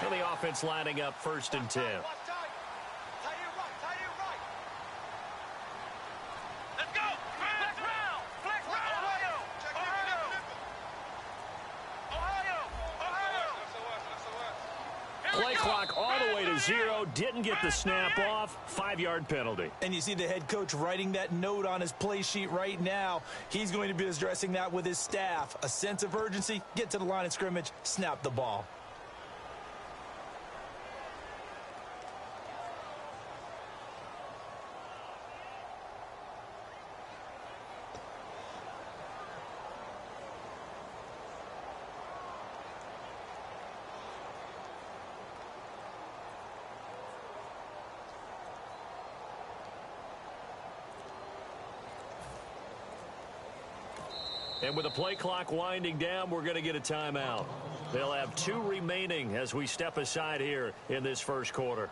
And the offense lining up 1st and 10. Play clock all the way to 0. Didn't get the snap off. 5-yard penalty. And you see the head coach writing that note on his play sheet right now. He's going to be addressing that with his staff. A sense of urgency. Get to the line of scrimmage. Snap the ball. And with the play clock winding down, we're going to get a timeout. They'll have 2 remaining as we step aside here in this first quarter.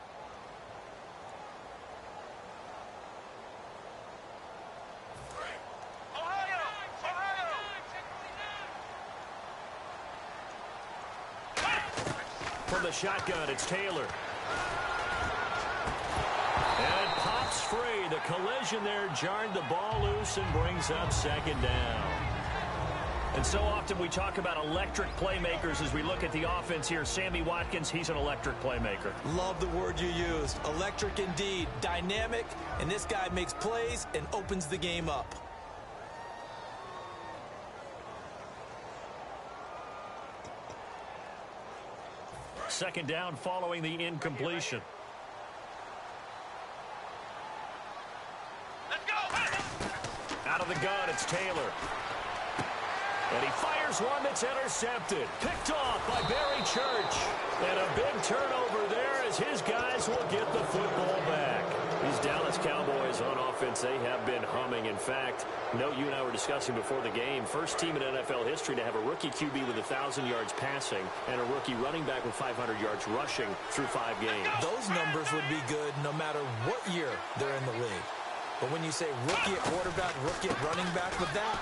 From the shotgun, it's Taylor. And it pops free. The collision there jarred the ball loose and brings up 2nd down. And so often we talk about electric playmakers as we look at the offense here. Sammy Watkins, he's an electric playmaker. Love the word you used. Electric indeed. Dynamic. And this guy makes plays and opens the game up. Second down following the incompletion. Out of the gun, it's Taylor. And he fires one that's intercepted. Picked off by Barry Church. And a big turnover there as his guys will get the football back. These Dallas Cowboys on offense, they have been humming. In fact, note you and I were discussing before the game, first team in NFL history to have a rookie QB with 1,000 yards passing and a rookie running back with 500 yards rushing through 5 games. Those numbers would be good no matter what year they're in the league. But when you say rookie at quarterback, rookie at running back with that,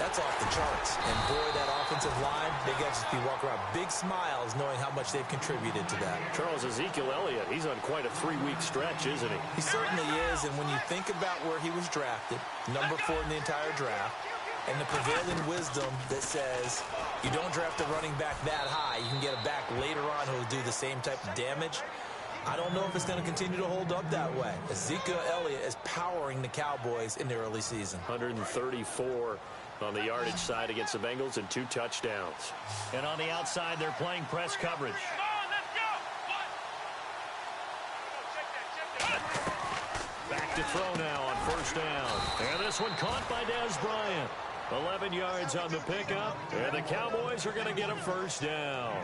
that's off the charts. And boy, that offensive line, they got to be walking around big smiles knowing how much they've contributed to that. Charles, Ezekiel Elliott, he's on quite a 3-week stretch, isn't he? He certainly is. And when you think about where he was drafted, number 4 in the entire draft, and the prevailing wisdom that says you don't draft a running back that high, you can get a back later on who will do the same type of damage. I don't know if it's going to continue to hold up that way. Ezekiel Elliott is powering the Cowboys in the early season. 134 on the yardage side against the Bengals and 2 touchdowns. And on the outside, they're playing press coverage. Back to throw now on 1st down. And this one caught by Dez Bryant. 11 yards on the pickup. And the Cowboys are going to get a 1st down.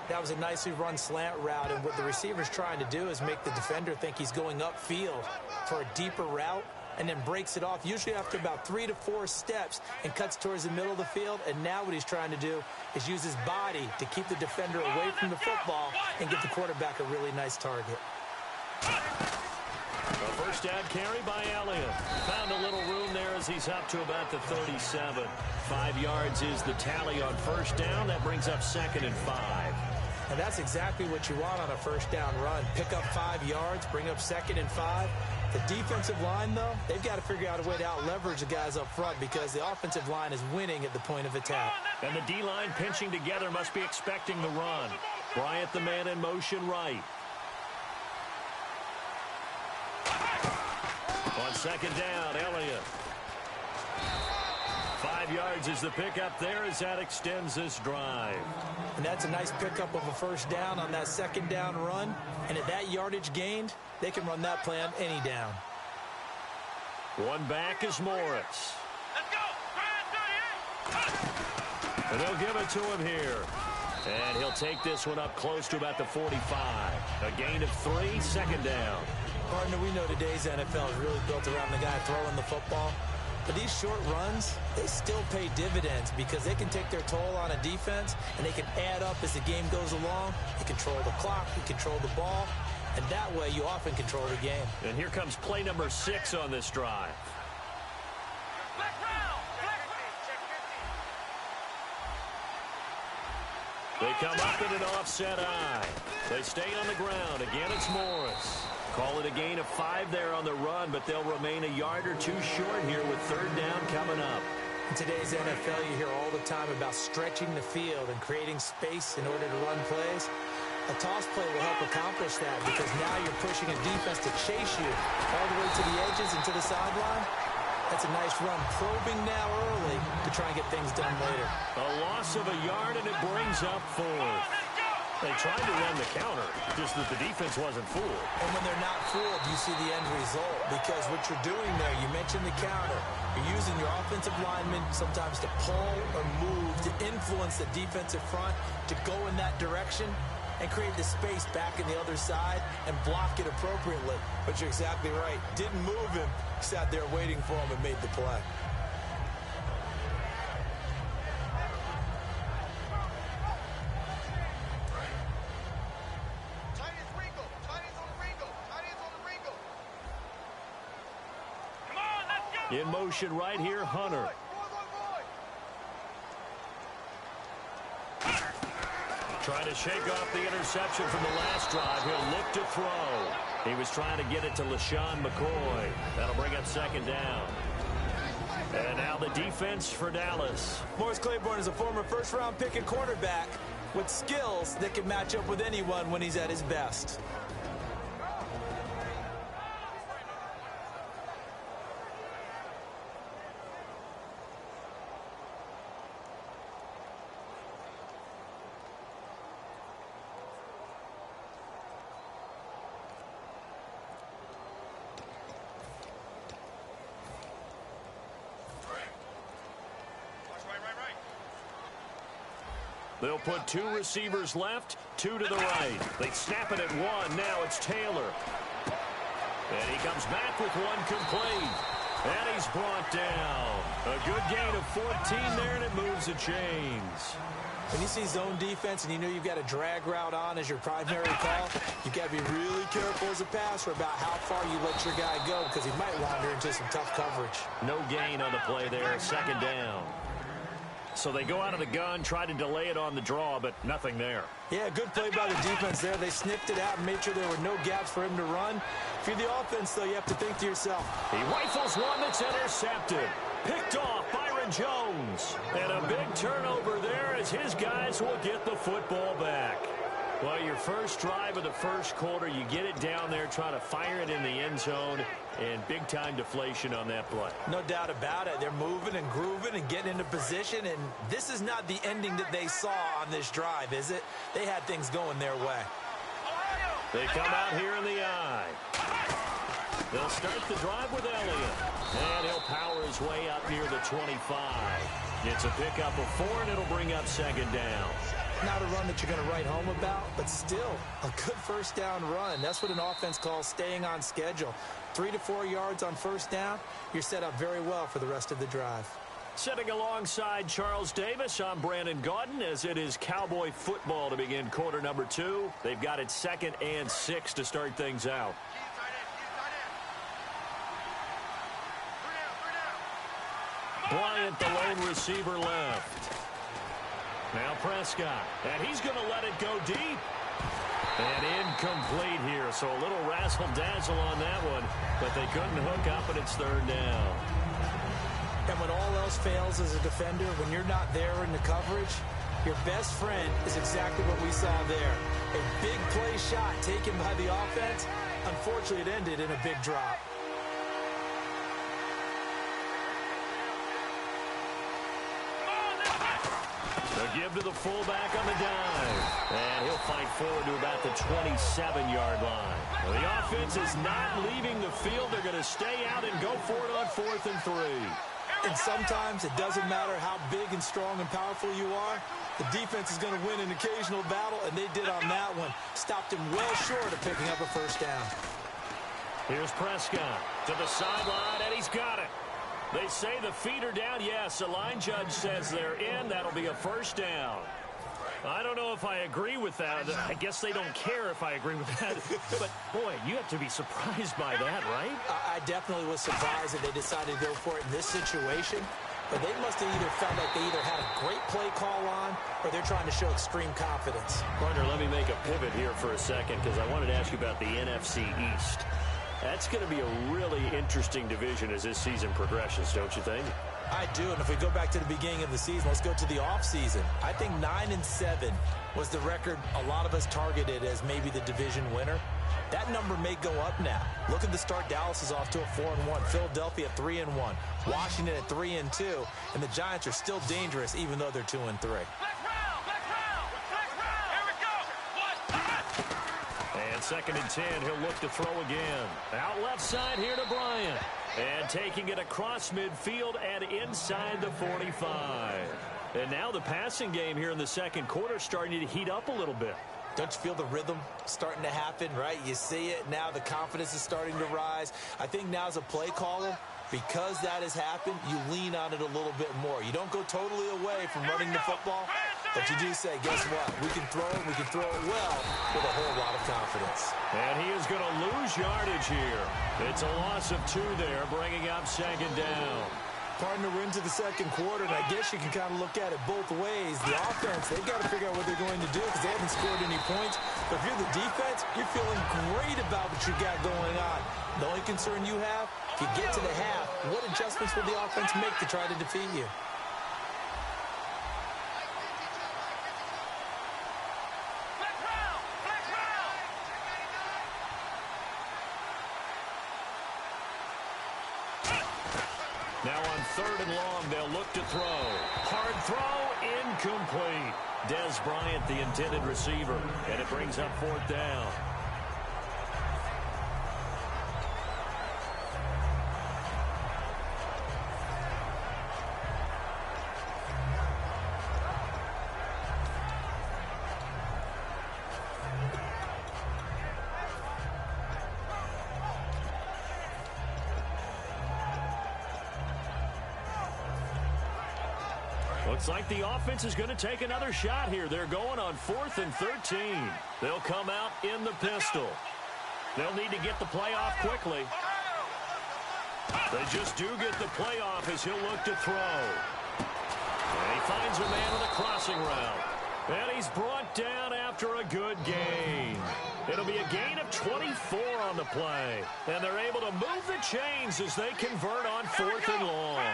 That was a nicely run slant route, and what the receiver's trying to do is make the defender think he's going upfield for a deeper route and then breaks it off, usually after about 3 to 4 steps, and cuts towards the middle of the field. And now what he's trying to do is use his body to keep the defender away from the football and give the quarterback a really nice target. A 1st down carry by Elliott. Found a little room there as he's up to about the 37. 5 yards is the tally on 1st down. That brings up 2nd and 5. And that's exactly what you want on a 1st down run. Pick up 5 yards, bring up 2nd and 5. The defensive line, though, they've got to figure out a way to out-leverage the guys up front because the offensive line is winning at the point of attack. And the D-line pinching together must be expecting the run. Bryant, the man in motion right. On 2nd down, Elliott. 5 yards is the pickup there as that extends this drive. And that's a nice pickup of a 1st down on that 2nd down run. And at that yardage gained, they can run that play on any down. One back is Morris. Let's go. And they'll give it to him here. And he'll take this one up close to about the 45. A gain of 3, 2nd down. Partner, we know today's NFL is really built around the guy throwing the football. But these short runs, they still pay dividends because they can take their toll on a defense, and they can add up as the game goes along. You control the clock, you control the ball, and that way you often control the game. And here comes play number 6 on this drive. They come up in an offset eye. They stay on the ground. Again, it's Morris. Call it a gain of 5 there on the run, but they'll remain a yard or 2 short here with 3rd down coming up. In today's NFL, you hear all the time about stretching the field and creating space in order to run plays. A toss play will help accomplish that because now you're pushing a defense to chase you all the way to the edges and to the sideline. That's a nice run, probing now early to try and get things done later. A loss of a yard, and it brings up 4th. They tried to run the counter, just that the defense wasn't fooled. And when they're not fooled, you see the end result. Because what you're doing there, you mentioned the counter. You're using your offensive linemen sometimes to pull or move, to influence the defensive front, to go in that direction and create the space back in the other side and block it appropriately. But you're exactly right. Didn't move him. Sat there waiting for him and made the play. In motion right here, Hunter. Trying to shake off the interception from the last drive. He'll look to throw. He was trying to get it to LaShawn McCoy. That'll bring up 2nd down. And now the defense for Dallas. Morris Claiborne is a former first-round pick and quarterback with skills that can match up with anyone when he's at his best. They'll put 2 receivers left, 2 to the right. They snap it at 1. Now it's Taylor. And he comes back with 1 complete. And he's brought down. A good gain of 14 there, and it moves the chains. When you see zone defense and you know you've got a drag route on as your primary call, you've got to be really careful as a passer about how far you let your guy go because he might wander into some tough coverage. No gain on the play there, 2nd down. So they go out of the gun, try to delay it on the draw, but nothing there. Yeah, good play by the defense there. They sniffed it out and made sure there were no gaps for him to run. If you're the offense, though, you have to think to yourself. He rifles one that's intercepted. Picked off Byron Jones. And a big turnover there as his guys will get the football back. Well, your first drive of the first quarter, you get it down there, try to fire it in the end zone, and big-time deflation on that play. No doubt about it. They're moving and grooving and getting into position, and this is not the ending that they saw on this drive, is it? They had things going their way. They come out here in the eye. They'll start the drive with Elliott, and he'll power his way up near the 25. Gets a pickup of 4, and it'll bring up 2nd down. Not a run that you're going to write home about, but still a good first down run. That's what an offense calls staying on schedule. 3 to 4 yards on first down, you're set up very well for the rest of the drive. Sitting alongside Charles Davis, I'm Brandon Gaudin as it is Cowboy football to begin quarter number 2. They've got it 2nd and 6 to start things out. Bryant, the lone receiver, left. Now Prescott, and he's going to let it go deep. And incomplete here, so a little razzle-dazzle on that one, but they couldn't hook up, and it's 3rd down. And when all else fails as a defender, when you're not there in the coverage, your best friend is exactly what we saw there. A big play shot taken by the offense. Unfortunately, it ended in a big drop. They'll give to the fullback on the dive. And he'll fight forward to about the 27-yard line. Well, the offense is not leaving the field. They're going to stay out and go for it on 4th and 3. And sometimes it doesn't matter how big and strong and powerful you are. The defense is going to win an occasional battle, and they did on that one. Stopped him well short of picking up a first down. Here's Prescott to the sideline, and he's got it. They say the feet are down. Yes, the line judge says they're in. That'll be a first down. I don't know if I agree with that. I guess they don't care if I agree with that. But, boy, you have to be surprised by that, right? I definitely was surprised that they decided to go for it in this situation. but they must have either felt like they either had a great play call on or they're trying to show extreme confidence. Partner, let me make a pivot here for a second because I wanted to ask you about the NFC East. That's going to be a really interesting division as this season progresses, don't you think? I do, and if we go back to the beginning of the season, let's go to the offseason. I think 9-7 was the record a lot of us targeted as maybe the division winner. That number may go up now. Look at the start. Dallas is off to a 4-1. Philadelphia 3-1. Washington at 3-2. And the Giants are still dangerous even though they're 2-3. And 2nd and 10, he'll look to throw again. Out left side here to Bryant. And taking it across midfield and inside the 45. And now the passing game here in the second quarter starting to heat up a little bit. Don't you feel the rhythm starting to happen, right? You see it. Now the confidence is starting to rise. I think now as a play caller, because that has happened, you lean on it a little bit more. You don't go totally away from running the football, but you do say, guess what? We can throw it well with a whole lot of confidence. And he is going to lose yardage here. It's a loss of 2 there, bringing up 2nd down. Partner, we're into the second quarter, and I guess you can kind of look at it both ways. The offense, they've got to figure out what they're going to do because they haven't scored any points. But if you're the defense, you're feeling great about what you got going on. The only concern you have, if you get to the half, what adjustments will the offense make to try to defeat you? Now on 3rd and long, they'll look to throw. Hard throw, incomplete. Dez Bryant, the intended receiver, and it brings up 4th down. Looks like the offense is going to take another shot here. They're going on 4th and 13. They'll come out in the pistol. They'll need to get the play off quickly. They just do get the play off as he'll look to throw. And he finds a man on the crossing route. And he's brought down after a good gain. It'll be a gain of 24 on the play. And they're able to move the chains as they convert on 4th and long.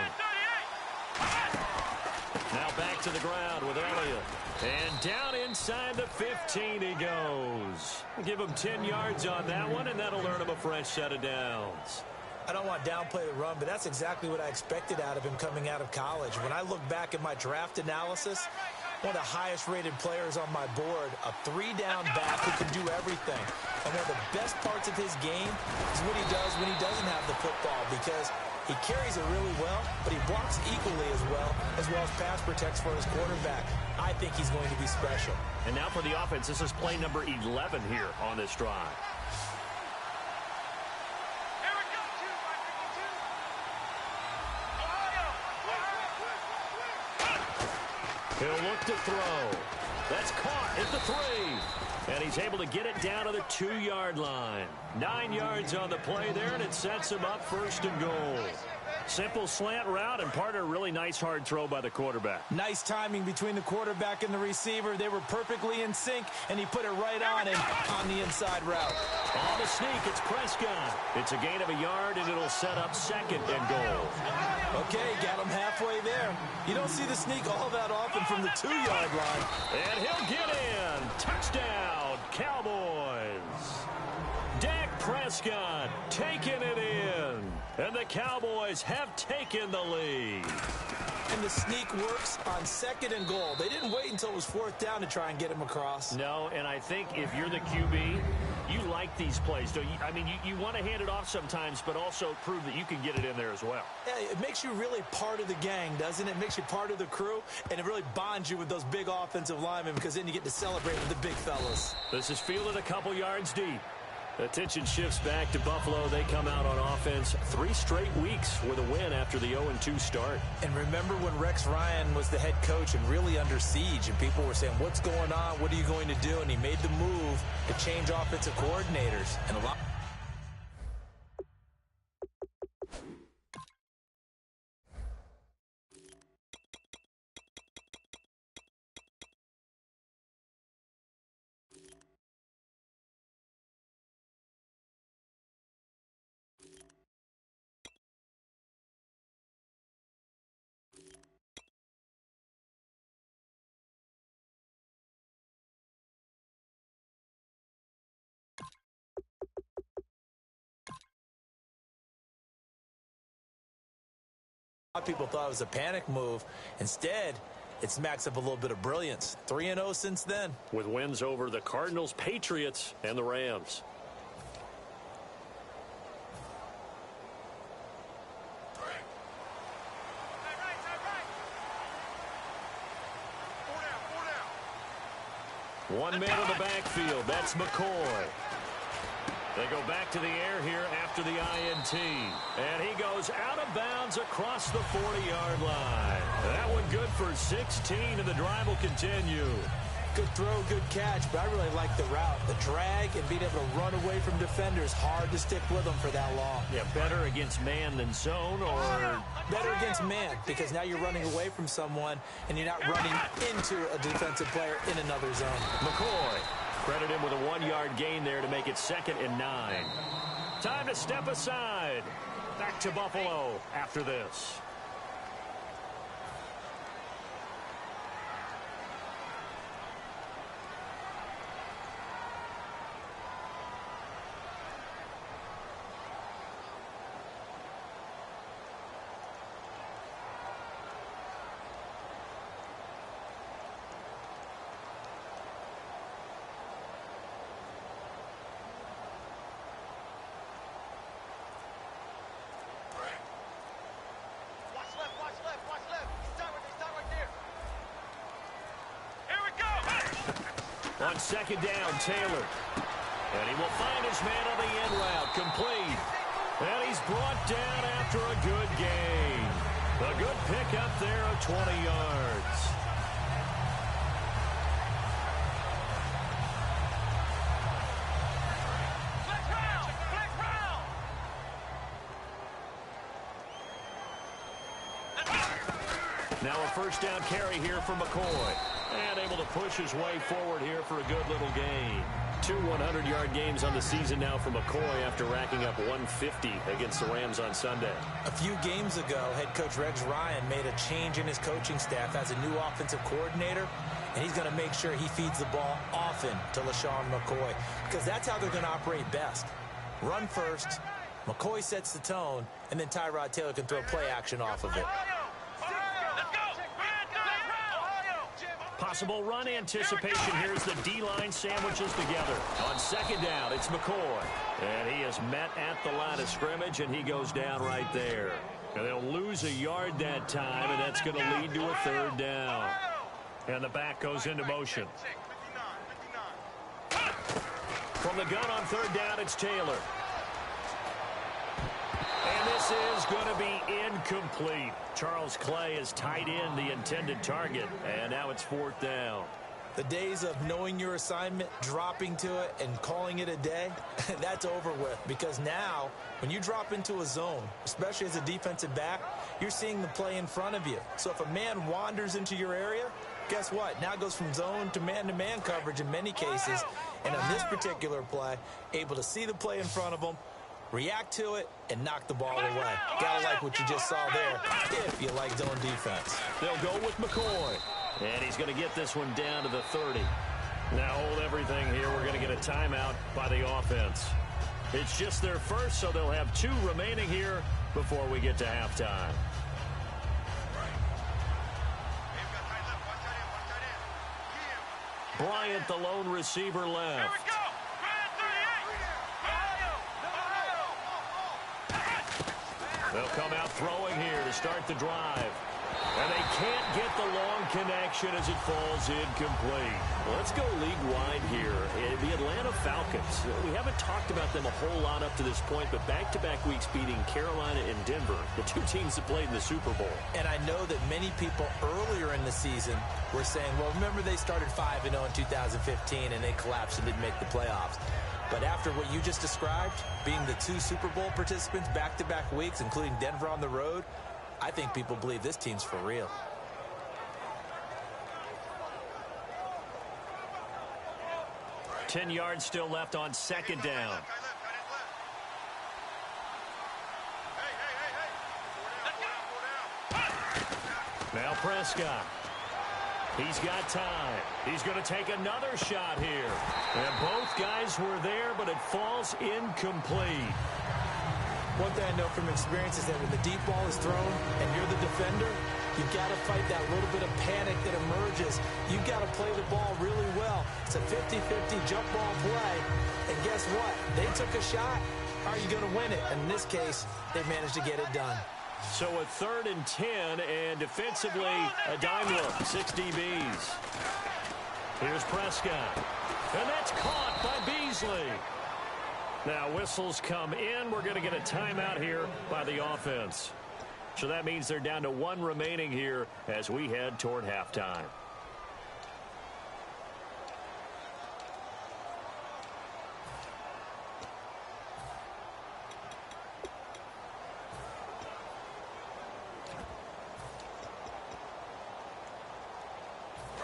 Now back to the ground with Elliott. And down inside the 15 he goes. Give him 10 yards on that one, and that'll earn him a fresh set of downs. I don't want to downplay the run, but that's exactly what I expected out of him coming out of college. When I look back at my draft analysis, one of the highest-rated players on my board, a 3-down back who can do everything. And one of the best parts of his game is what he does when he doesn't have the football, because he carries it really well, but he blocks equally as well as pass protects for his quarterback. I think he's going to be special. And now for the offense, this is play number 11 here on this drive. He'll look to throw. That's caught at the 3. And he's able to get it down to the 2-yard line. 9 yards on the play there, and it sets him up 1st and goal. Simple slant route, and partner, really nice hard throw by the quarterback. Nice timing between the quarterback and the receiver. They were perfectly in sync, and he put it right on him on the inside route. On the sneak, it's Prescott. It's a gain of a yard, and it'll set up 2nd and goal. Okay, got him halfway there. You don't see the sneak all that often from the 2-yard line. And he'll get in. Touchdown, Cowboys. Dak Prescott taking it in. And the Cowboys have taken the lead. And the sneak works on 2nd and goal. They didn't wait until it was 4th down to try and get him across. No, and I think if you're the QB, you like these plays, don't you? I mean, you want to hand it off sometimes, but also prove that you can get it in there as well. Yeah, it makes you really part of the gang, doesn't it? It makes you part of the crew, and it really bonds you with those big offensive linemen because then you get to celebrate with the big fellas. This is fielded a couple yards deep. Attention shifts back to Buffalo. They come out on offense 3 straight weeks with a win after the 0-2 start. And remember when Rex Ryan was the head coach and really under siege, and people were saying, what's going on? What are you going to do? And he made the move to change offensive coordinators. And a lot. A lot of people thought it was a panic move. Instead, it smacks up a little bit of brilliance. 3-0 since then. With wins over the Cardinals, Patriots, and the Rams. One man in the backfield. That's McCoy. They go back to the air here after the INT. And he goes out of bounds across the 40-yard line. That one good for 16, and the drive will continue. Good throw, good catch, but I really like the route. The drag and being able to run away from defenders. Hard to stick with them for that long. Yeah, better against man than zone, or... Better against man, because now you're running away from someone, and you're not running into a defensive player in another zone. McCoy. Credit him with a 1-yard gain there to make it 2nd and 9. Time to step aside. Back to Buffalo after this. On 2nd down, Taylor. And he will find his man on the end route. Complete. And he's brought down after a good gain. A good pickup there of 20 yards. Now a 1st down carry here for McCoy. And able to push his way forward here for a good little gain. 2 100-yard games on the season now for McCoy after racking up 150 against the Rams on Sunday. A few games ago, head coach Rex Ryan made a change in his coaching staff as a new offensive coordinator, and he's going to make sure he feeds the ball often to LaShawn McCoy, because that's how they're going to operate best. Run first, McCoy sets the tone, and then Tyrod Taylor can throw play action off of it. Possible run anticipation. Here's the D-line sandwiches together. On 2nd down, it's McCoy. And he is met at the line of scrimmage, and he goes down right there. And they'll lose a yard that time, and that's going to lead to a 3rd down. And the back goes into motion. From the gun on 3rd down, it's Taylor. And this is going to be incomplete. Charles Clay is tight in the intended target, and now it's 4th down. The days of knowing your assignment, dropping to it, and calling it a day, that's over with. Because now, when you drop into a zone, especially as a defensive back, you're seeing the play in front of you. So if a man wanders into your area, guess what? Now it goes from zone to man-to-man coverage in many cases. And on this particular play, able to see the play in front of him, react to it, and knock the ball away. Gotta like what you just saw there, if you like zone defense. They'll go with McCoy. And he's going to get this one down to the 30. Now hold everything here. We're going to get a timeout by the offense. It's just their first, so they'll have 2 remaining here before we get to halftime. Bryant, the lone receiver, left. They'll come out throwing here to start the drive. And they can't get the long connection as it falls incomplete. Let's go league-wide here. The Atlanta Falcons. We haven't talked about them a whole lot up to this point, but back-to-back weeks beating Carolina and Denver, the 2 teams that played in the Super Bowl. And I know that many people earlier in the season were saying, well, remember they started 5-0 in 2015 and they collapsed and didn't make the playoffs. But after what you just described, being the 2 Super Bowl participants back-to-back weeks, including Denver on the road, I think people believe this team's for real. Ten yards still left on 2nd down. Now Prescott. He's got time. He's going to take another shot here. And both guys were there, but it falls incomplete. One thing I know from experience is that when the deep ball is thrown and you're the defender, you've got to fight that little bit of panic that emerges. You've got to play the ball really well. It's a 50-50 jump ball play. And guess what? They took a shot. How are you going to win it? And in this case, they managed to get it done. So a 3rd and 10, and defensively, a dime look, 6 DBs. Here's Prescott. And that's caught by Beasley. Now, whistles come in. We're going to get a timeout here by the offense. So that means they're down to 1 remaining here as we head toward halftime.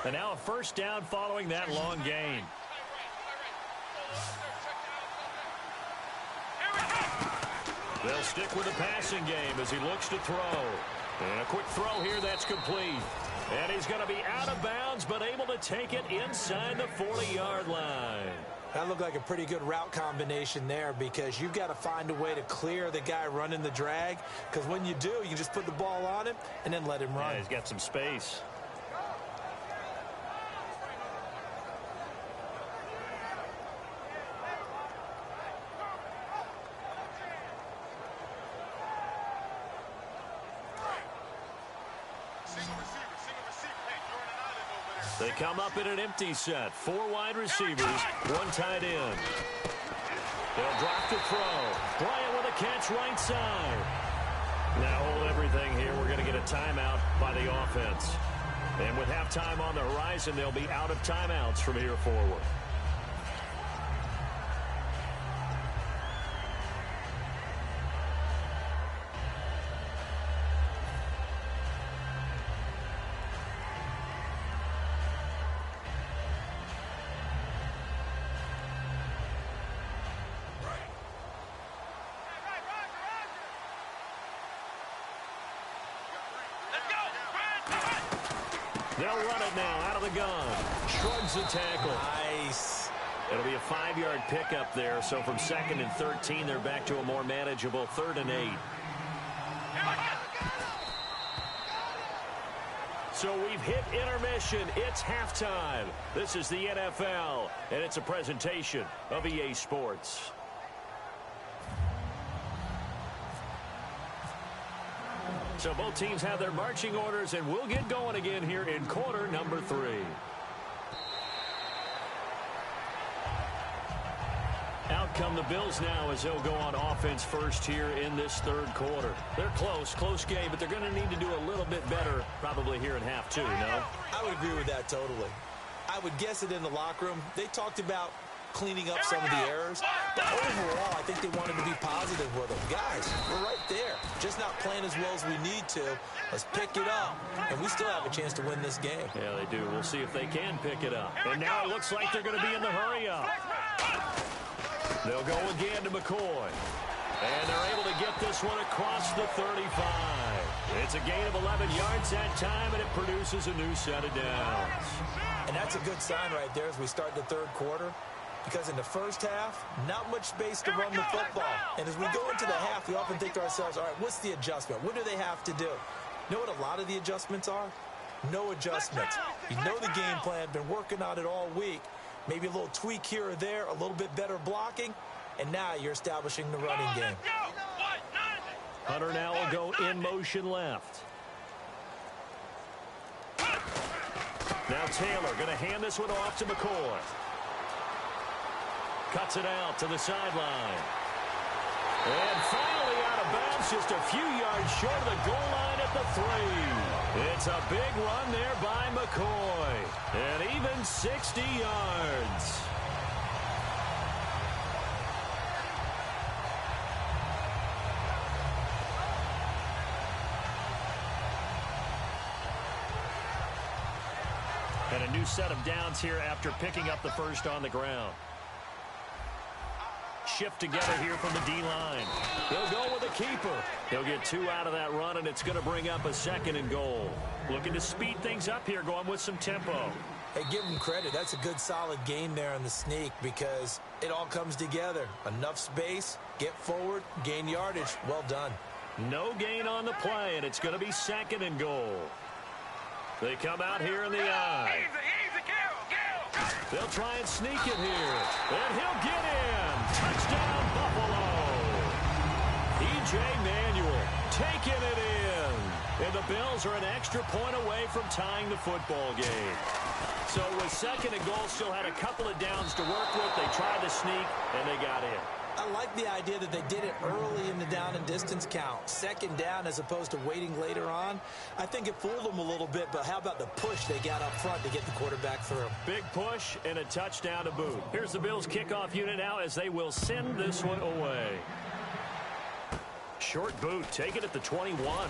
And now a first down following that long gain. They'll stick with the passing game as he looks to throw. And a quick throw here that's complete. And he's going to be out of bounds, but able to take it inside the 40-yard line. That looked like a pretty good route combination there because you've got to find a way to clear the guy running the drag. Because when you do, you just put the ball on him and then let him run. Yeah, he's got some space. They come up in an empty set. 4 wide receivers, 1 tight end. They'll drop to throw. Bryant with a catch right side. Now hold everything here. We're going to get a timeout by the offense. And with halftime on the horizon, they'll be out of timeouts from here forward. They'll run it now out of the gun. Shrugs the tackle. Nice. It'll be a 5-yard pickup there. So from 2nd and 13, they're back to a more manageable 3rd and 8. So we've hit intermission. It's halftime. This is the NFL, and it's a presentation of EA Sports. So both teams have their marching orders, and we'll get going again here in quarter number 3. Out come the Bills now as they'll go on offense first here in this 3rd quarter. They're close game, but they're going to need to do a little bit better probably here in half 2, no? I would agree with that totally. I would guess it in the locker room. They talked about cleaning up some of the errors, but overall, I think they wanted to be positive with them. Guys, we're right there. Just not playing as well as we need to. Let's pick it up, and we still have a chance to win this game. Yeah, they do. We'll see if they can pick it up. And now it looks like they're going to be in the hurry-up. They'll go again to McCoy. And they're able to get this one across the 35. It's a gain of 11 yards that time, and it produces a new set of downs. And that's a good sign right there as we start the 3rd quarter. Because in the first half, not much space to run the football. And as we go into the half, we often think to ourselves, all right, what's the adjustment? What do they have to do? You know what a lot of the adjustments are? No adjustments. You know the game plan, been working on it all week. Maybe a little tweak here or there, a little bit better blocking, and now you're establishing the running game. Hunter now will go in motion left. Now Taylor going to hand this one off to McCoy. Cuts it out to the sideline. And finally out of bounds, just a few yards short of the goal line at the 3. It's a big run there by McCoy. And even 60 yards. And a new set of downs here after picking up the first on the ground. shift together here from the D-line. They'll go with a keeper. He'll get 2 out of that run, and it's going to bring up a 2nd and goal. Looking to speed things up here, going with some tempo. Hey, give him credit. That's a good, solid game there on the sneak because it all comes together. Enough space, get forward, gain yardage. Well done. No gain on the play, and it's going to be 2nd and goal. They come out here in the eye. They'll try and sneak it here. And he'll get in. Touchdown, Buffalo. E.J. Manuel taking it in. And the Bills are an extra point away from tying the football game. So with 2nd and goal, still had a couple of downs to work with. They tried to sneak, and they got in. I like the idea that they did it early in the down and distance count. 2nd down as opposed to waiting later on. I think it fooled them a little bit, but how about the push they got up front to get the quarterback through? Big push and a touchdown to boot. Here's the Bills kickoff unit now as they will send this one away. Short boot, take it at the 21.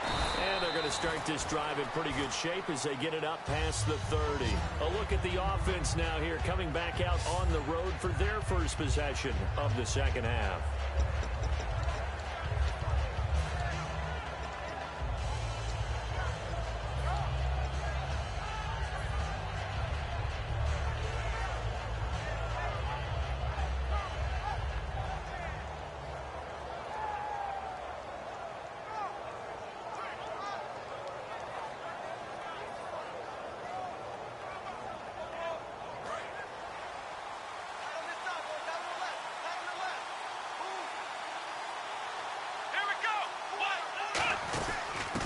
And they're going to start this drive in pretty good shape as they get it up past the 30. A look at the offense now here, coming back out on the road for their first possession of the 2nd half.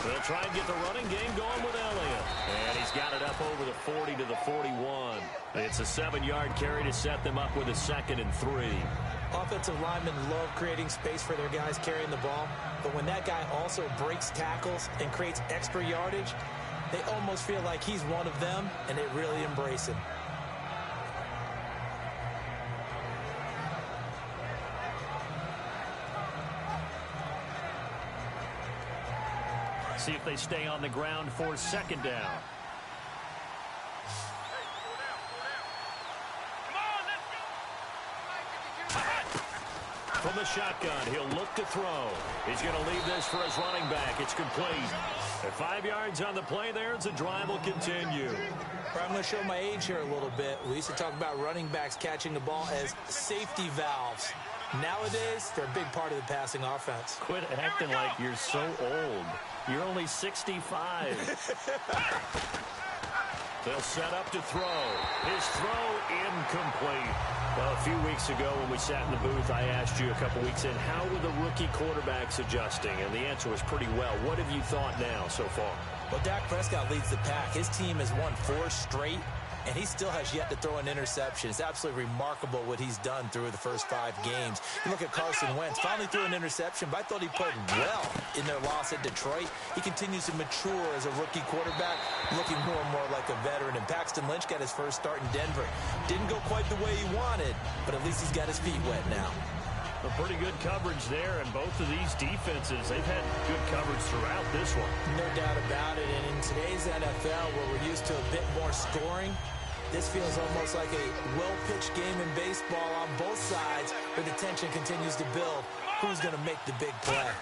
They'll try and get the running game going with Elliott. And he's got it up over the 40 to the 41. It's a 7-yard carry to set them up with a 2nd and 3. Offensive linemen love creating space for their guys carrying the ball. But when that guy also breaks tackles and creates extra yardage, they almost feel like he's one of them, and they really embrace him. See if they stay on the ground for 2nd down. From the shotgun, he'll look to throw. He's going to leave this for his running back. It's complete. At 5 yards on the play there, as the drive will continue. I'm going to show my age here a little bit. We used to talk about running backs catching the ball as safety valves. Nowadays, they're a big part of the passing offense. Quit acting like you're so old. You're only 65. They'll set up to throw. His throw incomplete. Well, a few weeks ago when we sat in the booth, I asked you a couple weeks in, how were the rookie quarterbacks adjusting? And the answer was pretty well. What have you thought now so far? Well, Dak Prescott leads the pack. His team has won 4 straight, and he still has yet to throw an interception. It's absolutely remarkable what he's done through the first 5 games. You look at Carson Wentz, finally threw an interception, but I thought he played well in their loss at Detroit. He continues to mature as a rookie quarterback, looking more and more like a veteran. And Paxton Lynch got his first start in Denver. Didn't go quite the way he wanted, but at least he's got his feet wet now. A pretty good coverage there, and both of these defenses, they've had good coverage throughout this one. No doubt about it, and in today's NFL, where we're used to a bit more scoring, this feels almost like a well-pitched game in baseball on both sides, where the tension continues to build. Who's going to make the big play?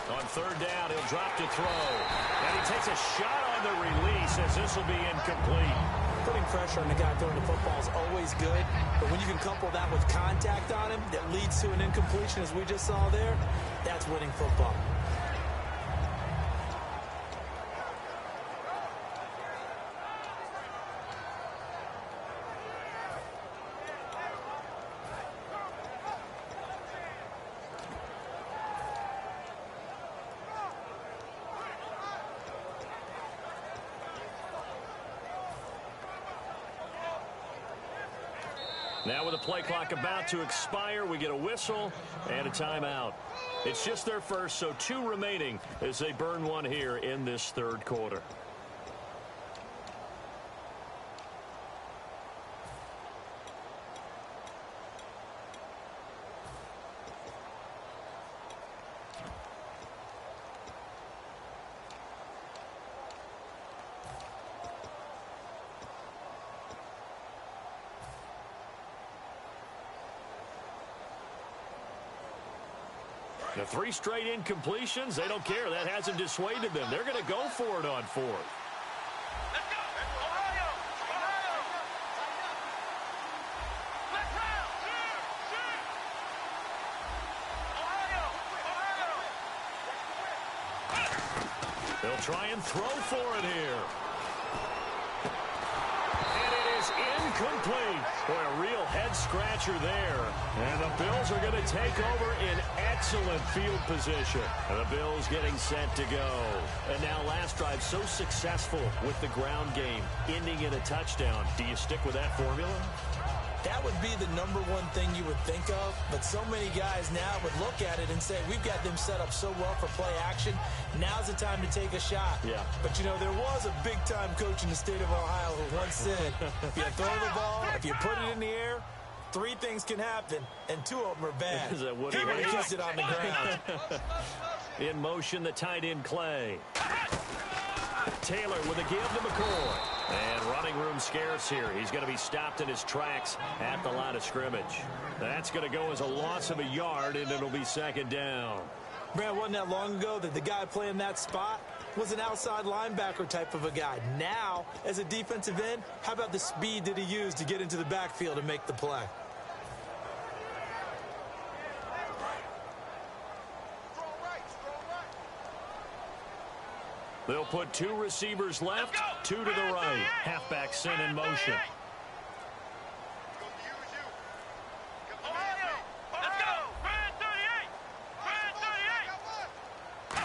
On 3rd down, he'll drop to throw. And he takes a shot on the release as this will be incomplete. Putting pressure on the guy throwing the football is always good, but when you can couple that with contact on him that leads to an incompletion, as we just saw there, that's winning football. Now with the play clock about to expire, we get a whistle and a timeout. It's just their first, so 2 remaining as they burn one here in this 3rd quarter. The 3 straight incompletions, they don't care. That hasn't dissuaded them. They're going to go for it on 4th. Let's go! Ohio! Ohio! Let's round! Ohio! Ohio! They'll try and throw for it here. And it is incomplete. Boy, a real head-scratcher there. And the Bills are going to take over in excellent field position. And the Bills getting set to go. And now last drive so successful with the ground game, ending in a touchdown. Do you stick with that formula? That would be the number one thing you would think of, but so many guys now would look at it and say, we've got them set up so well for play action. Now's the time to take a shot. Yeah. But, you know, there was a big-time coach in the state of Ohio who once said, if you throw the ball, if you put it in the air, 3 things can happen, and 2 of them are bad. Is that what He he would is? kiss it on the ground. In motion, the tight end Clay. Taylor with a give to McCoy. And running room scarce here. He's going to be stopped in his tracks at the line of scrimmage. That's going to go as a loss of a yard, and it'll be 2nd down. Man, wasn't that long ago that the guy playing that spot was an outside linebacker type of a guy. Now, as a defensive end, how about the speed that he used to get into the backfield and make the play? They'll put 2 receivers left, 2 to the right. Halfback sent in motion.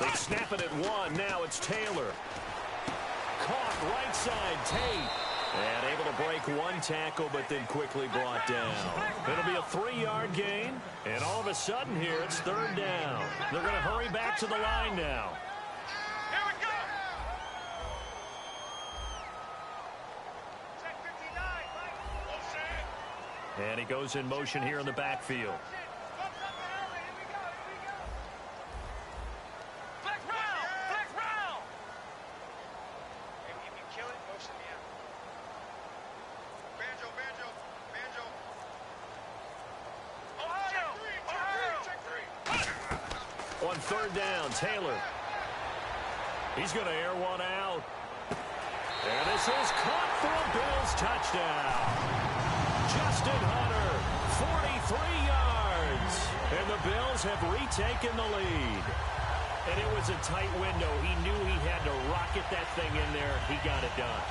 They snap it at 1. Now it's Taylor. Caught right side, Tate. And able to break 1 tackle, but then quickly brought down. It'll be a 3-yard gain. And all of a sudden here, it's 3rd down. They're going to hurry back to the line now. And he goes in motion here in the backfield. Flex round! Flex round! If you can kill it, motion me out. Banjo, banjo, banjo. Ohio! Ohio! Check 3! On 3rd down, Taylor. He's going to air one out. And this is caught for a Bills touchdown. Justin Hunter, 43 yards. And the Bills have retaken the lead. And it was a tight window. He knew he had to rocket that thing in there. He got it done.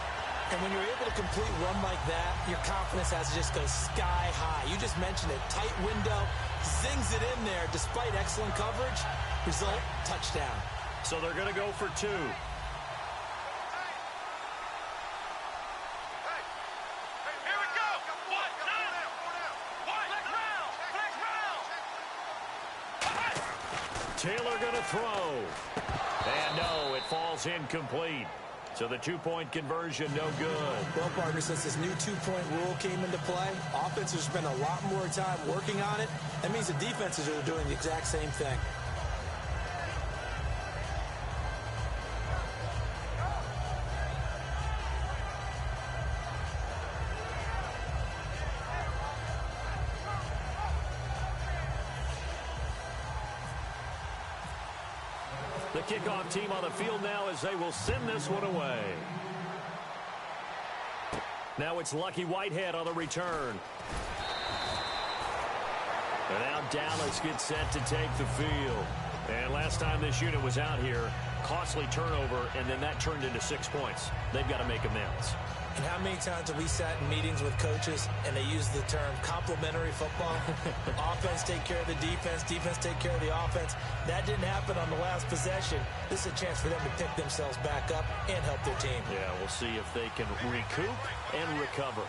And when you're able to complete a run like that, your confidence has to just go sky high. You just mentioned it. Tight window, zings it in there despite excellent coverage. Result, touchdown. So they're going to go for 2. Taylor going to throw. And no, it falls incomplete. So the 2-point conversion, no good. Well, partner, since this new 2-point rule came into play, offenses spend a lot more time working on it. That means the defenses are doing the exact same thing. The kickoff team on the field now as they will send this one away. Now it's Lucky Whitehead on the return. And now Dallas gets set to take the field. And last time this unit was out here, costly turnover, and then that turned into 6 points. They've got to make amends. And how many times have we sat in meetings with coaches and they use the term complementary football? Offense take care of the defense, defense take care of the offense. That didn't happen on the last possession. This is a chance for them to pick themselves back up and help their team. Yeah, we'll see if they can recoup and recover.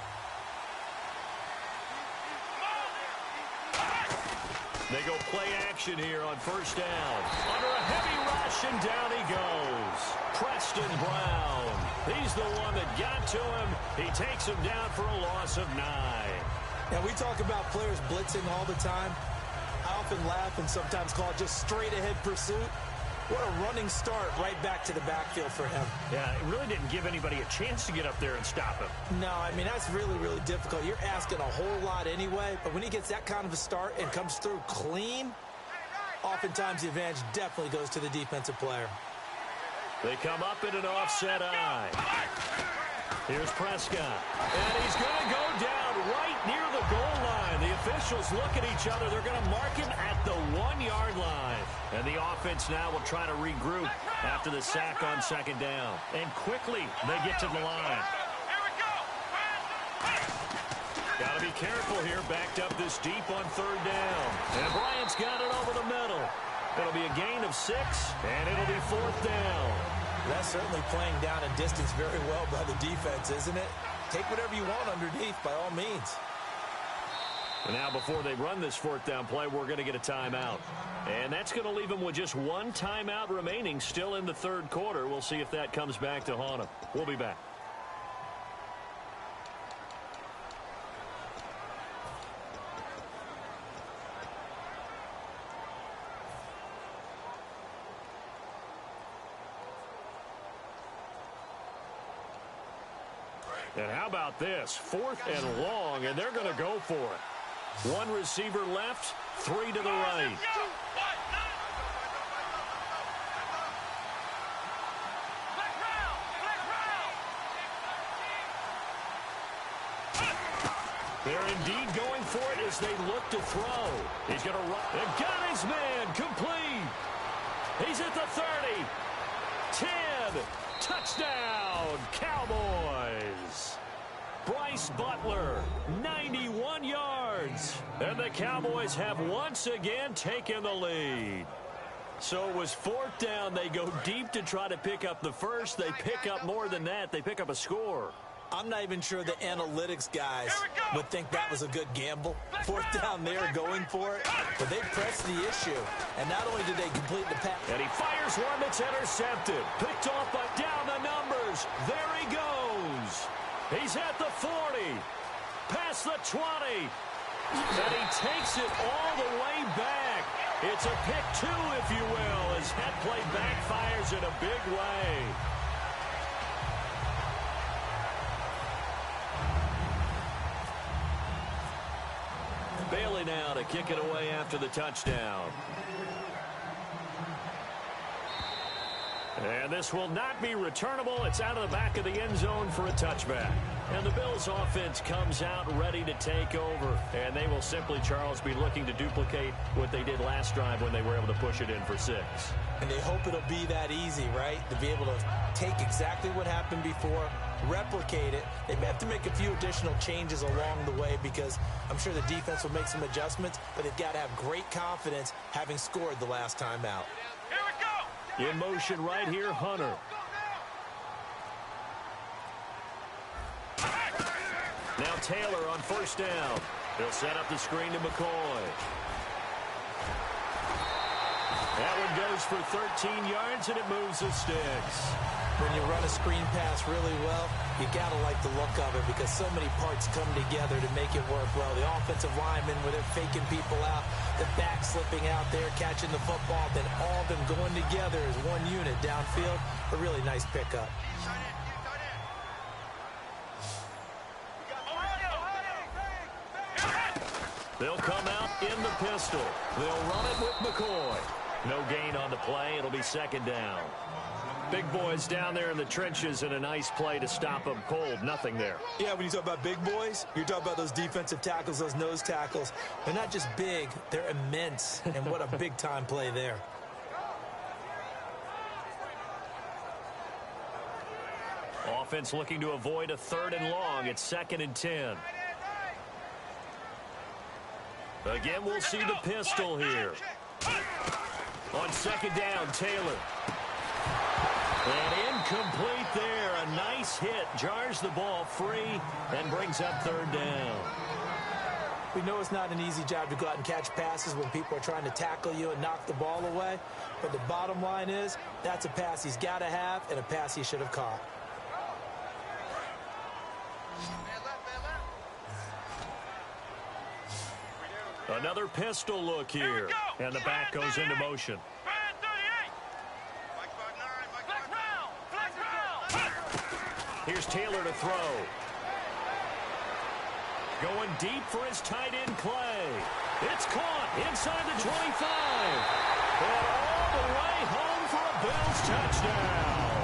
They go play action here on 1st down. Under a heavy rush, and down he goes. Preston Brown. He's the one that got to him. He takes him down for a loss of 9. Now, we talk about players blitzing all the time. I often laugh and sometimes call it just straight-ahead pursuit. What a running start right back to the backfield for him. Yeah, it really didn't give anybody a chance to get up there and stop him. No, I mean, that's really, really difficult. You're asking a whole lot anyway, but when he gets that kind of a start and comes through clean, Oftentimes, the advantage definitely goes to the defensive player. They come up in an offset eye. Here's Prescott. And he's going to go down right near the goal line. The officials look at each other. They're going to mark him at the 1-yard line. And the offense now will try to regroup after the sack on second down. And quickly, they get to the line. Got to be careful here, backed up this deep on third down. And Bryant's got it over the middle. It'll be a gain of 6, and it'll be fourth down. That's certainly playing down and distance very well by the defense, isn't it? Take whatever you want underneath, by all means. And now before they run this fourth down play, we're going to get a timeout. And that's going to leave them with just one timeout remaining still in the third quarter. We'll see if that comes back to haunt them. We'll be back. And how about this? 4th and long, and they're going to go for it. One receiver left, 3 to the right. They're indeed going for it as they look to throw. He's going to run. And got his man complete. He's at the 30. 10. Touchdown, Cowboys. Bryce Butler, 91 yards. And the Cowboys have once again taken the lead. So it was 4th down. They go deep to try to pick up the first. They pick up more than that. They pick up a score. I'm not even sure the analytics guys would think that was a good gamble. 4th down there going for it, but they pressed the issue. And not only did they complete the pass. And he fires one that's intercepted. Picked off by down the numbers. There he goes. He's at the 40. Past the 20. And he takes it all the way back. It's a pick 2, if you will, as that play backfires in a big way. Bailey now to kick it away after the touchdown. And this will not be returnable. It's out of the back of the end zone for a touchback. And the Bills offense comes out ready to take over. And they will simply, Charles, be looking to duplicate what they did last drive when they were able to push it in for 6. And they hope it'll be that easy, right? To be able to take exactly what happened before, replicate it. They may have to make a few additional changes along the way because I'm sure the defense will make some adjustments, but they've got to have great confidence having scored the last time out. Here we go. In motion right here, Hunter. Now Taylor on first down. He'll set up the screen to McCoy. That one goes for 13 yards, and it moves the sticks. When you run a screen pass really well, you got to like the look of it because so many parts come together to make it work well. The offensive linemen, where they're faking people out, the back slipping out there, catching the football, then all of them going together as one unit downfield. A really nice pickup. They'll come out in the pistol. They'll run it with McCoy. No gain on the play. It'll be second down. Big boys down there in the trenches, and a nice play to stop them cold. Nothing there. Yeah, when you talk about big boys, you're talking about those defensive tackles, those nose tackles. They're not just big, they're immense. And what a big-time play there. Offense looking to avoid a 3rd and long. It's 2nd and 10. Again, we'll see the pistol here. On second down, Taylor. And incomplete there. A nice hit. Jars the ball free and brings up 3rd down. We know it's not an easy job to go out and catch passes when people are trying to tackle you and knock the ball away. But the bottom line is, that's a pass he's got to have and a pass he should have caught. Another pistol look here. And the back goes into motion. Here's Taylor to throw. Going deep for his tight end, Clay. It's caught inside the 25. And all the way home for a Bills touchdown.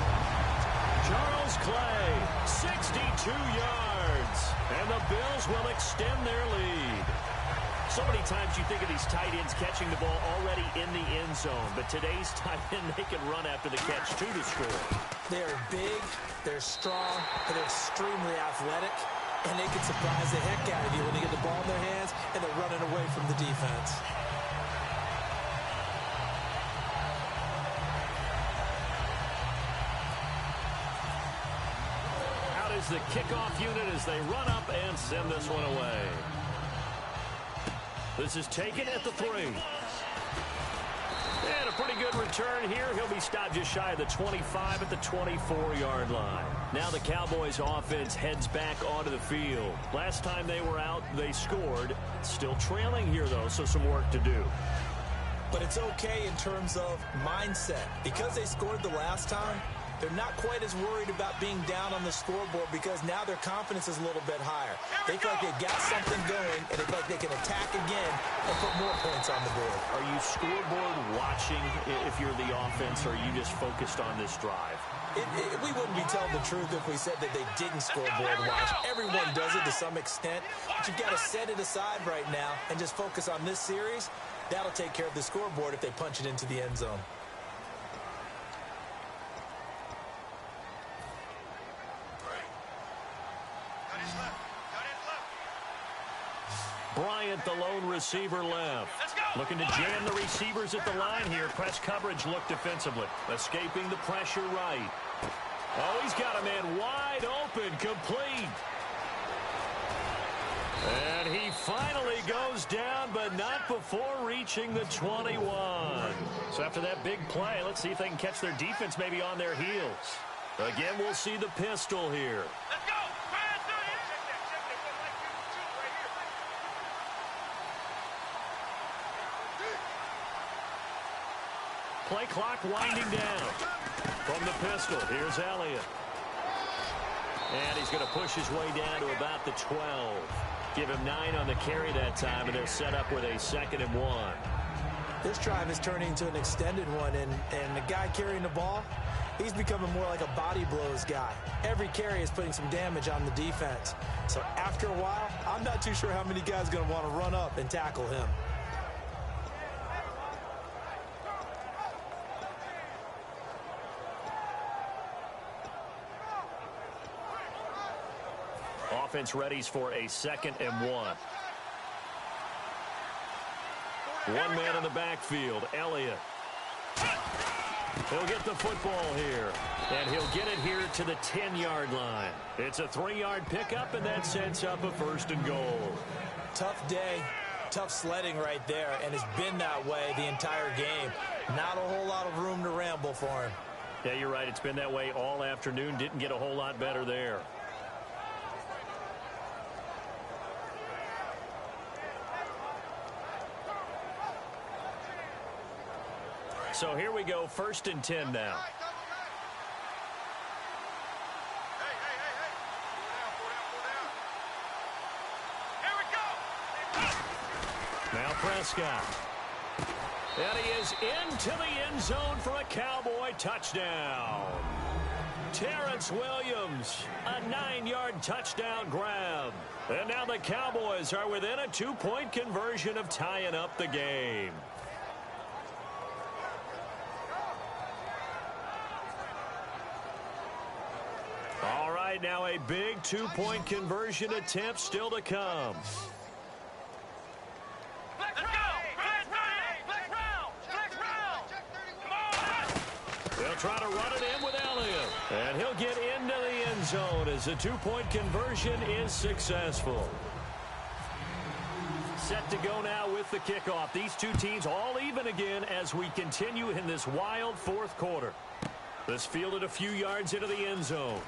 Charles Clay, 62 yards. And the Bills will extend their lead. So many times you think of these tight ends catching the ball already in the end zone. But today's tight end, they can run after the catch, too, to score. They're big, they're strong, and they're extremely athletic. And they can surprise the heck out of you when they get the ball in their hands and they're running away from the defense. Out is the kickoff unit as they run up and send this one away. This is taken at the 3. And a pretty good return here. He'll be stopped just shy of the 25 at the 24-yard line. Now the Cowboys offense heads back onto the field. Last time they were out, they scored. Still trailing here, though, so some work to do. But it's okay in terms of mindset. Because they scored the last time, they're not quite as worried about being down on the scoreboard because now their confidence is a little bit higher. They feel like they've got something going, and they feel like they can attack again and put more points on the board. Are you scoreboard watching if you're the offense, or are you just focused on this drive? We wouldn't be telling the truth if we said that they didn't scoreboard watch. Everyone does it to some extent, but you've got to set it aside right now and just focus on this series. That'll take care of the scoreboard if they punch it into the end zone. Bryant, the lone receiver, left. Looking to jam the receivers at the line here. Press coverage look defensively. Escaping the pressure right. Oh, he's got a man wide open, complete. And he finally goes down, but not before reaching the 21. So after that big play, let's see if they can catch their defense maybe on their heels. Again, we'll see the pistol here. Let's go. Play clock winding down. From the pistol, here's Elliott. And he's going to push his way down to about the 12. Give him 9 on the carry that time, and they're set up with a 2nd and 1. This drive is turning into an extended one, and the guy carrying the ball, he's becoming more like a body blows guy. Every carry is putting some damage on the defense. So after a while, I'm not too sure how many guys are going to want to run up and tackle him. Offense readies for a 2nd and 1. One man in the backfield, Elliott. He'll get the football here, and he'll get it here to the 10-yard line. It's a 3-yard pickup, and that sets up a 1st and goal. Tough day, tough sledding right there, and it's been that way the entire game. Not a whole lot of room to ramble for him. Yeah, you're right. It's been that way all afternoon. Didn't get a whole lot better there. So here we go, 1st and 10 now. Here we go. Now Prescott. And he is into the end zone for a Cowboy touchdown. Terrence Williams, a 9-yard touchdown grab. And now the Cowboys are within a 2-point conversion of tying up the game. All right, now a big 2-point conversion attempt still to come. Let's go. They'll try to run it in with Elliott. And he'll get into the end zone as the 2-point conversion is successful. Set to go now with the kickoff. These two teams all even again as we continue in this wild 4th quarter. This fielded a few yards into the end zone.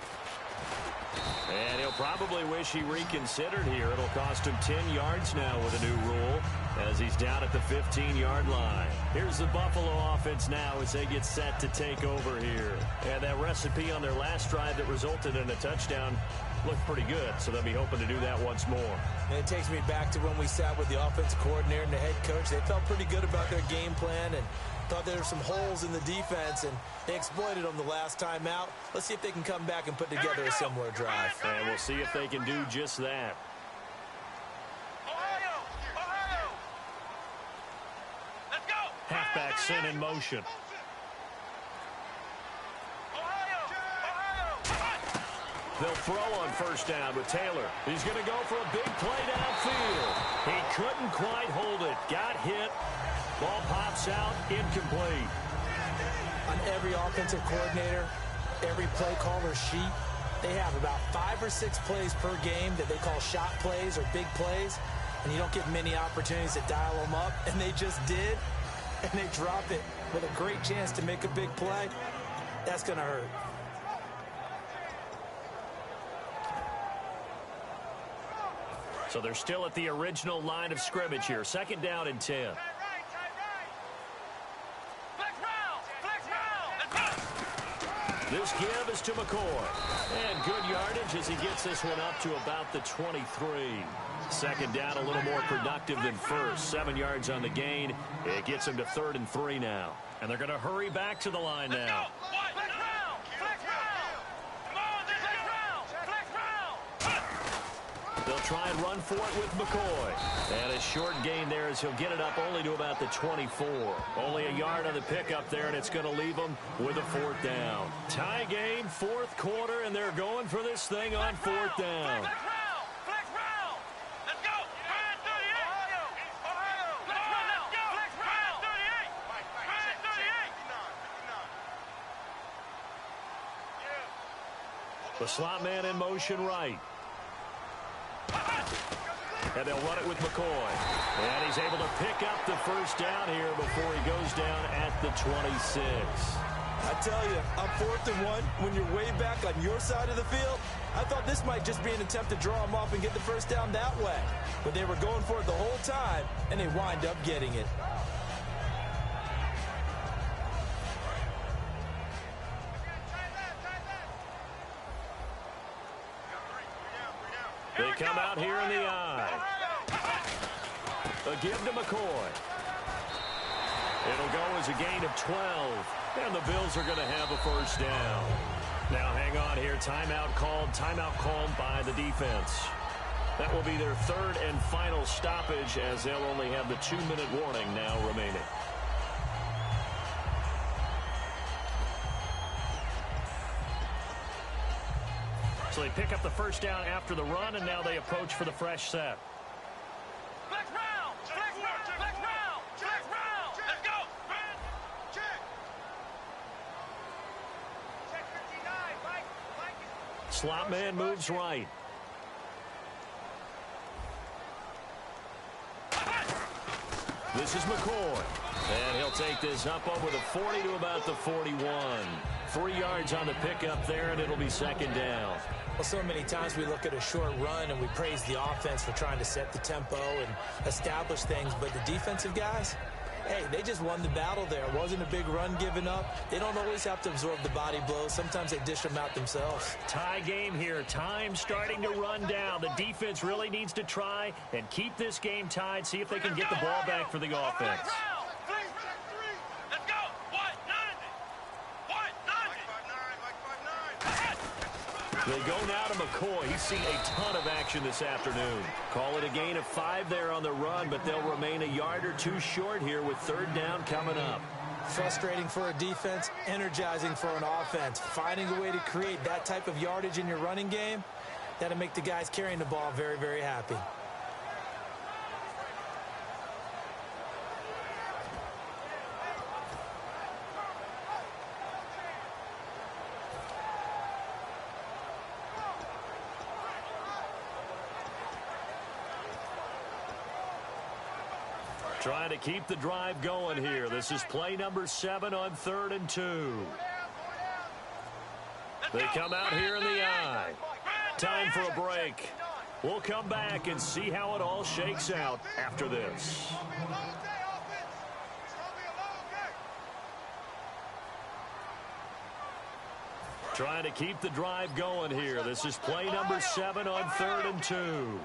And he'll probably wish he reconsidered here. It'll cost him 10 yards now with a new rule as he's down at the 15-yard line. Here's the Buffalo offense now as they get set to take over here. And that recipe on their last drive that resulted in a touchdown, looked pretty good, so they'll be hoping to do that once more. And it takes me back to when we sat with the offensive coordinator and the head coach. They felt pretty good about their game plan and thought there were some holes in the defense, and they exploited them the last time out. Let's see if they can come back and put together a similar drive. And we'll see if they can do just that. Let's go. Halfback sent in motion. They'll throw on first down with Taylor. He's going to go for a big play downfield. He couldn't quite hold it. Got hit. Ball pops out. Incomplete. On every offensive coordinator, every play caller sheet, they have about 5 or 6 plays per game that they call shot plays or big plays, and you don't get many opportunities to dial them up, and they just did, and they drop it with a great chance to make a big play. That's going to hurt. So they're still at the original line of scrimmage here. Second down and 10. This give is to McCoy. And good yardage as he gets this one up to about the 23. Second down, a little more productive than first. 7 yards on the gain. It gets him to 3rd and 3 now. And they're going to hurry back to the line now. They'll try and run for it with McCoy. And a short gain there as he'll get it up only to about the 24. Only a yard on the pickup there, and it's going to leave them with a 4th down. Tie game, 4th quarter, and they're going for this thing on 4th down. The slot man in motion right. And they'll run it with McCoy. And he's able to pick up the first down here before he goes down at the 26. I tell you, on 4th and 1, when you're way back on your side of the field, I thought this might just be an attempt to draw him off and get the first down that way. But they were going for it the whole time, and they wind up getting it. They come out here in the eye. A give to McCoy. It'll go as a gain of 12. And the Bills are going to have a first down. Now hang on here. Timeout called by the defense. That will be their 3rd and final stoppage as they'll only have the 2-minute warning now remaining. So they pick up the first down after the run, and now they approach for the fresh set. Flex round! Flex round! Flex round! Flex round! Let's go! Check! Check 59, Mike. Slot man moves right. This is McCoy. And he'll take this up over the 40 to about the 41. 3 yards on the pickup there, and it'll be second down. Well, so many times we look at a short run and we praise the offense for trying to set the tempo and establish things, but the defensive guys, hey, they just won the battle there. It wasn't a big run given up. They don't always have to absorb the body blows. Sometimes they dish them out themselves. Tie game here. Time starting to run down. The defense really needs to try and keep this game tied, see if they can get the ball back for the offense. They go now to McCoy. He's seen a ton of action this afternoon. Call it a gain of 5 there on the run, but they'll remain a yard or 2 short here with 3rd down coming up. Frustrating for a defense, energizing for an offense. Finding a way to create that type of yardage in your running game, that'll make the guys carrying the ball very, very happy. Trying to keep the drive going here. This is play number 7 on 3rd and 2. They come out here in the eye. Time for a break. We'll come back and see how it all shakes out after this. Trying to keep the drive going here. This is play number 7 on 3rd and 2.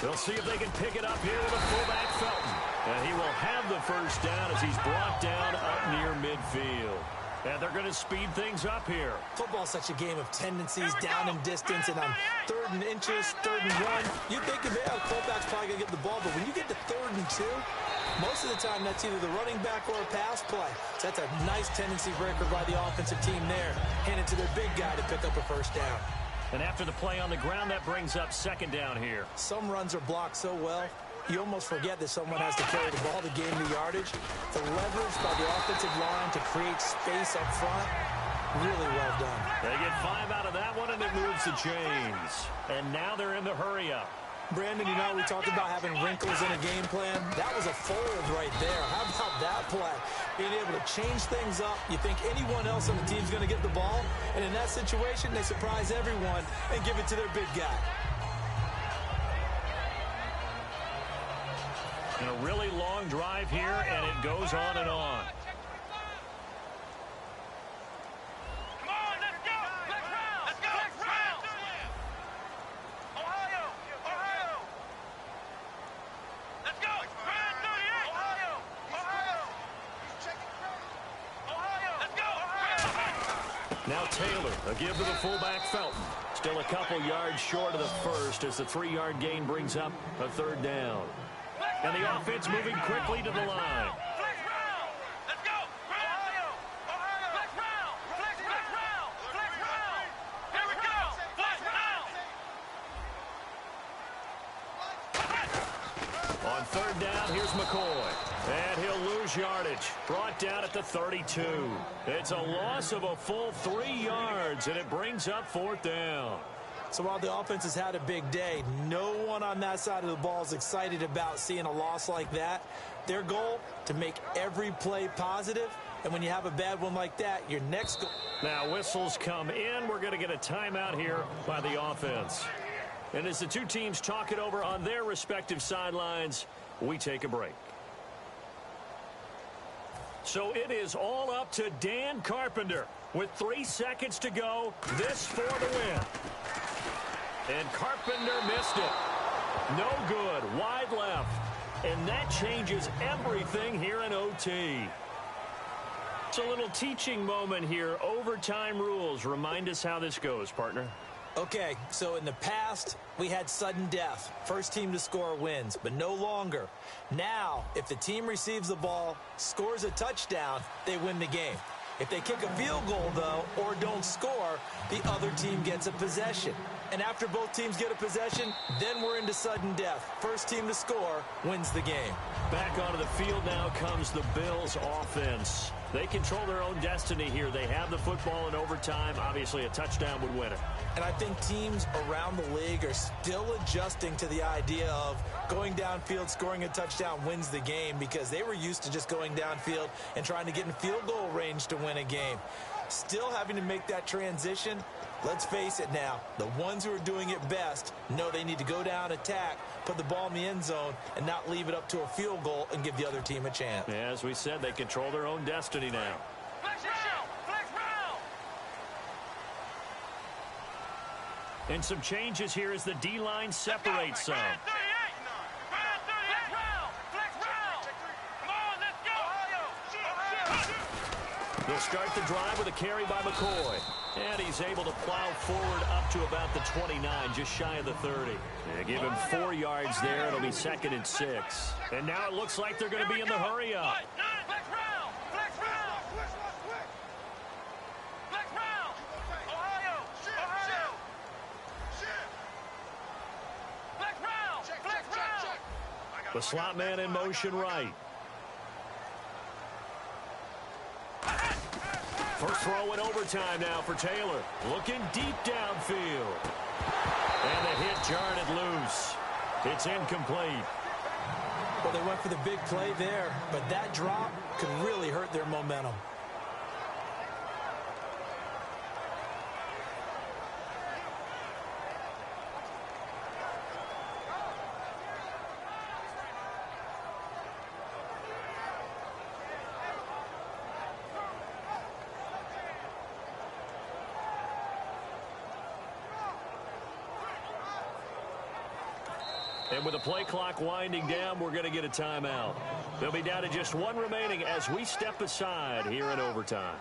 They'll see if they can pick it up here with a fullback Felton. And he will have the first down as he's brought down up near midfield. And they're going to speed things up here. Football's such a game of tendencies, down and distance, and on 3rd and inches, 3rd and 1, you think, yeah, the fullback's probably going to get the ball, but when you get to 3rd and 2, most of the time that's either the running back or a pass play. So that's a nice tendency breaker by the offensive team there. Hand it to their big guy to pick up a first down. And after the play on the ground, that brings up 2nd down here. Some runs are blocked so well, you almost forget that someone has to carry the ball to gain the yardage. The leverage by the offensive line to create space up front, really well done. They get 5 out of that one, and it moves the chains. And now they're in the hurry-up. Brandon, you know, we talked about having wrinkles in a game plan. That was a fold right there. How about that play? Being able to change things up. You think anyone else on the team's going to get the ball, and in that situation, they surprise everyone and give it to their big guy. And a really long drive here, and it goes on and on. Come on, let's go! Let's round! Let's go! Let's round! Ohio! Ohio! Let's go! Round 38! Ohio! Ohio! Ohio! Let's go! Now Taylor, a give to the fullback Felton. Still a couple yards short of the first as the 3-yard gain brings up a 3rd down. And the offense moving quickly to the line. Flex round! Let's go! Ohio! Ohio! Flex round! Flex round! Flex round! Here we go! Flex round! On 3rd down, here's McCoy. And he'll lose yardage. Brought down at the 32. It's a loss of a full 3 yards, and it brings up 4th down. So while the offense has had a big day, no one on that side of the ball is excited about seeing a loss like that. Their goal, to make every play positive, and when you have a bad one like that, your next goal. Now whistles come in. We're going to get a timeout here by the offense. And as the two teams talk it over on their respective sidelines, we take a break. So it is all up to Dan Carpenter. With 3 seconds to go, this for the win. And Carpenter missed it. No good. Wide left. And that changes everything here in OT. It's a little teaching moment here. Overtime rules. Remind us how this goes, partner. Okay, so in the past, we had sudden death. First team to score wins, but no longer. Now, if the team receives the ball, scores a touchdown, they win the game. If they kick a field goal, though, or don't score, the other team gets a possession. And after both teams get a possession, then we're into sudden death. First team to score wins the game. Back onto the field now comes the Bills offense. They control their own destiny here. They have the football in overtime. Obviously, a touchdown would win it. And I think teams around the league are still adjusting to the idea of going downfield, scoring a touchdown wins the game, because they were used to just going downfield and trying to get in field goal range to win a game. Still having to make that transition. Let's face it now, the ones who are doing it best know they need to go down, attack, put the ball in the end zone, and not leave it up to a field goal and give the other team a chance. As we said, they control their own destiny now. Flex round! Flex round! And some changes here as the D-line separates some. Round 38! Round 38! Flex round! Flex round! Come on, let's go! Ohio! They'll start the drive with a carry by McCoy. And he's able to plow forward up to about the 29, just shy of the 30. They give him 4 yards there. It'll be 2nd and 6. And now it looks like they're going to be in the hurry-up. Flex round! Flex round! Flex round! Ohio! Ohio! Flex round! Flex round! The slot man in motion right. First throw in overtime now for Taylor. Looking deep downfield. And the hit jarred it loose. It's incomplete. Well, they went for the big play there, but that drop could really hurt their momentum. And with the play clock winding down, we're going to get a timeout. They'll be down to just one remaining as we step aside here in overtime.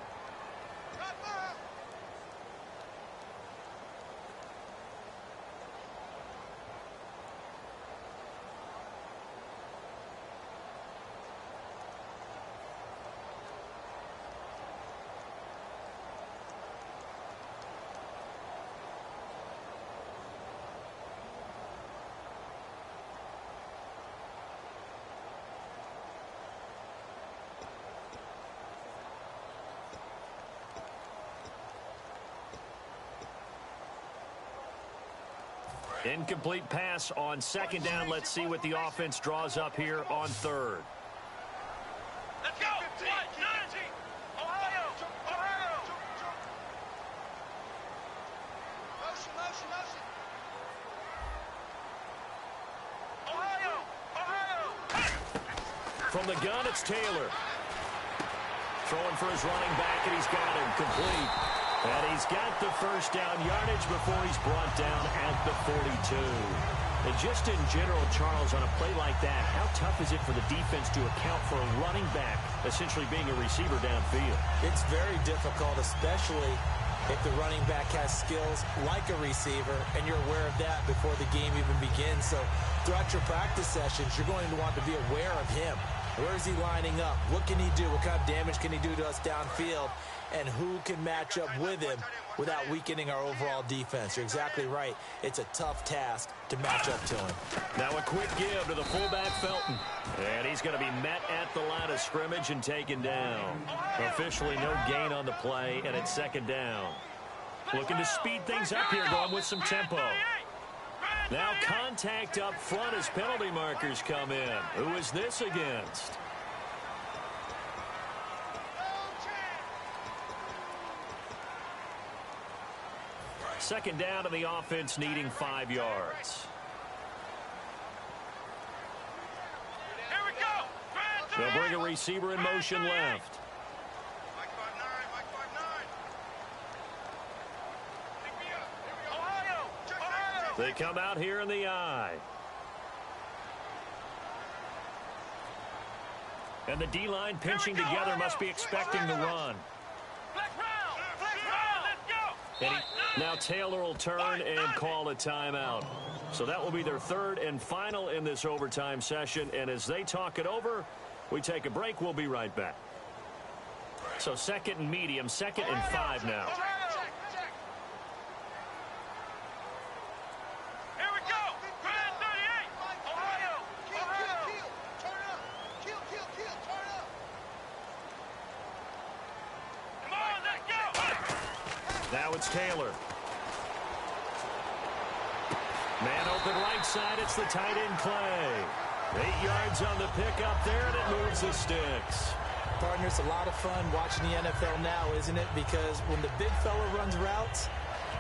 Incomplete pass on second down. Let's see what the offense draws up here on third. Let's go. Ohio. Ohio. Motion, motion, motion. Ohio. Ohio. From the gun, it's Taylor. Throwing for his running back, and he's got him complete. And he's got the first down yardage before he's brought down at the 42. And just in general, Charles, on a play like that, how tough is it for the defense to account for a running back essentially being a receiver downfield? It's very difficult, especially if the running back has skills like a receiver, and you're aware of that before the game even begins. So throughout your practice sessions, you're going to want to be aware of him. Where is he lining up? What can he do? What kind of damage can he do to us downfield? And who can match up with him without weakening our overall defense? You're exactly right. It's a tough task to match up to him. Now a quick give to the fullback, Felton. And he's going to be met at the line of scrimmage and taken down. Officially no gain on the play, and it's second down. Looking to speed things up here, going with some tempo. Now contact up front as penalty markers come in. Who is this against? Second down, and the offense needing 5 yards. Here we go. They'll bring a receiver in motion left. Mike 5-9, Mike 5-9. Ohio. Ohio. They come out here in the I. And the D-line pinching together must be expecting the run. Flex round. Flex round. Let's go. And now Taylor will turn and call a timeout. So that will be their third and final in this overtime session. And as they talk it over, we take a break. We'll be right back. So second and medium, 2nd and 5 now. Here we go. Grand 38. Ohio. Ohio. Turn up. Kill, turn up. Come on, let's go. Now it's Taylor. Man open right side. It's the tight end play. 8 yards on the pickup there, and it moves the sticks. Partner, it's a lot of fun watching the NFL now, isn't it? Because when the big fella runs routes,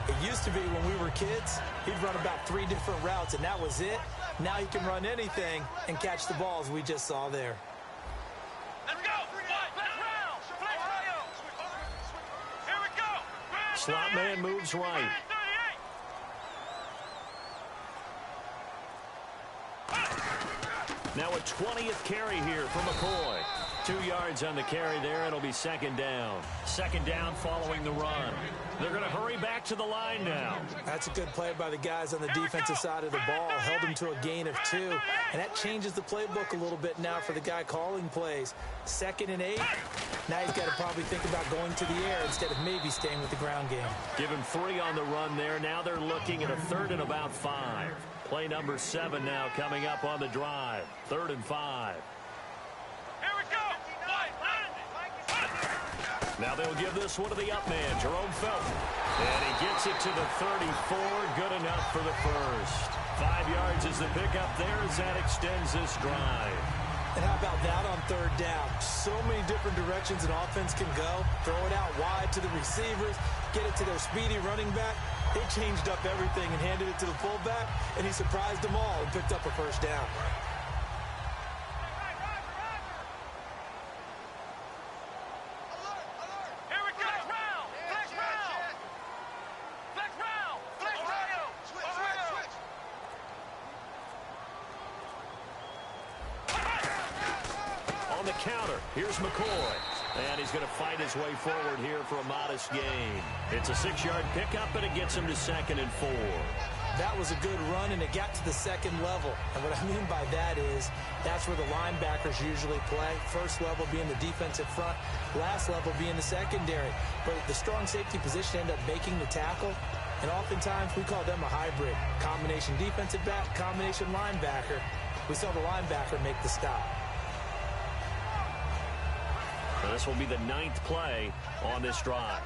it used to be when we were kids, he'd run about 3 different routes, and that was it. Now he can run anything and catch the balls we just saw there. Let's go. Flex round. Flex Ohio. Here we go. Grand Slot man moves right. Now a 20th carry here for McCoy. 2 yards on the carry there. It'll be second down. Second down following the run. They're going to hurry back to the line now. That's a good play by the guys on the defensive side of the ball. Held him to a gain of 2. And that changes the playbook a little bit now for the guy calling plays. 2nd and 8. Now he's got to probably think about going to the air instead of maybe staying with the ground game. Give him 3 on the run there. Now they're looking at a 3rd and about 5. Play number 7 now coming up on the drive. 3rd and 5. Here we go. Now they'll give this one to the up man, Jerome Felton. And he gets it to the 34. Good enough for the first. 5 yards is the pickup there as that extends this drive. And how about that on 3rd down? So many different directions an offense can go. Throw it out wide to the receivers. Get it to their speedy running back. They changed up everything and handed it to the fullback. And he surprised them all and picked up a first down. counter. Here's McCoy. And he's going to fight his way forward here for a modest gain. It's a 6-yard pickup, and it gets him to 2nd and 4. That was a good run, and it got to the second level. And what I mean by that is that's where the linebackers usually play. First level being the defensive front, last level being the secondary. But the strong safety position ended up making the tackle, and oftentimes we call them a hybrid. Combination defensive back, combination linebacker. We saw the linebacker make the stop. Now this will be the 9th play on this drive.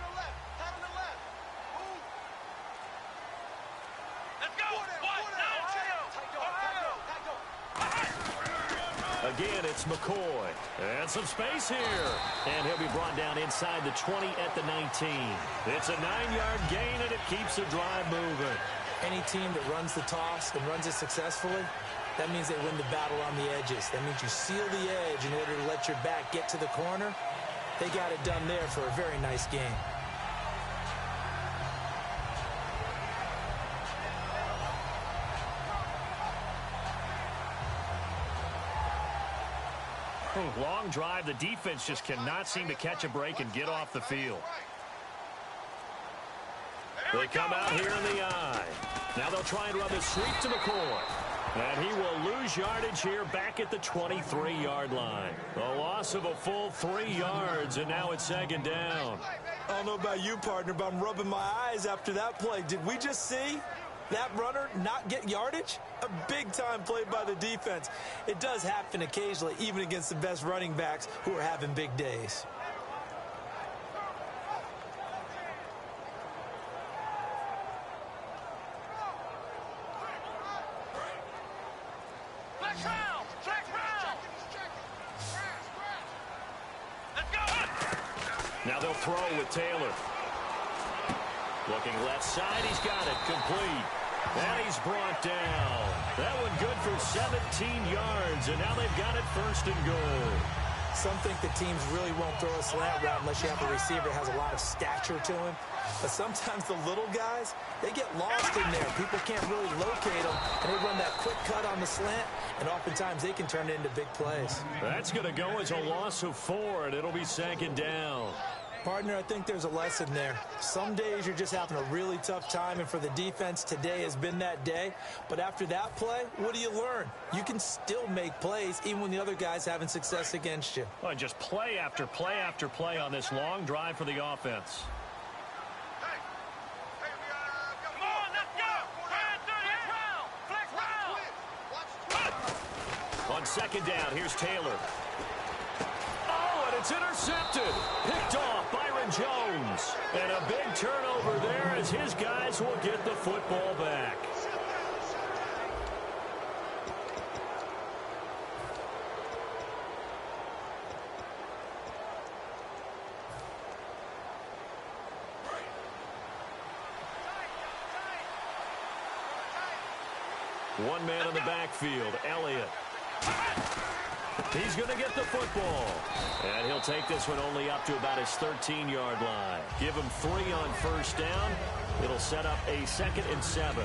Again, it's McCoy. And some space here. And he'll be brought down inside the 20 at the 19. It's a 9-yard gain, and it keeps the drive moving. Any team that runs the toss and runs it successfully, that means they win the battle on the edges. That means you seal the edge in order to let your back get to the corner. They got it done there for a very nice game. Long drive. The defense just cannot seem to catch a break and get off the field. They come out here in the eye. Now they'll try and run the sweep to McCoy. And he will lose yardage here back at the 23-yard line. A loss of a full 3 yards, and now it's 2nd down. I don't know about you, partner, but I'm rubbing my eyes after that play. Did we just see that runner not get yardage? A big-time play by the defense. It does happen occasionally, even against the best running backs who are having big days. Now they'll throw with Taylor. Looking left side, he's got it complete. And he's brought down. That one good for 17 yards, and now they've got it 1st and goal. Some think the teams really won't throw a slant route unless you have a receiver that has a lot of stature to him. But sometimes the little guys, they get lost in there. People can't really locate them, and they run that quick cut on the slant, and oftentimes they can turn it into big plays. That's going to go as a loss of 4, and it'll be 2nd down. Partner, I think there's a lesson there. Some days you're just having a really tough time, and for the defense, today has been that day. But after that play, what do you learn? You can still make plays even when the other guy's having success against you. Well, just play after play after play on this long drive for the offense. On 2nd down, here's Taylor. Oh, and it's intercepted. Picked off Byron Jones. And a big turnover there as his guys will get the football back. One man in the backfield, Elliott. He's going to get the football. And he'll take this one only up to about his 13-yard line. Give him 3 on 1st down. It'll set up a 2nd and 7.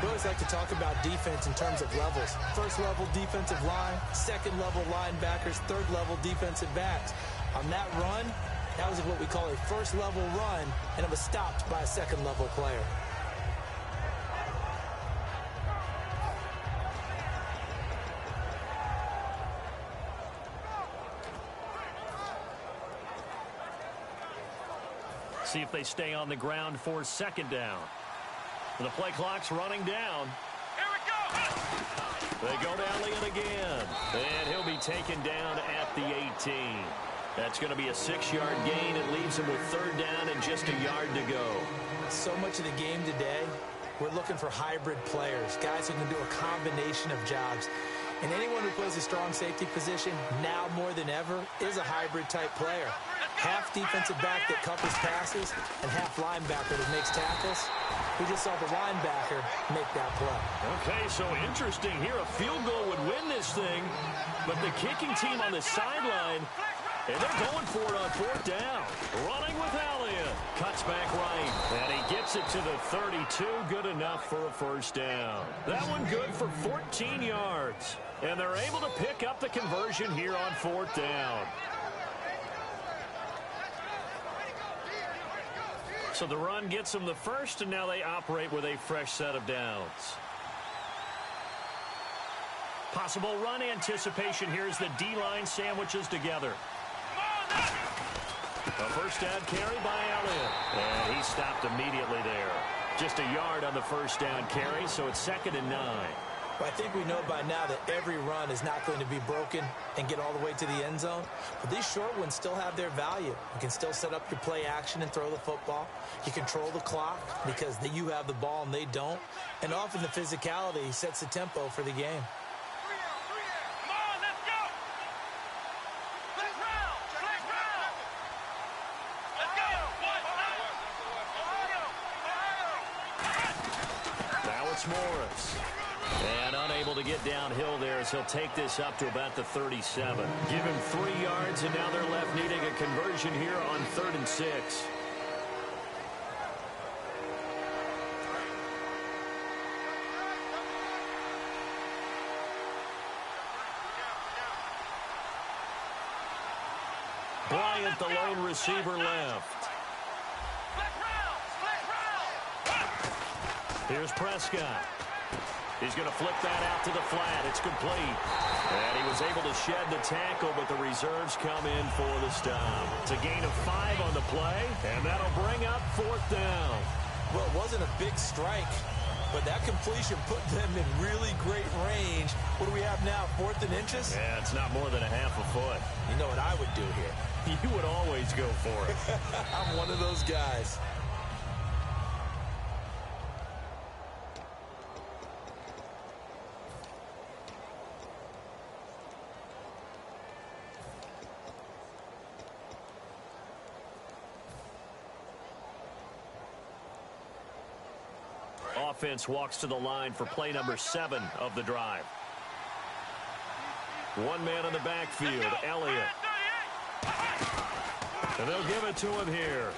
We always like to talk about defense in terms of levels. 1st level defensive line, 2nd level linebackers, 3rd level defensive backs. On that run, that was what we call a 1st level run, and it was stopped by a 2nd level player. See if they stay on the ground for 2nd down. The play clock's running down. Here we go. They go to Elliott again. And he'll be taken down at the 18. That's going to be a 6-yard gain. It leaves him with 3rd down and just a yard to go. So much of the game today, we're looking for hybrid players, guys who can do a combination of jobs. And anyone who plays a strong safety position, now more than ever, is a hybrid-type player. Half defensive back that couples passes and half linebacker that makes tackles. We just saw the linebacker make that play. Okay, so interesting here. A field goal would win this thing, but the kicking team on the sideline And they're going for it on fourth down. Running with Elliott. Cuts back right. And he gets it to the 32. Good enough for a first down. That one good for 14 yards. And they're able to pick up the conversion here on fourth down. So the run gets them the first, and now they operate with a fresh set of downs. Possible run anticipation here as the D-line sandwiches together. A first down carry by Elliott. And he stopped immediately there. Just a yard on the first down carry, so it's 2nd and 9. Well, I think we know by now that every run is not going to be broken and get all the way to the end zone. But these short ones still have their value. You can still set up your play action and throw the football. You control the clock because you have the ball and they don't. And often the physicality sets the tempo for the game. Morris. And unable to get downhill there as he'll take this up to about the 37. Give him 3 yards, and now they're left needing a conversion here on 3rd and 6. Bryant, the lone receiver, left. Here's Prescott. He's going to flip that out to the flat. It's complete. And he was able to shed the tackle, but the reserves come in for the stop. It's a gain of 5 on the play, and that'll bring up 4th down. Well, it wasn't a big strike, but that completion put them in really great range. What do we have now, 4th and inches? Yeah, it's not more than a half a foot. You know what I would do here? You would always go for it. I'm one of those guys. Offense walks to the line for play number 7 of the drive. One man in the backfield, Elliott. And they'll give it to him here.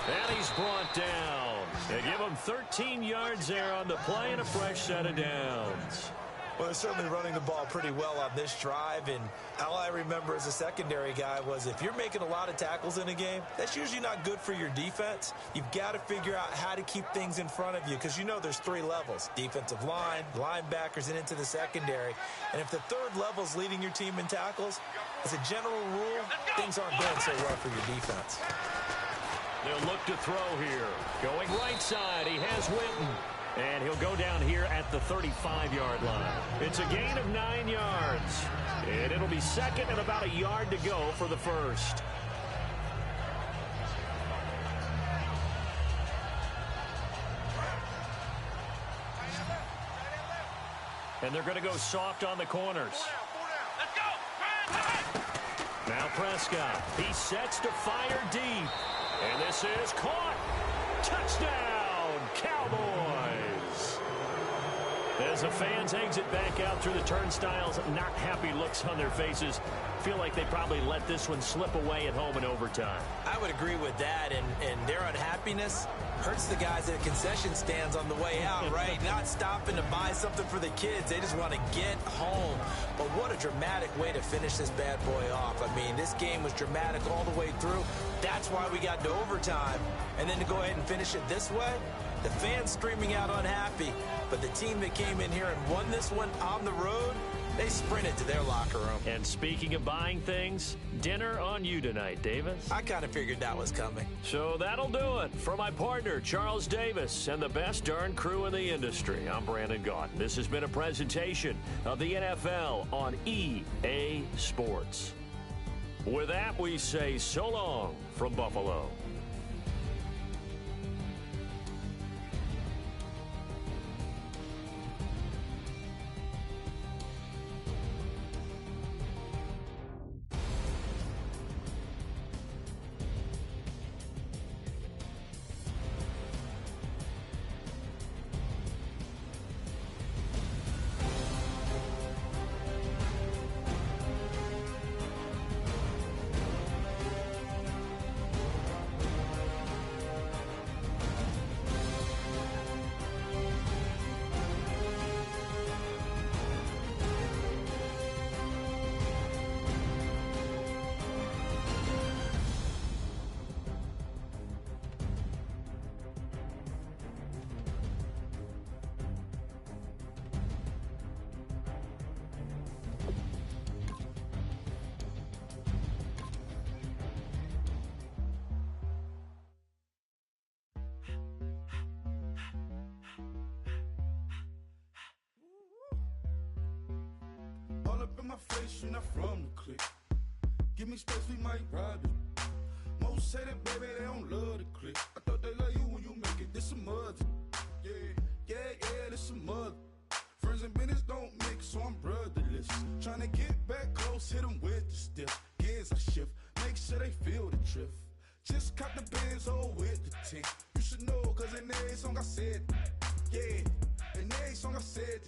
And he's brought down. They give him 13 yards there on the play and a fresh set of downs. Well, they're certainly running the ball pretty well on this drive, and all I remember as a secondary guy was if you're making a lot of tackles in a game, that's usually not good for your defense. You've got to figure out how to keep things in front of you because you know there's 3 levels, defensive line, linebackers, and into the secondary. And if the 3rd level is leading your team in tackles, as a general rule, things aren't going so well for your defense. They'll look to throw here. Going right side, he has Witten. And he'll go down here at the 35-yard line. It's a gain of 9 yards. And it'll be 2nd and about a yard to go for the first. And they're going to go soft on the corners. Now Prescott. He sets to fire deep. And this is caught. Touchdown, Cowboys. As the fans exit back out through the turnstiles, not happy looks on their faces. Feel like they probably let this one slip away at home in overtime. I would agree with that, and their unhappiness hurts the guys at concession stands on the way out, right? Not stopping to buy something for the kids. They just want to get home. But what a dramatic way to finish this bad boy off. I mean, this game was dramatic all the way through. That's why we got to overtime. And then to go ahead and finish it this way, the fans streaming out unhappy. But the team that came in here and won this one on the road, they sprinted to their locker room. And speaking of buying things, dinner on you tonight, Davis. I kind of figured that was coming. So that'll do it. For my partner, Charles Davis, and the best darn crew in the industry, I'm Brandon Gaudin. This has been a presentation of the NFL on EA Sports. With that, we say so long from Buffalo. my face, you not from the clique. Give me space, we might ride it. Most say that, baby, they don't love the clique. I thought they love you when you make it. This some mother. Yeah, this some mother. Friends and business don't mix, so I'm brotherless. Tryna get back close, hit them with the stiff. Gears I shift, make sure they feel the drift. Just cop the Benz, oh, with the tint. You should know, cause in every song I said, yeah, in every song I said,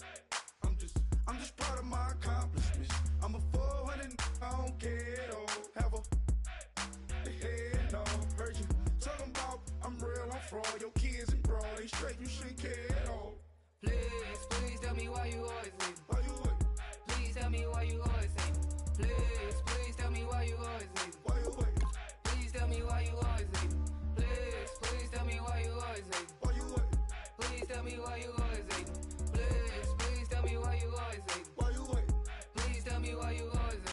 I'm just proud of my accomplishments. I'm a 400, I don't care at all. Have a head, no, heard you talking about I'm real, I'm fraud. Your kids and broad, they straight, you shouldn't care at all. Please tell me why you always leave. Why you wait? Please tell me why you always leave. Please tell me why you always leave. Why you wait? Please tell me why you always leave. Please tell me why you always leave. Why you wait? Please tell me why you always leave. Please tell me why you always leave. Why you wait? Please tell me why you always leave.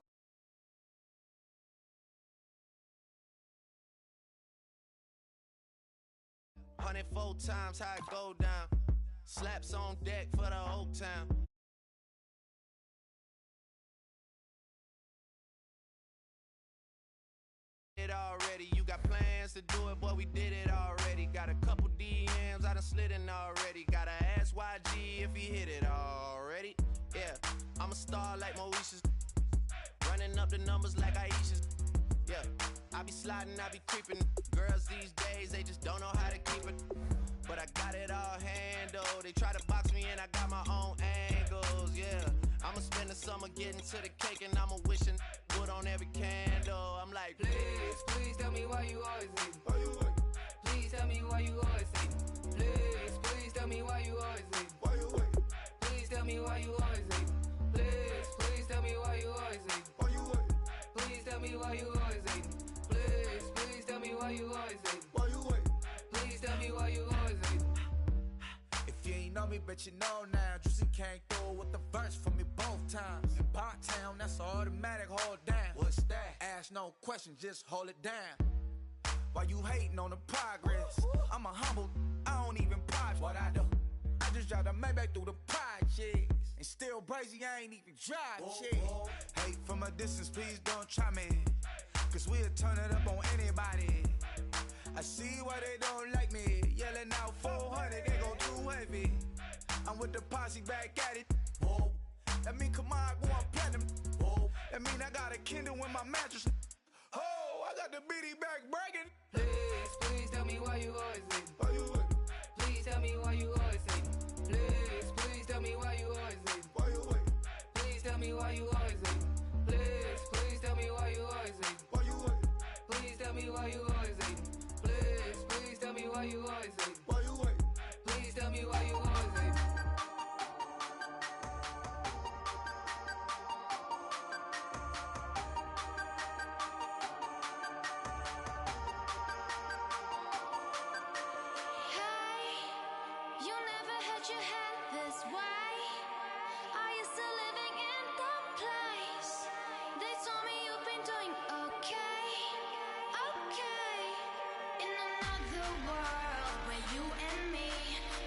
104 times how it go down. Slaps on deck for the whole town. It already, you got plans to do it, boy, we did it already. Got a couple DMs, I done slid in already. Gotta ask YG if he hit it already. Yeah, I'm a star like Mauritius. Running up the numbers like Aisha's. Yeah, I be sliding, I be creeping. Girls these days, they just don't know how to keep it. But I got it all handled. They try to box me in, I got my own angles, yeah. I'ma spend the summer getting to the cake and I'ma wishing wood on every candle. I'm like, Please tell me why you always leave. Why you wait? Please tell me why you always leave. Please tell me why you always leave. Why you wait? Please tell me why you always leave. Please tell me why you always leave. Why you wait? Please tell me why you always leave. Please tell me why you always leave. Why you wait? Please tell me why you always leave. If you ain't know me, bet you know now. Juicy came through with the verse for me both times. In Town, that's automatic, hold down. What's that? Ask no question, just hold it down. While you hating on the progress, I'm a humble, I don't even pride what I do. I just drive the Maybach through the projects. And still crazy, I ain't even drive shit. Hate from a distance, please don't try me. Cause we'll turn it up on anybody. I see why they don't like me. Yelling out 400, they go too heavy. I'm with the posse back at it. Whoa. That mean come on, go on platinum. Whoa. That mean I got a Kindle in my mattress. Oh, I got the BD back bragging. Please tell me why you always leave. Why you wait? Please tell me why you always leave. Please tell me why you always leave. Why you wait? Please tell me why you always leave. Please tell me why you always leave. Why you wait? Please tell me why you always leave. Please tell me why you always leave. Why you wait? Please tell me why you always leave. Hey, you never had your head this way. Are you still living in that place? They told me you've been doing okay, okay. In another world where you and me,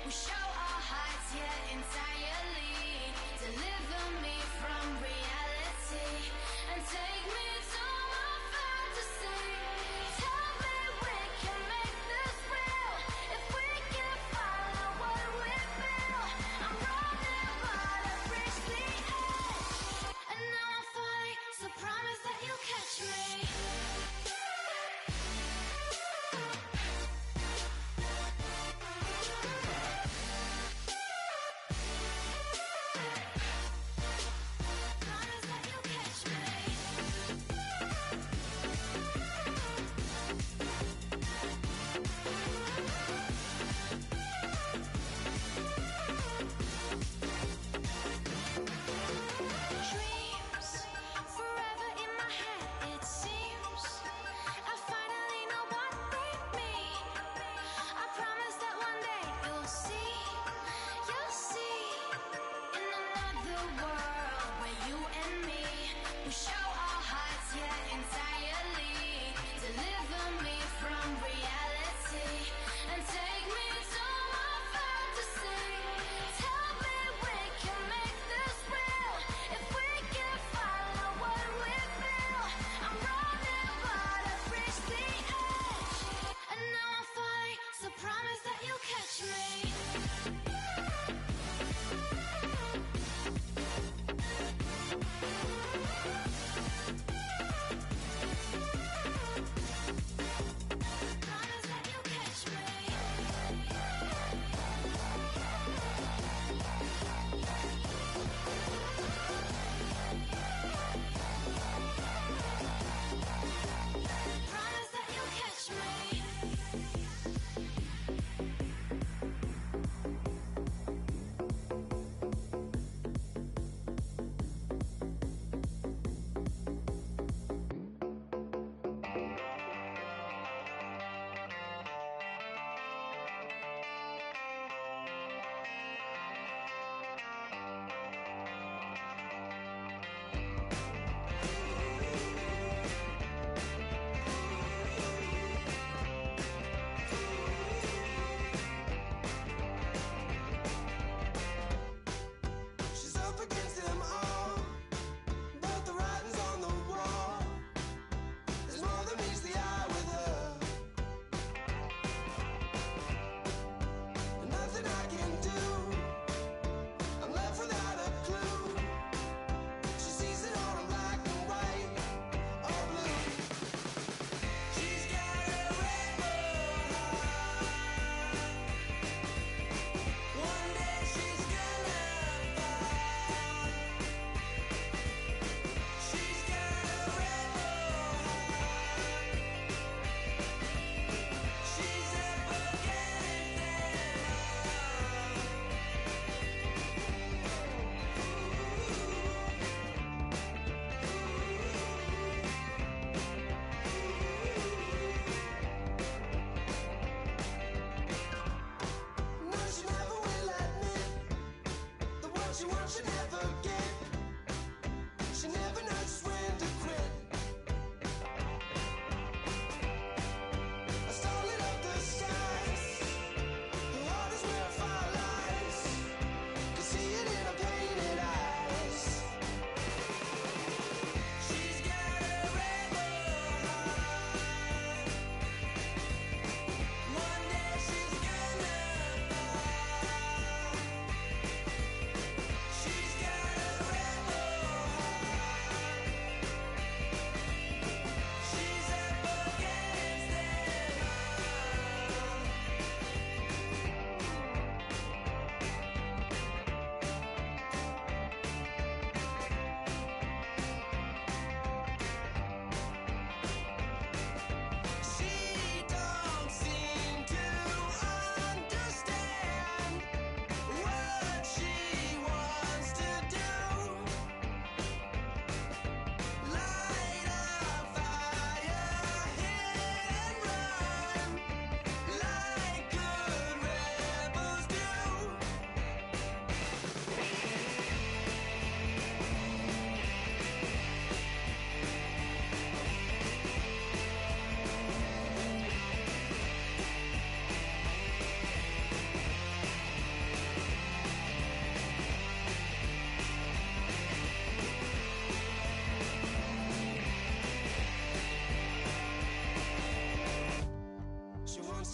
we show our hearts, yeah, entirely. Deliver me from reality and take me to my fantasy. Tell me we can make this real if we can follow what we feel.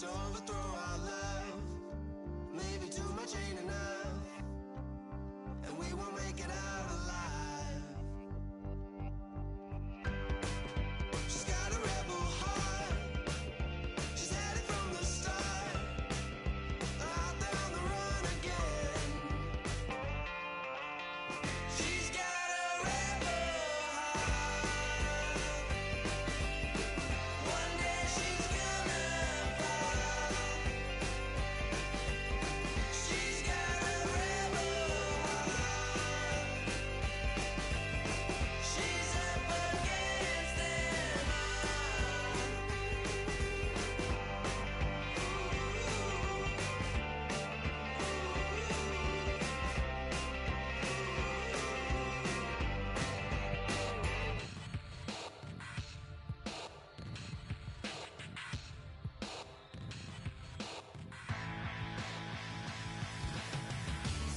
to overthrow our love. Maybe too much ain't enough, and we won't make it out alive. She's got a rebel heart. She's had it from the start. Out there on the run again. She's got a rebel heart. One day she's gonna fall. She's got a rebel heart. She's up against them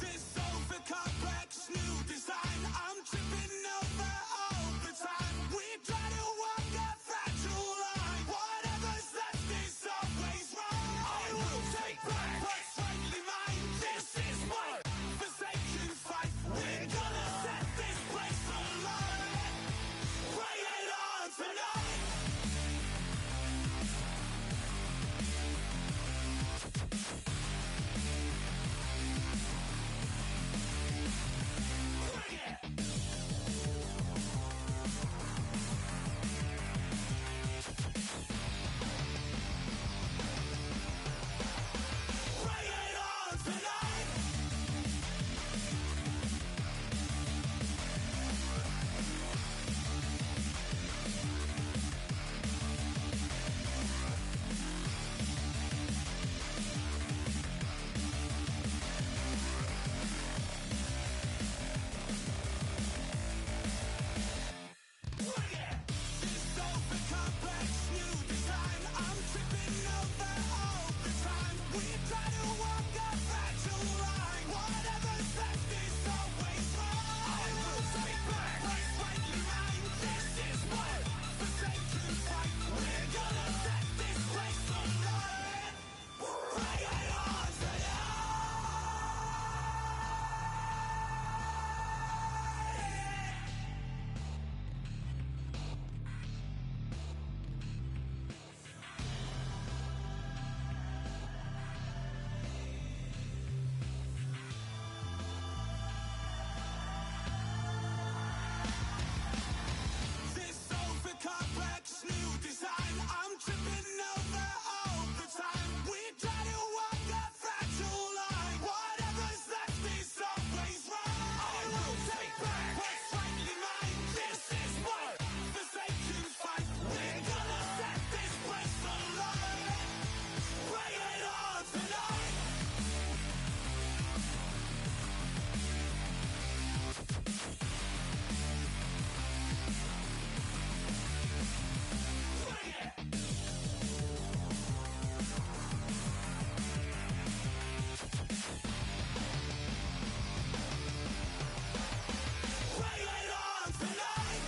This over-complex new design, I'm tripping over all the time. We try to walk a fragile line. Whatever's left is always wrong. I will take back what's rightly mine. This is my forsaken fight. We're gonna set this place alight. Bring it on tonight. Bring it. Bring it on tonight. Bring it. This over-complex new design, I'm tripping over all the time. We try to walk a fragile line. Whatever's left is always wrong. I will take back what's rightly mine. This is my forsaken fight. We're gonna set this place alight. Bring it on tonight. This over-complex new design, I'm tripping over all the time. We try to walk a fragile line. Whatever's left is always wrong. I will take back what's rightly mine. This is my forsaken fight. We're gonna set this place alight. Bring it on tonight. Bring it. Bring it on tonight.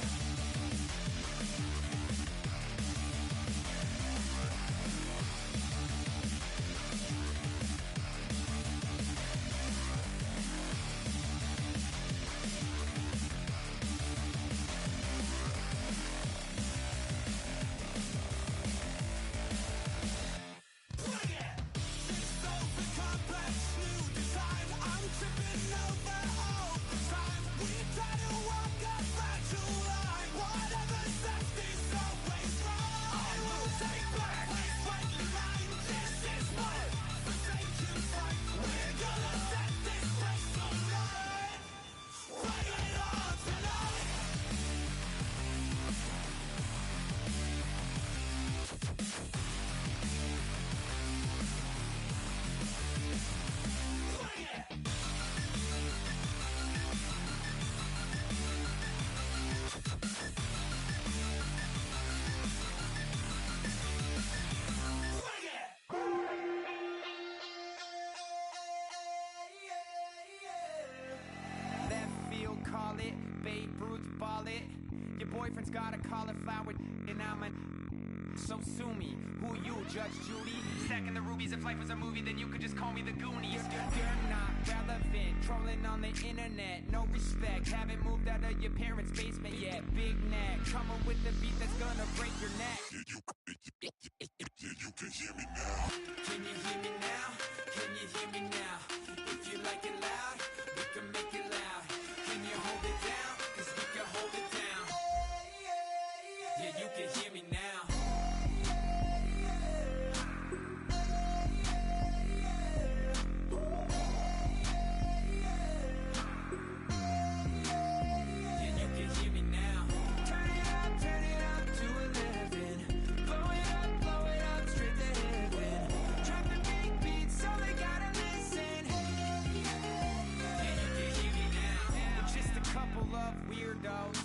Bring it. This over-complex new design, I'm tripping over all the time. We try to walk a fragile line. Whatever's left is always wrong. I will take back what's rightly mine. This is my forsaken fight. We're gonna set this place alight. Bring it on tonight. Bring it. Bring it. Left field, call it. Babe Ruth, ball it. Your boyfriend's got a cauliflower, and I'm an So sue me, who you, Judge Judy? Stacking the rubies, if life was a movie, then you could just call me the Goonies. You're not relevant, trolling on the internet, no respect. Haven't moved out of your parents' basement yet. Big neck, coming with the beat that's gonna break your neck. Yeah, you can hear me now. Can you hear me now? Can you hear me now? If you like it loud, we can make it loud. Can you hold it down? 'Cause we can hold it down. Yeah, you can hear me now. Yeah, you can hear me now. Turn it up to 11. Blow it up, straight to heaven. Drop the big beats, so they gotta listen. Yeah, you can hear me now. We're just a couple of weirdos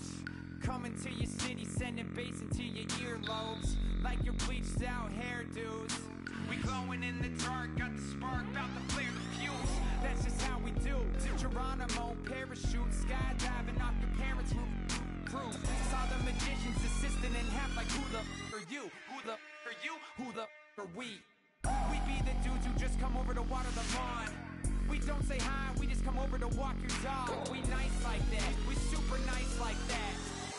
coming to your city, sending bass into your earlobes like your bleached out hairdos. We glowing in the dark, got the spark, about to flare the fuse. That's just how we do. Geronimo, parachute, skydiving off your parents' roof. Crew saw the magician's assistant in half, like who the are you? Who the are you? Who the are we? We be the dudes who just come over to water the lawn. We don't say hi, we just come over to walk your dog. We nice like that, we super nice like that.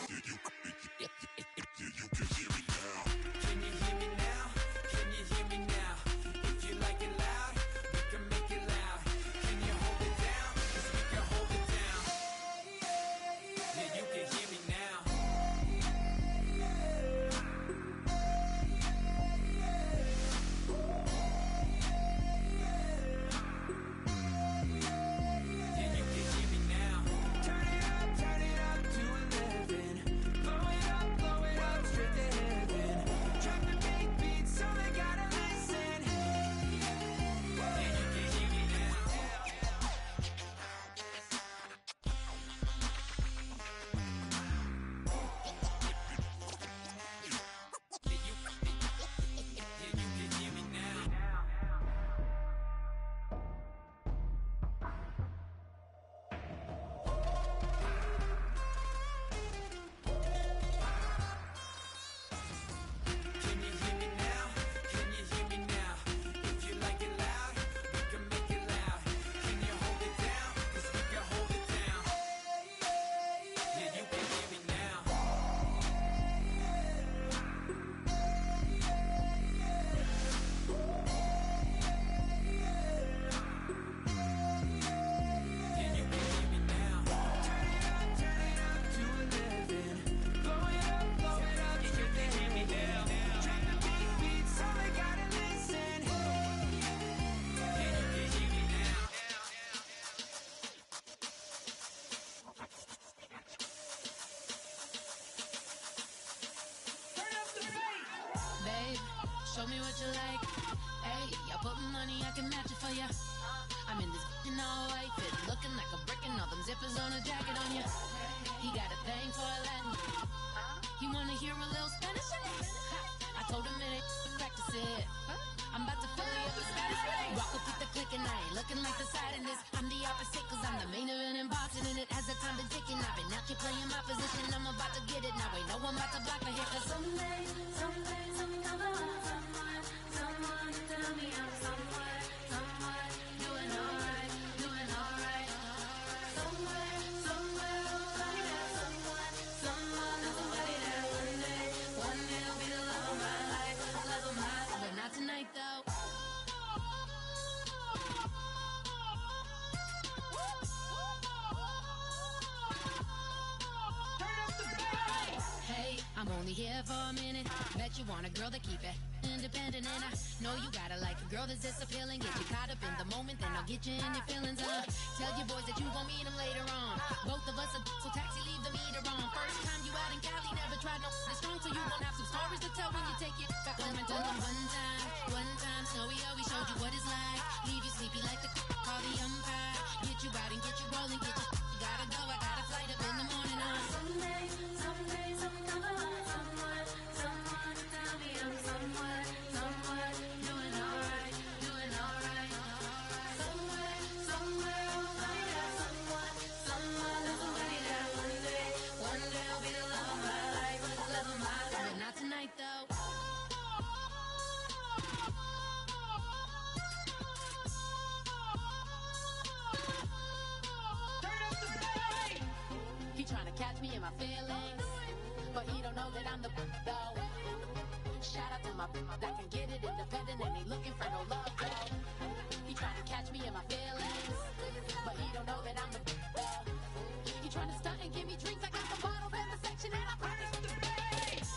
Yeah, you can hear me now. Can you hear me now? Can you hear me now? If you like it loud, we can make it loud. Can you hold it down? 'Cause we can hold it down. Yeah, you can hear me now. Yeah, you can hear me now. Turn it up to 11. Blow it up, straight to heaven. Drop the big beats, so they gotta listen. Yeah, you can hear me now. Yeah, you can hear me now. Can you hear me now? Can you hear me now? If you like it loud, we can make it loud. Can you hold it down? 'Cause we can hold it down. Yeah, you can hear me now. Yeah, you can hear me now. Turn it up to 11. Blow it up, straight to heaven. Drop the big beats, so they gotta listen. Yeah, you can hear me now. Babe, show me what you like. Hey, y'all put money, I can match it for ya. I'm in this in all white fit, looking like a brick and all them zippers on a jacket on ya. He got a thing for a Latin. He wanna hear a little Spanish in it. I told him it ain't practice it. I'm about to fill you up with Spanish. Rock up with the click and I ain't looking like the side in this. I'm the opposite cause I'm the main event and boxing in it. As the time been ticking, I've been out here playing my position. I'm about to get it now. Ain't no one about to block me here cause someday, someone tell me I'm someone doing alright. Somewhere, somebody that someone is somebody that one day will be the love of my life, but not tonight though. Hey, I'm only here for a minute. Bet you want a girl to keep it independent, and I know you gotta like a girl that's this appealing. Get you caught up in the moment, then I'll get you in your feelings. Tell your boys that you gon' meet them later on. Both of us are so taxi, leave the meter on. First time you out in Cali, never tried no strong, so you gon' have some stories to tell when you take it back home and tell them one time, Snowy always showed you what it's like. Leave you sleepy like the call the umpire. Get you out and get you rolling, get you gotta go. I got a flight up in the morning on someday, someone tell me I'm someone doing alright. Somewhere, somebody that someone is somebody that one day will be the love of my life, but not tonight though. me in my feelings. But he don't know that I'm the though. Shout out to my that can get it independent and ain't looking for no love though. He trying to catch me in my feelings, but he don't know that I'm the though. He trying to stunt and give me drinks. I got the bottles in the section and I purchased the bags.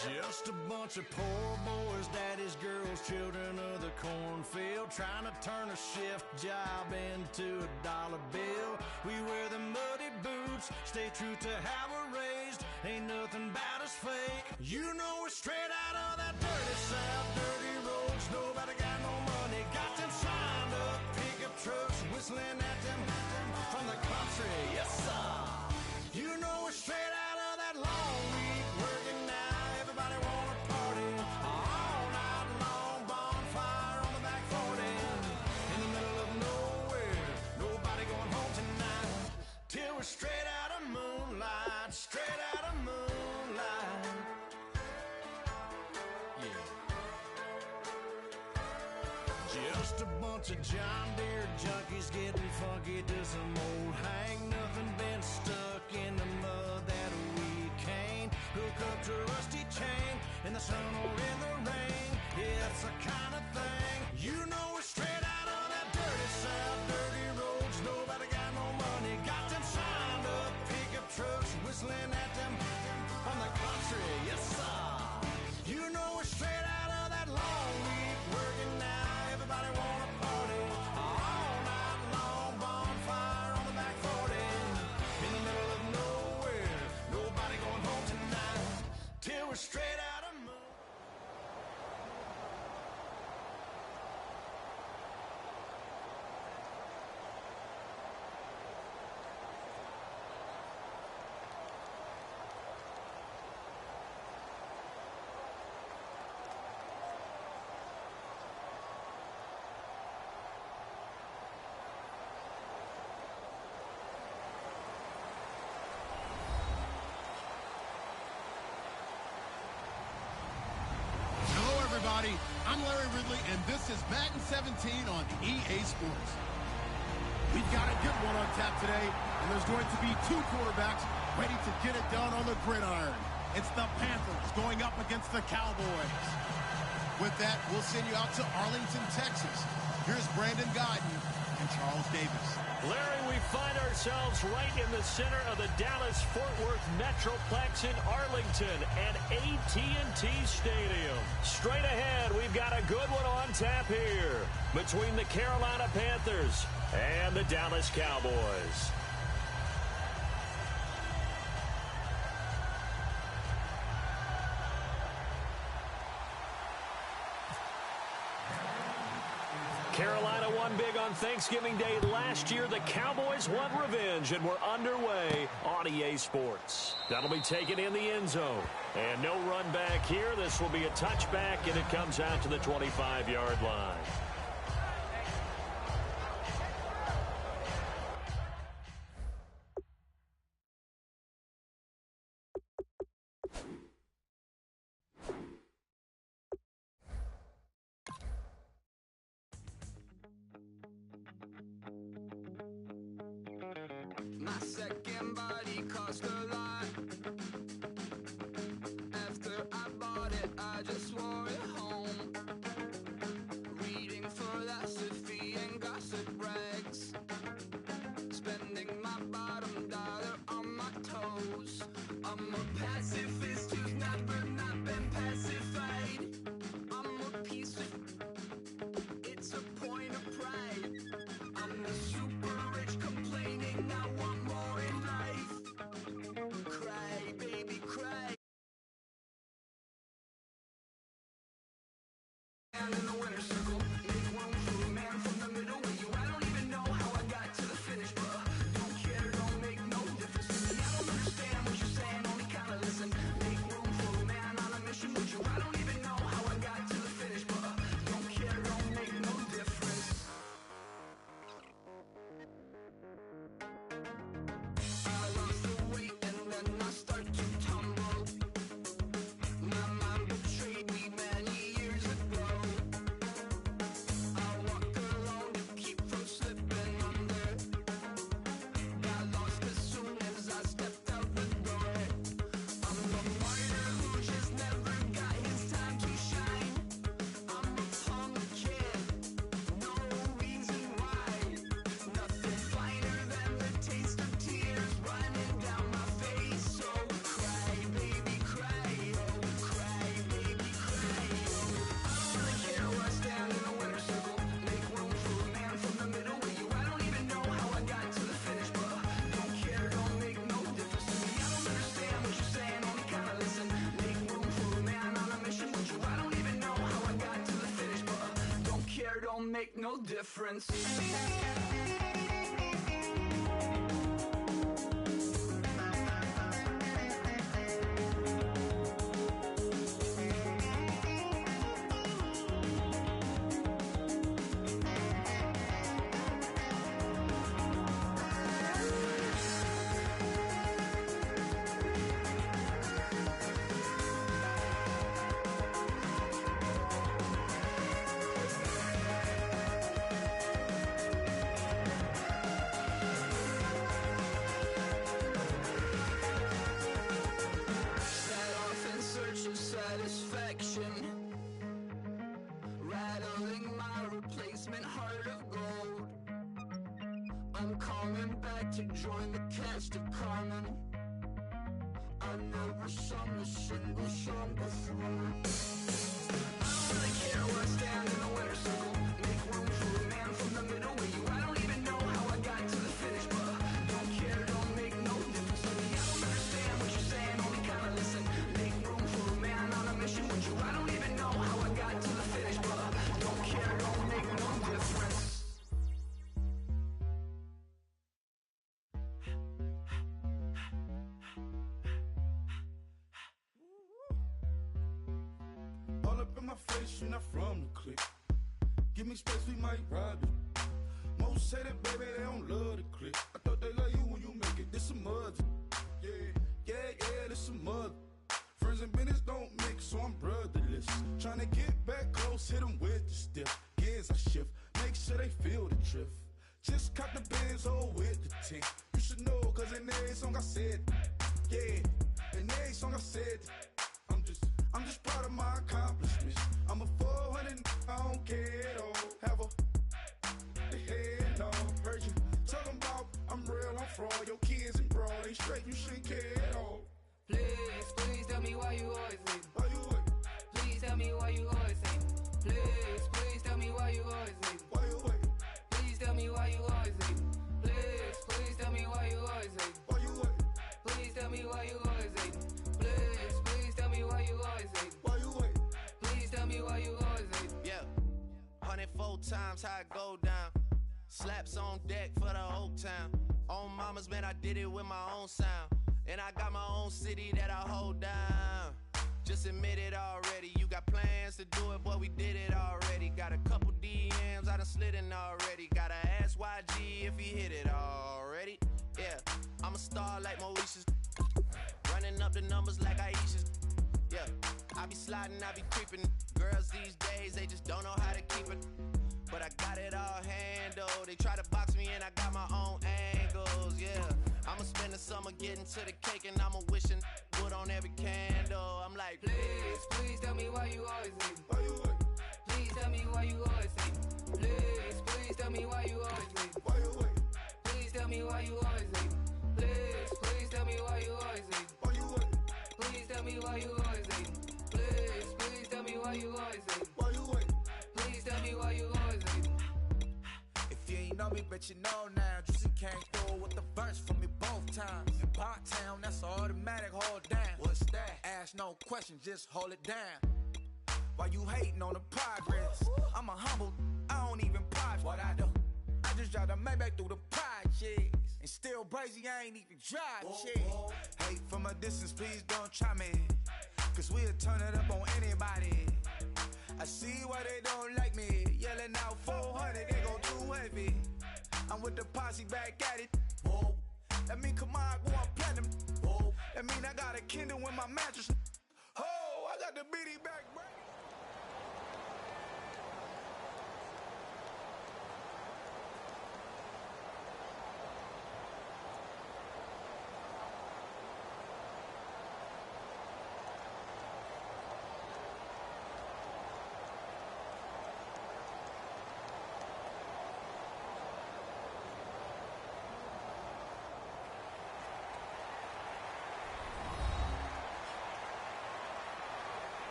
Just a bunch of poor boys, daddy's girls, children of the cornfield, trying to turn a shift job into a dollar bill. We wear the muddy boots, stay true to how we're raised. Ain't nothing about us fake. You know we're straight out of that dirty south, dirty roads. Nobody got no money, got them signed up pickup trucks, whistling at them from the country. Yes, sir. You know we're straight out of that long week working now. Everybody wanna party all night long, bonfire on the back 40 in the middle of nowhere. Nobody going home tonight till we're straight out of moonlight, straight out of moonlight. Yeah. Just a bunch of John Deere junkies getting funky to some old hang. Nothing been stuck in the mud that we can't hook up to a rusty chain in the sun or in the rain. Yeah, it's the kind of thing. You know we're straight out of that dirty south, dirty roads. Nobody got no money, got them signed up pickup trucks, whistling at them from the country. Yes, sir. You know we're straight out of that long week working now. Everybody wanna party all night long, bonfire on the back 40 in the middle of nowhere. Nobody going home tonight till we're straight out of moon. Everybody, I'm Larry Ridley, and this is Madden 17 on EA Sports. We've got a good one on tap today, and there's going to be two quarterbacks ready to get it done on the gridiron. It's the Panthers going up against the Cowboys. With that, we'll send you out to Arlington, Texas. Here's Brandon Guyton and Charles Davis. Larry, we find ourselves right in the center of the Dallas-Fort Worth Metroplex in Arlington at AT&T Stadium. Straight ahead, we've got a good one on tap here between the Carolina Panthers and the Dallas Cowboys. Carolina won big on Thanksgiving Day last year. The Cowboys won revenge, and we're underway on EA Sports. That'll be taken in the end zone. And no run back here. This will be a touchback, and it comes out to the 25-yard line. My second body cost a lot. After I bought it, I just wore it home. Reading philosophy and gossip rags. Spending my bottom dollar on my toes. I'm a pacifist who's never not been pacified. I'm a piece of... It's a point of pride. I'm the super rich complaining I want more in life. Cry, baby, cry. And in the winner's circle, make room for a man from the middle with you. I don't even know how I got to the finish, but don't care, don't make no difference to me. I don't understand what you're saying, only kinda listen. Make room for a man on a mission with you. I don't even know how I got to the finish, but don't care, don't make no difference. I lost the weight don't make no difference. Rattling my replacement heart of gold. I'm coming back to join the cast of Carmen. I never sung a single song before. I don't really care where I stand in the winner's circle. Make room for a man from the middle with you. I don't even know how I got to the finish, but don't care, don't make no difference to me. I don't understand what you're saying, only kinda listen. Make room for a man on a mission with you. I don't even know how I got to the finish, but don't care, don't make no difference. All up in my face, you're not from the clique. Give me space, we might rob it. Most say that, baby, they don't love the clique. I thought they love you when you make it. This some mud. Yeah, this some mud. Friends and business don't mix, so I'm brotherless. Trying to get back close, hit them with the stiff. Gears I shift, make sure they feel the drift. Just caught the Benz, oh, with the tint. You should know, cause in every song I said, yeah, in every song I said, I'm just proud of my accomplishments. I'm a 400, I don't care at all. Have a head on. Heard you talking about I'm real, I'm fraud. Your kids and broad ain't straight, you shouldn't care at all. Please tell me why you always leave. Why you wait? Please tell me why you always leave. Please tell me why you always leave. Why you wait? Please tell me why you always leave. Please tell me why you always leave. Why you wait? Please tell me why you always leave. Please tell me why you always leave. Why you wait? Please tell me why you always leave. Yeah, 104 times how it go down. Slaps on deck for the whole town. On mamas, man, I did it with my own sound. And I got my own city that I hold down. Just admit it already. You got plans to do it, boy, we did it already. Got a couple DMs, I done slid in already. Gotta ask YG if he hit it already. Yeah, I'm a star like Moesha's. Running up the numbers like Aisha's. Yeah, I be sliding, I be creeping. Girls these days, they just don't know how to keep it. But I got it all handled. They try to box me and I got my own angles, yeah. I'ma spend the summer getting to the cake and I'ma wishing wood on every candle. I'm like, Please tell me why you always leave. Why you wait? Please tell me why you always leave. Please tell me why you always leave. Why you wait? Please tell me why you always leave. Please tell me why you always leave. Why you wait? Please tell me why you always leave. Please tell me why you always leave. Why you wait? Please tell me why you always leave. If you ain't know me, bet you know now. Juicy came through with the verse for me both times. In Pot Town, that's automatic, hold down. What's that? Ask no question, just hold it down. Why you hating on the progress? I'm a humble, I don't even pause what I do. I just drive the Maybach through the projects. And still brazy, I ain't even drive shit. Hate from a distance, please don't try me. Cause we'll turn it up on anybody. I see why they don't like me. Yelling out 400, they go too heavy. I'm with the posse back at it. Whoa. That mean come on, go on platinum. Whoa. That mean I got a Kindle in my mattress. Oh, I got the BD back ready.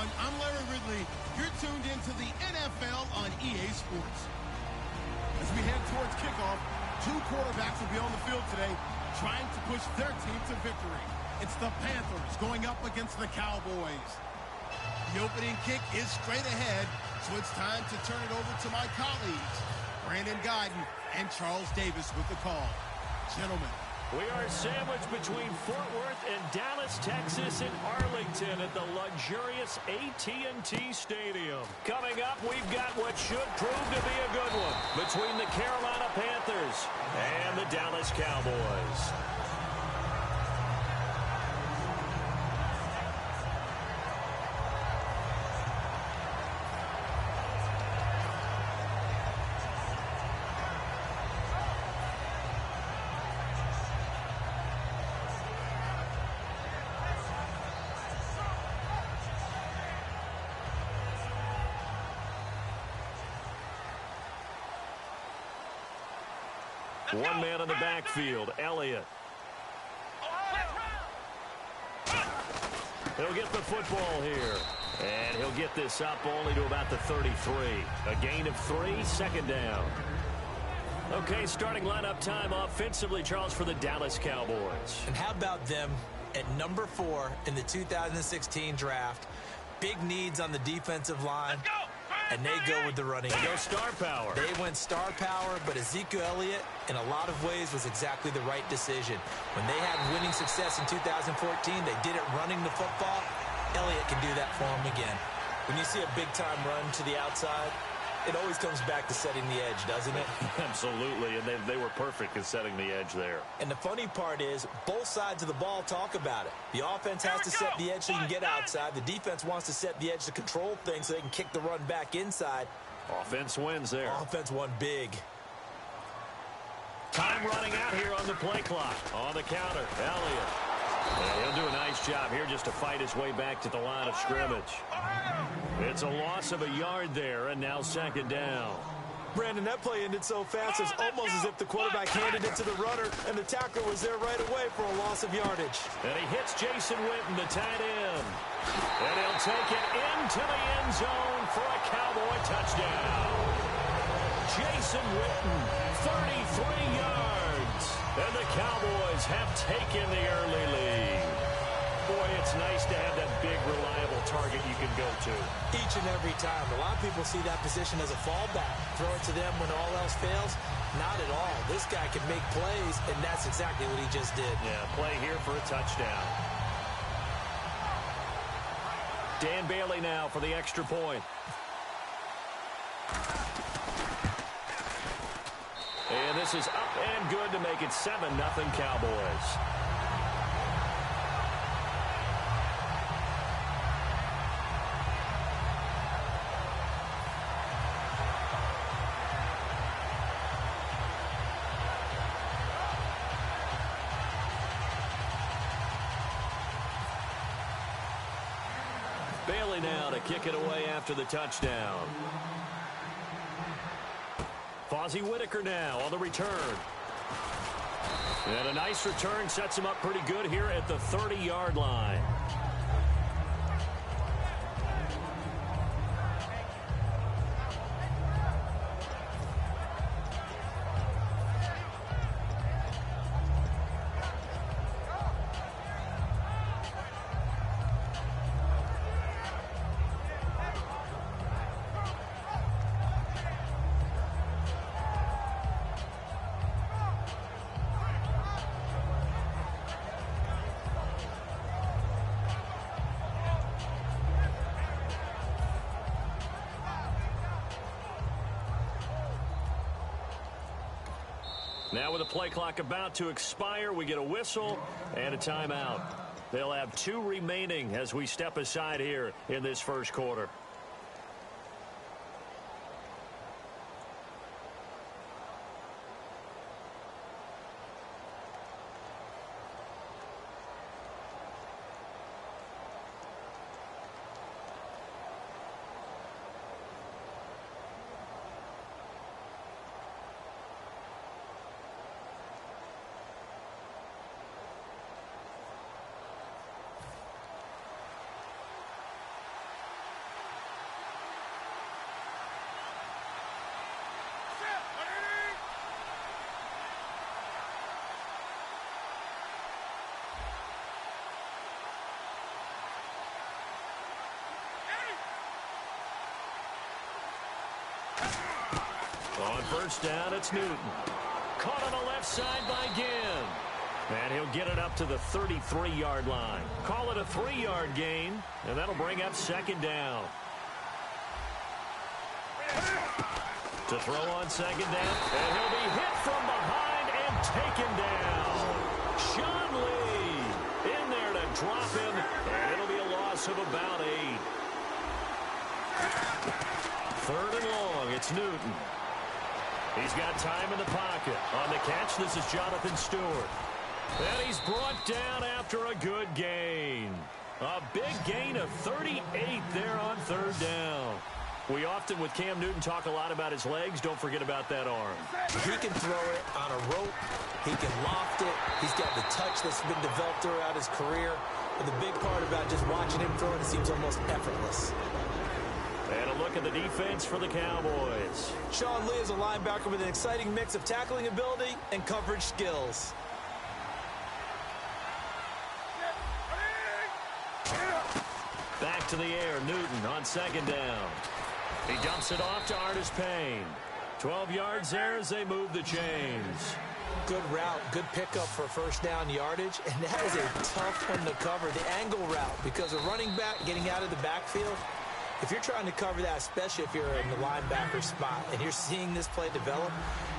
I'm Larry Ridley. You're tuned into the NFL on EA Sports. As we head towards kickoff, two quarterbacks will be on the field today trying to push their team to victory. It's the Panthers going up against the Cowboys. The opening kick is straight ahead, so it's time to turn it over to my colleagues, Brandon Guyton and Charles Davis with the call. Gentlemen. We are sandwiched between Fort Worth and Dallas, Texas, and Arlington at the luxurious AT&T Stadium. Coming up, we've got what should prove to be a good one between the Carolina Panthers and the Dallas Cowboys. One man on the backfield, Elliott. He'll get the football here. And he'll get this up only to about the 33. A gain of 3, second down. Okay, starting lineup time offensively, Charles, for the Dallas Cowboys. And how about them at number 4 in the 2016 draft? Big needs on the defensive line. And they go with the running. They go star power. They went star power, but Ezekiel Elliott, in a lot of ways, was exactly the right decision. When they had winning success in 2014, they did it running the football. Elliott can do that for them again. When you see a big-time run to the outside, it always comes back to setting the edge, doesn't it? Absolutely, and they were perfect in setting the edge there. And the funny part is, both sides of the ball talk about it. The offense has to set the edge so you can get outside. The defense wants to set the edge to control things so they can kick the run back inside. Offense wins there. Offense won big. Time running out here on the play clock. On the counter, Elliott. Yeah, he'll do a nice job here just to fight his way back to the line of scrimmage. It's a loss of a yard there, and now second down. Brandon, that play ended so fast, it's almost as if the quarterback handed it to the runner, and the tackler was there right away for a loss of yardage. And he hits Jason Witten, the tight end. And he'll take it into the end zone for a Cowboy touchdown. Jason Witten, 33 yards. And the Cowboys have taken the early lead. Boy, it's nice to have that big, reliable target you can go to. Each and every time. A lot of people see that position as a fallback. Throw it to them when all else fails. Not at all. This guy can make plays, and that's exactly what he just did. Yeah, play here for a touchdown. Dan Bailey now for the extra point. And this is up and good to make it 7-0 Cowboys. Bailey now to kick it away after the touchdown. Fozzie Whitaker now on the return. And a nice return sets him up pretty good here at the 30-yard line. Now with the play clock about to expire, we get a whistle and a timeout. They'll have 2 remaining as we step aside here in this first quarter. On first down, it's Newton. Caught on the left side by Ginn. And he'll get it up to the 33-yard line. Call it a 3-yard gain, and that'll bring up second down. To throw on second down, and he'll be hit from behind and taken down. Sean Lee in there to drop him, and it'll be a loss of about 8. Third and long, it's Newton. He's got time in the pocket. On the catch, this is Jonathan Stewart. And he's brought down after a good gain. A big gain of 38 there on third down. We often, with Cam Newton, talk a lot about his legs. Don't forget about that arm. He can throw it on a rope. He can loft it. He's got the touch that's been developed throughout his career. But the big part about just watching him throw it seems almost effortless. And a look at the defense for the Cowboys. Sean Lee is a linebacker with an exciting mix of tackling ability and coverage skills. Back to the air, Newton on second down. He dumps it off to Artis Payne. 12 yards there as they move the chains. Good route, good pickup for first down yardage, and that is a tough one to cover, the angle route, because a running back getting out of the backfield, if you're trying to cover that, especially if you're in the linebacker spot and you're seeing this play develop,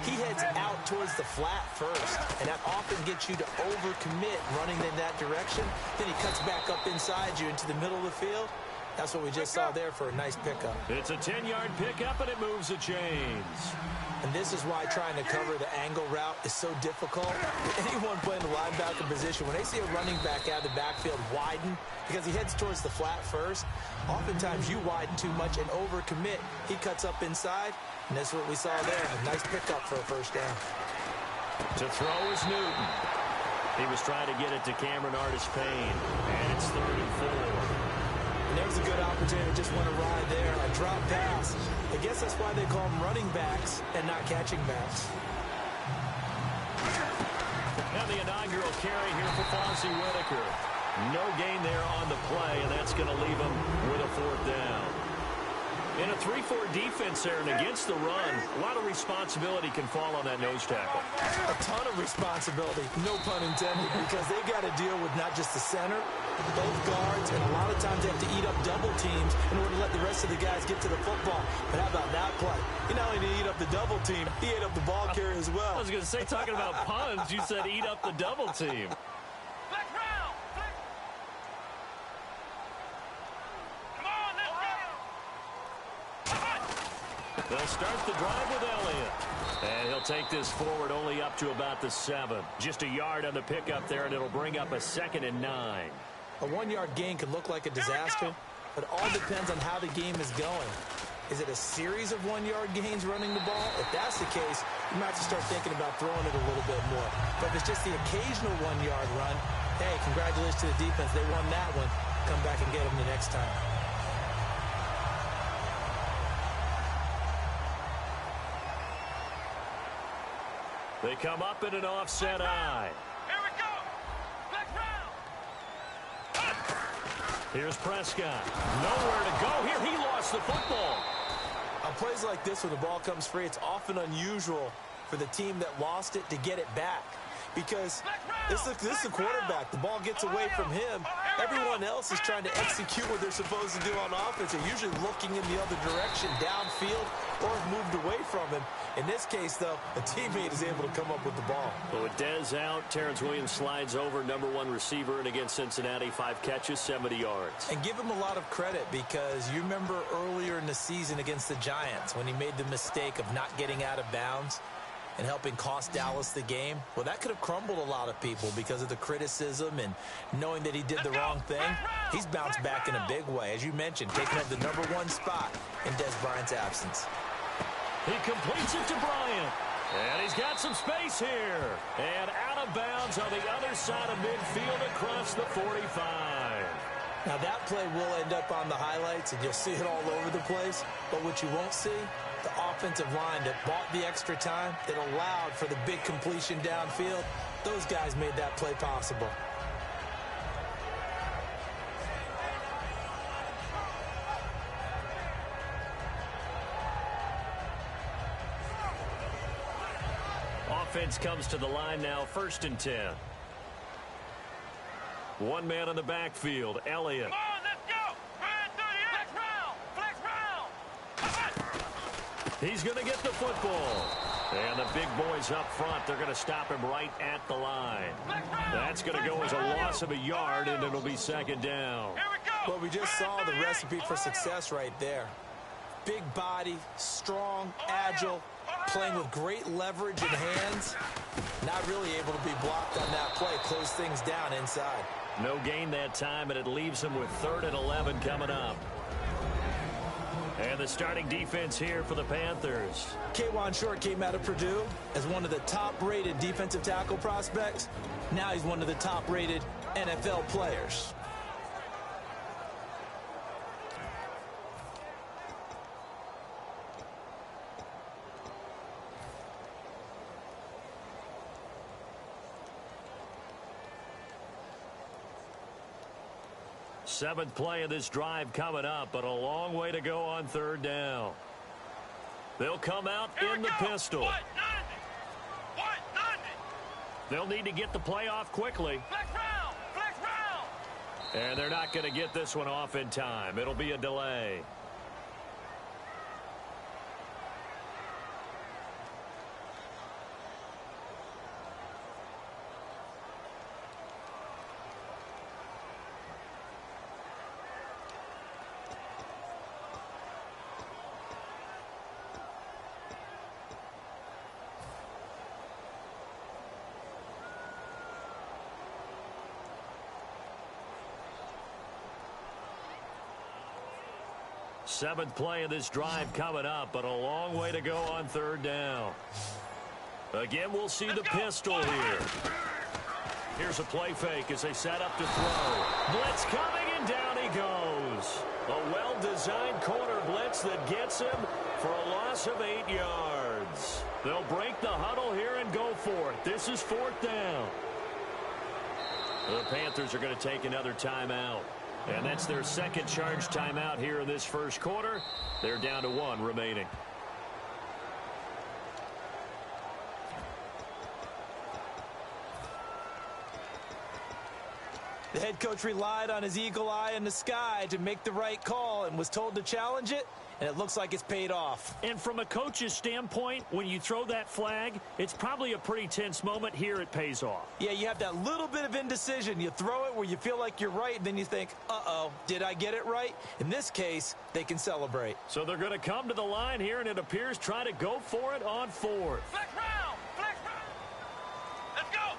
he heads out towards the flat first, and that often gets you to overcommit running in that direction. Then he cuts back up inside you into the middle of the field. That's what we just saw there for a nice pickup. It's a 10-yard pickup, and it moves the chains. And this is why trying to cover the angle route is so difficult. Anyone playing the linebacker position, when they see a running back out of the backfield widen, because he heads towards the flat first, oftentimes you widen too much and overcommit. He cuts up inside, and that's what we saw there. A nice pickup for a first down. To throw is Newton. He was trying to get it to Cameron Artis Payne, and it's 3rd and 4. And there's a good opportunity to just want to ride there. A drop pass. I guess that's why they call them running backs and not catching backs. Now the inaugural carry here for Fonzie Whitaker. No gain there on the play, and that's going to leave him with a 4th down. In a 3-4 defense there and against the run, a lot of responsibility can fall on that nose tackle. A ton of responsibility, no pun intended, because they got to deal with not just the center, both guards, and a lot of times they have to eat up double teams in order to let the rest of the guys get to the football. But how about that play? He not only did he eat up the double team, he ate up the ball carrier as well. I was going to say, talking about puns, you said eat up the double team. They'll start the drive with Elliott. And he'll take this forward only up to about the 7. Just a yard on the pickup there, and it'll bring up a 2nd and 9. A 1-yard gain could look like a disaster, but it all depends on how the game is going. Is it a series of 1-yard gains running the ball? If that's the case, you might have to start thinking about throwing it a little bit more. But if it's just the occasional 1-yard run, hey, congratulations to the defense. They won that one. Come back and get them the next time. They come up in an offset eye. Here we go. Next round. Here's Prescott. Nowhere to go here. He lost the football. On plays like this, when the ball comes free, it's often unusual for the team that lost it to get it back. Because this is the quarterback. The ball gets away from him. Everyone else is trying to execute what they're supposed to do on offense. They're usually looking in the other direction, downfield, or have moved away from him. In this case, though, a teammate is able to come up with the ball. Well, with Dez out, Terrence Williams slides over, #1 receiver, and against Cincinnati, 5 catches, 70 yards. And give him a lot of credit, because you remember earlier in the season against the Giants when he made the mistake of not getting out of bounds and helping cost Dallas the game. Well, that could have crumbled a lot of people because of the criticism and knowing that he did the wrong thing. He's bounced back in a big way, as you mentioned, taking up the #1 spot in Dez Bryant's absence. He completes it to Bryant. And he's got some space here. And out of bounds on the other side of midfield across the 45. Now, that play will end up on the highlights, and you'll see it all over the place. But what you won't see, the offensive line that bought the extra time, that allowed for the big completion downfield, those guys made that play possible. offense comes to the line now, 1st and 10. One man in the backfield, Elliott. Come on, let's go. Flex round. He's going to get the football. And the big boys up front, they're going to stop him right at the line. That's going to go as a loss of a yard, and it'll be 2nd down. Here we go. Well, we just saw the recipe for success right there. Big body, strong, agile, playing with great leverage in hands. Not really able to be blocked on that play. Close things down inside. No gain that time, and it leaves him with 3rd and 11 coming up. And the starting defense here for the Panthers. K'Wan Short came out of Purdue as one of the top-rated defensive tackle prospects. Now he's one of the top-rated NFL players. Seventh play of this drive coming up, but a long way to go on 3rd down. They'll come out in the pistol. They'll need to get the play off quickly. Flex round. And they're not going to get this one off in time. It'll be a delay. Seventh play of this drive coming up, but a long way to go on 3rd down. Again, we'll see the pistol here. Here's a play fake as they set up to throw. Blitz coming, and down he goes. A well-designed corner blitz that gets him for a loss of 8 yards. They'll break the huddle here and go for it. This is 4th down. The Panthers are going to take another timeout. And that's their 2nd charge timeout here in this 1st quarter. They're down to 1 remaining. The head coach relied on his eagle eye in the sky to make the right call and was told to challenge it, and it looks like it's paid off. And from a coach's standpoint, when you throw that flag, it's probably a pretty tense moment. Here it pays off. Yeah, you have that little bit of indecision. You throw it where you feel like you're right, and then you think, uh-oh, did I get it right? In this case, they can celebrate. So they're going to come to the line here, and it appears try to go for it on 4th. Flex round. Let's go.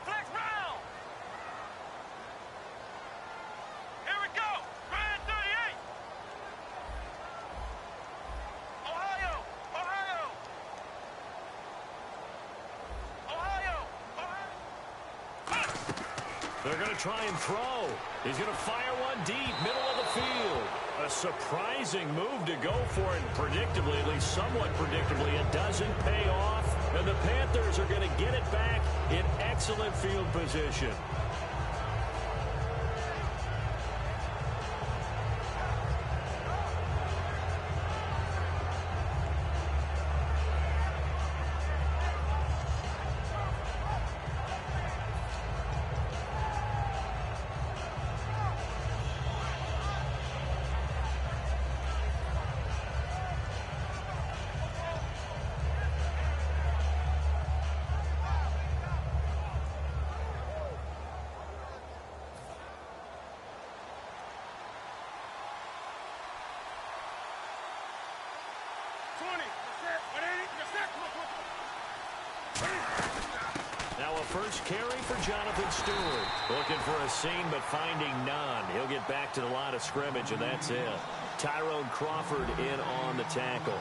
Flex round. Here we go. Brand 38. Ohio. They're going to try and throw. He's going to fire one deep, middle of the field. A surprising move to go for it. Predictably, at least somewhat predictably, it doesn't pay off. And the Panthers are going to get it back in excellent field position. Now a first carry for Jonathan Stewart. Looking for a seam, but finding none. He'll get back to the line of scrimmage, and that's it. Tyrone Crawford in on the tackle.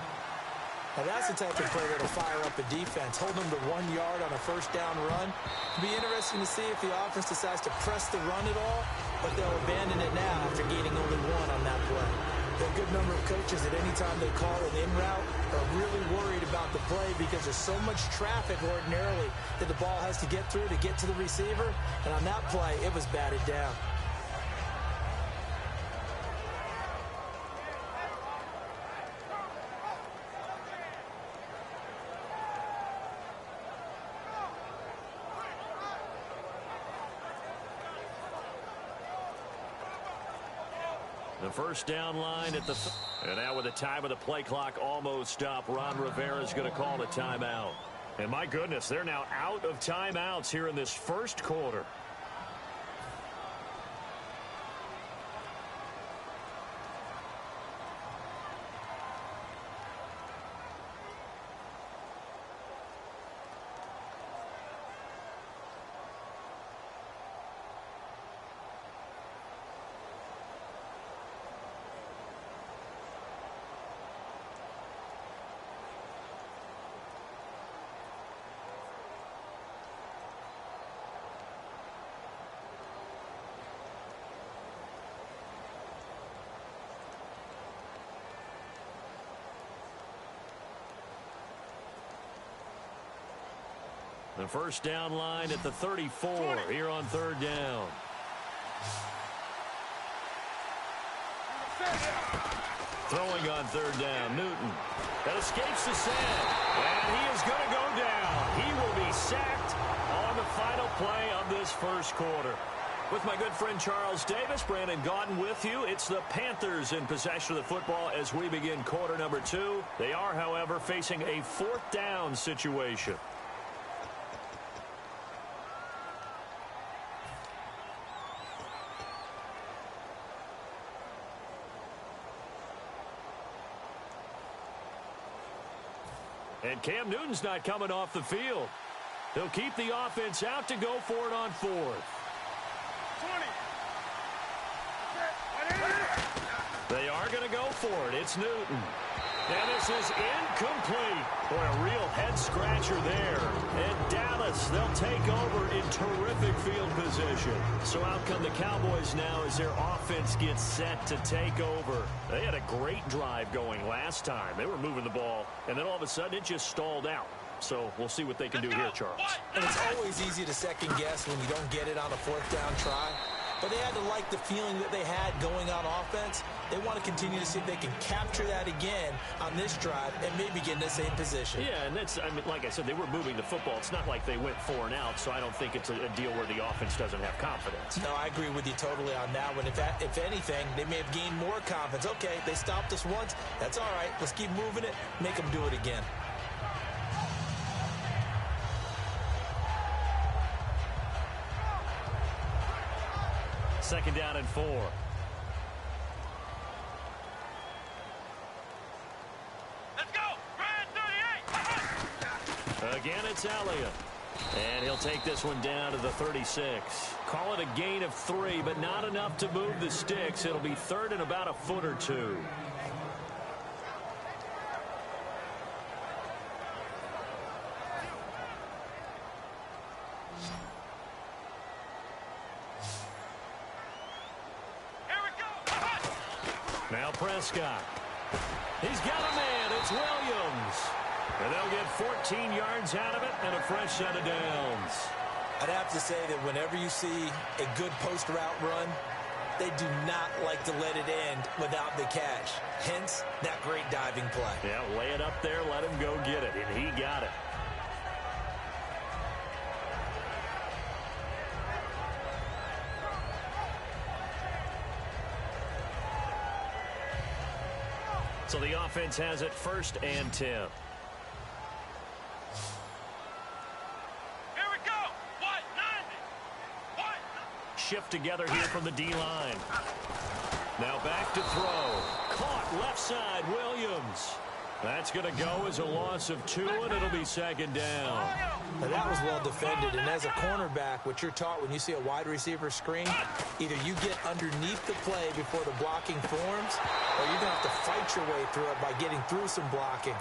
Now that's the type of play that'll fire up a defense. Hold them to 1 yard on a first down run. It'll be interesting to see if the offense decides to press the run at all, but they'll abandon it now after gaining only 1 on that play. There are a good number of coaches that any time they call an in route are really worried about the play because there's so much traffic ordinarily that the ball has to get through to get to the receiver. And on that play, it was batted down. The first down line at the... And now with the time of the play clock almost up, Ron Rivera's going to call a timeout. And my goodness, they're now out of timeouts here in this first quarter. The first down line at the 34 here on third down. Throwing on third down, Newton. That escapes the sand, and he is going to go down. He will be sacked on the final play of this first quarter. With my good friend Charles Davis, Brandon Gaudin with you. It's the Panthers in possession of the football as we begin quarter number 2. They are, however, facing a fourth down situation. And Cam Newton's not coming off the field. He'll keep the offense out to go for it on fourth. 20. They are going to go for it. It's Newton. And this is incomplete. Boy, a real head-scratcher there. And Dallas, they'll take over in terrific field position. So out come the Cowboys now as their offense gets set to take over. They had a great drive going last time. They were moving the ball, and then all of a sudden it just stalled out. So we'll see what they can do here, Charles. And it's always easy to second-guess when you don't get it on a fourth down try. But they had to like the feeling that they had going on offense. They want to continue to see if they can capture that again on this drive and maybe get in the same position. Yeah, and that's, I mean, like I said, they were moving the football. It's not like they went 4 and out, so I don't think it's a deal where the offense doesn't have confidence. No, I agree with you totally on that one. If anything, they may have gained more confidence. Okay, they stopped us once. That's all right. Let's keep moving it. Make them do it again. Second down and 4. Let's go! Ryan 38! Again, it's Elliott. And he'll take this one down to the 36. Call it a gain of 3, but not enough to move the sticks. It'll be third and about a foot or 2. Now Prescott. He's got a man. It's Williams. And they'll get 14 yards out of it and a fresh set of downs. I'd have to say that whenever you see a good post route run, they do not like to let it end without the catch. Hence, that great diving play. Yeah, lay it up there, let him go get it, and he got it. So the offense has it first and 10. Here we go! What? 90! What? Shift together here from the D-line. Now back to throw. Caught left side, Williams. That's going to go as a loss of 2, and it'll be second down. Now that was well defended, and as a cornerback, what you're taught when you see a wide receiver screen, either you get underneath the play before the blocking forms, or you're going to have to fight your way through it by getting through some blocking.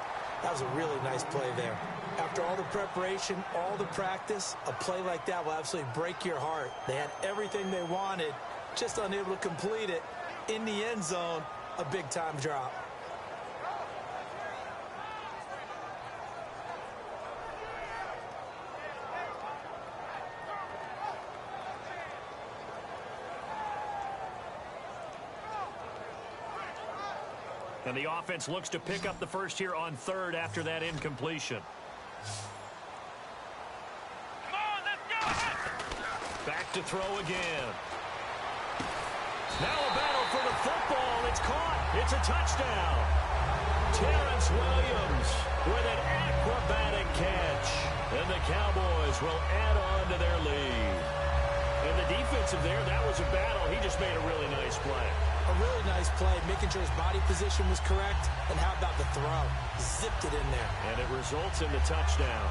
That was a really nice play there. After all the preparation, all the practice, a play like that will absolutely break your heart. They had everything they wanted, just unable to complete it. In the end zone, a big-time drop. And the offense looks to pick up the first here on third after that incompletion. Come on, let's go! Back to throw again. Now a battle for the football. it's caught. It's a touchdown. Terrence Williams with an acrobatic catch. And the Cowboys will add on to their lead. And the defensive there, that was a battle. He just made a really nice play. A really nice play, making sure his body position was correct. And how about the throw? Zipped it in there. And it results in the touchdown.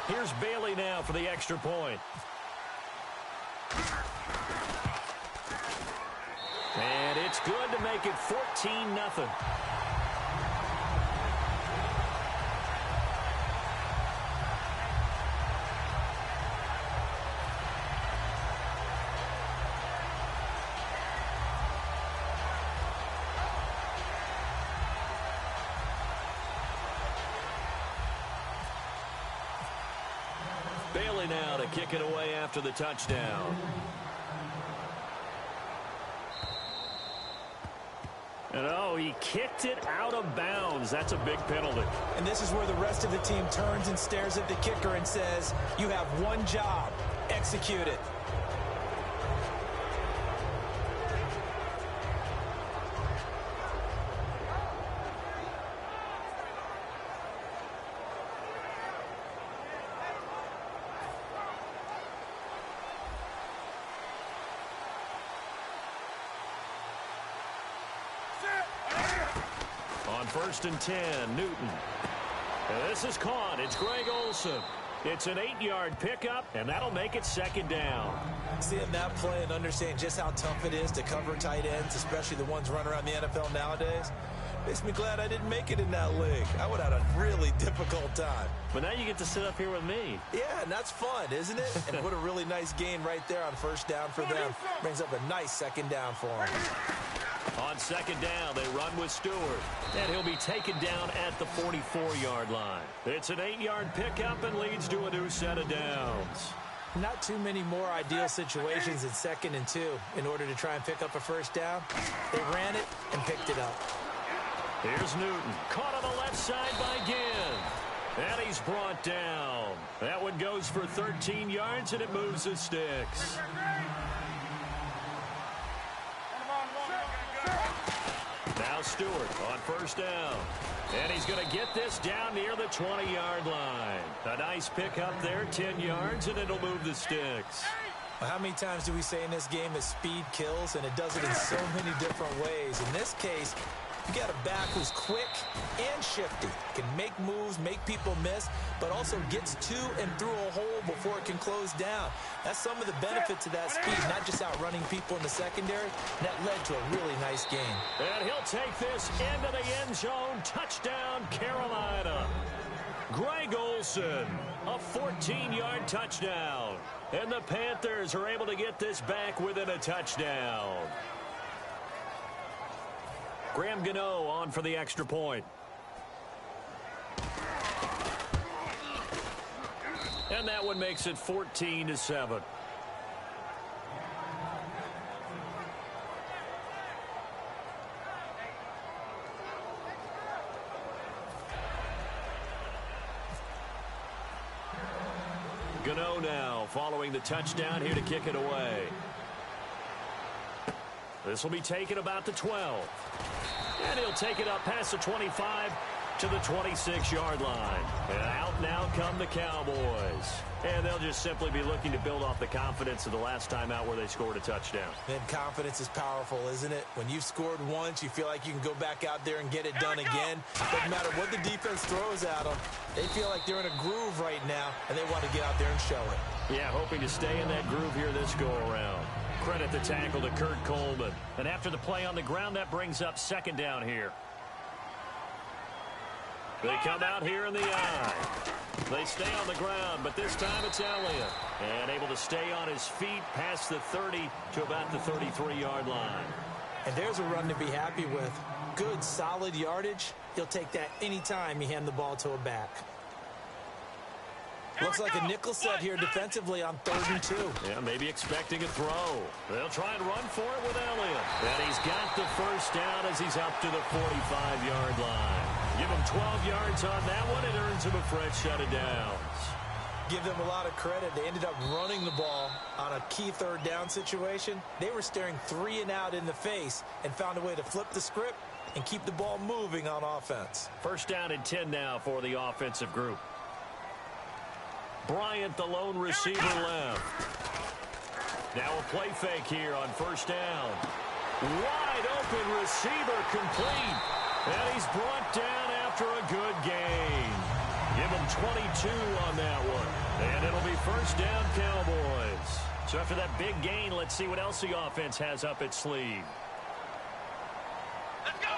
Here's Bailey now for the extra point. And it's good to make it 14-0. Bailey now to kick it away after the touchdown. And oh, he kicked it out of bounds. That's a big penalty. And this is where the rest of the team turns and stares at the kicker and says, you have one job, execute it. On 1st and 10, Newton. And this is caught. It's Greg Olsen. It's an 8-yard pickup, and that'll make it 2nd down. Seeing that play and understanding just how tough it is to cover tight ends, especially the ones running around the NFL nowadays, makes me glad I didn't make it in that league. I would have had a really difficult time. But now you get to sit up here with me. Yeah, and that's fun, isn't it? And what a really nice gain right there on 1st down for them. Brings up a nice 2nd down for them. On 2nd down, they run with Stewart. And he'll be taken down at the 44-yard line. It's an 8-yard pickup and leads to a new set of downs. Not too many more ideal situations in 2nd and 2 in order to try and pick up a 1st down. They ran it and picked it up. Here's Newton. Caught on the left side by Ginn. And he's brought down. That one goes for 13 yards, and it moves the sticks. Now Stewart on 1st down. And he's going to get this down near the 20-yard line. A nice pickup there, 10 yards, and it'll move the sticks. How many times do we say in this game that speed kills, and it does it in so many different ways? In this case, you got a back who's quick and shifty, can make moves, make people miss, but also gets to and through a hole before it can close down. That's some of the benefits of that speed, not just outrunning people in the secondary. And that led to a really nice game. And he'll take this into the end zone. Touchdown, Carolina. Greg Olsen, a 14-yard touchdown. And the Panthers are able to get this back within a touchdown. Graham Gano on for the extra point. And that one makes it 14-7. Gano now following the touchdown here to kick it away. This will be taken about the 12. And he'll take it up past the 25 to the 26-yard line. And out now come the Cowboys. And they'll just simply be looking to build off the confidence of the last time out where they scored a touchdown. And confidence is powerful, isn't it? When you've scored once, you feel like you can go back out there and get it done again. Doesn't matter what the defense throws at them. They feel like they're in a groove right now, and they want to get out there and show it. Yeah, hoping to stay in that groove here this go-around. Credit the tackle to Kurt Coleman. And after the play on the ground, that brings up 2nd down here. They come out here in the eye. They stay on the ground, but this time it's Elliott. And able to stay on his feet past the 30 to about the 33-yard line. And there's a run to be happy with. Good, solid yardage. He'll take that anytime you hand the ball to a back. Looks like a nickel set here defensively on 3rd and 2. Yeah, maybe expecting a throw. They'll try and run for it with Elliott. And he's got the 1st down as he's up to the 45-yard line. Give him 12 yards on that one. It earns him a fresh set of downs. give them a lot of credit. They ended up running the ball on a key third down situation. They were staring 3 and out in the face and found a way to flip the script and keep the ball moving on offense. First down and 10 now for the offensive group. Bryant, the lone receiver, left. Now a play fake here on first down. Wide open receiver, complete. And he's brought down after a good gain. Give him 22 on that one. And it'll be first down, Cowboys. So after that big gain, let's see what else the offense has up its sleeve. Let's go!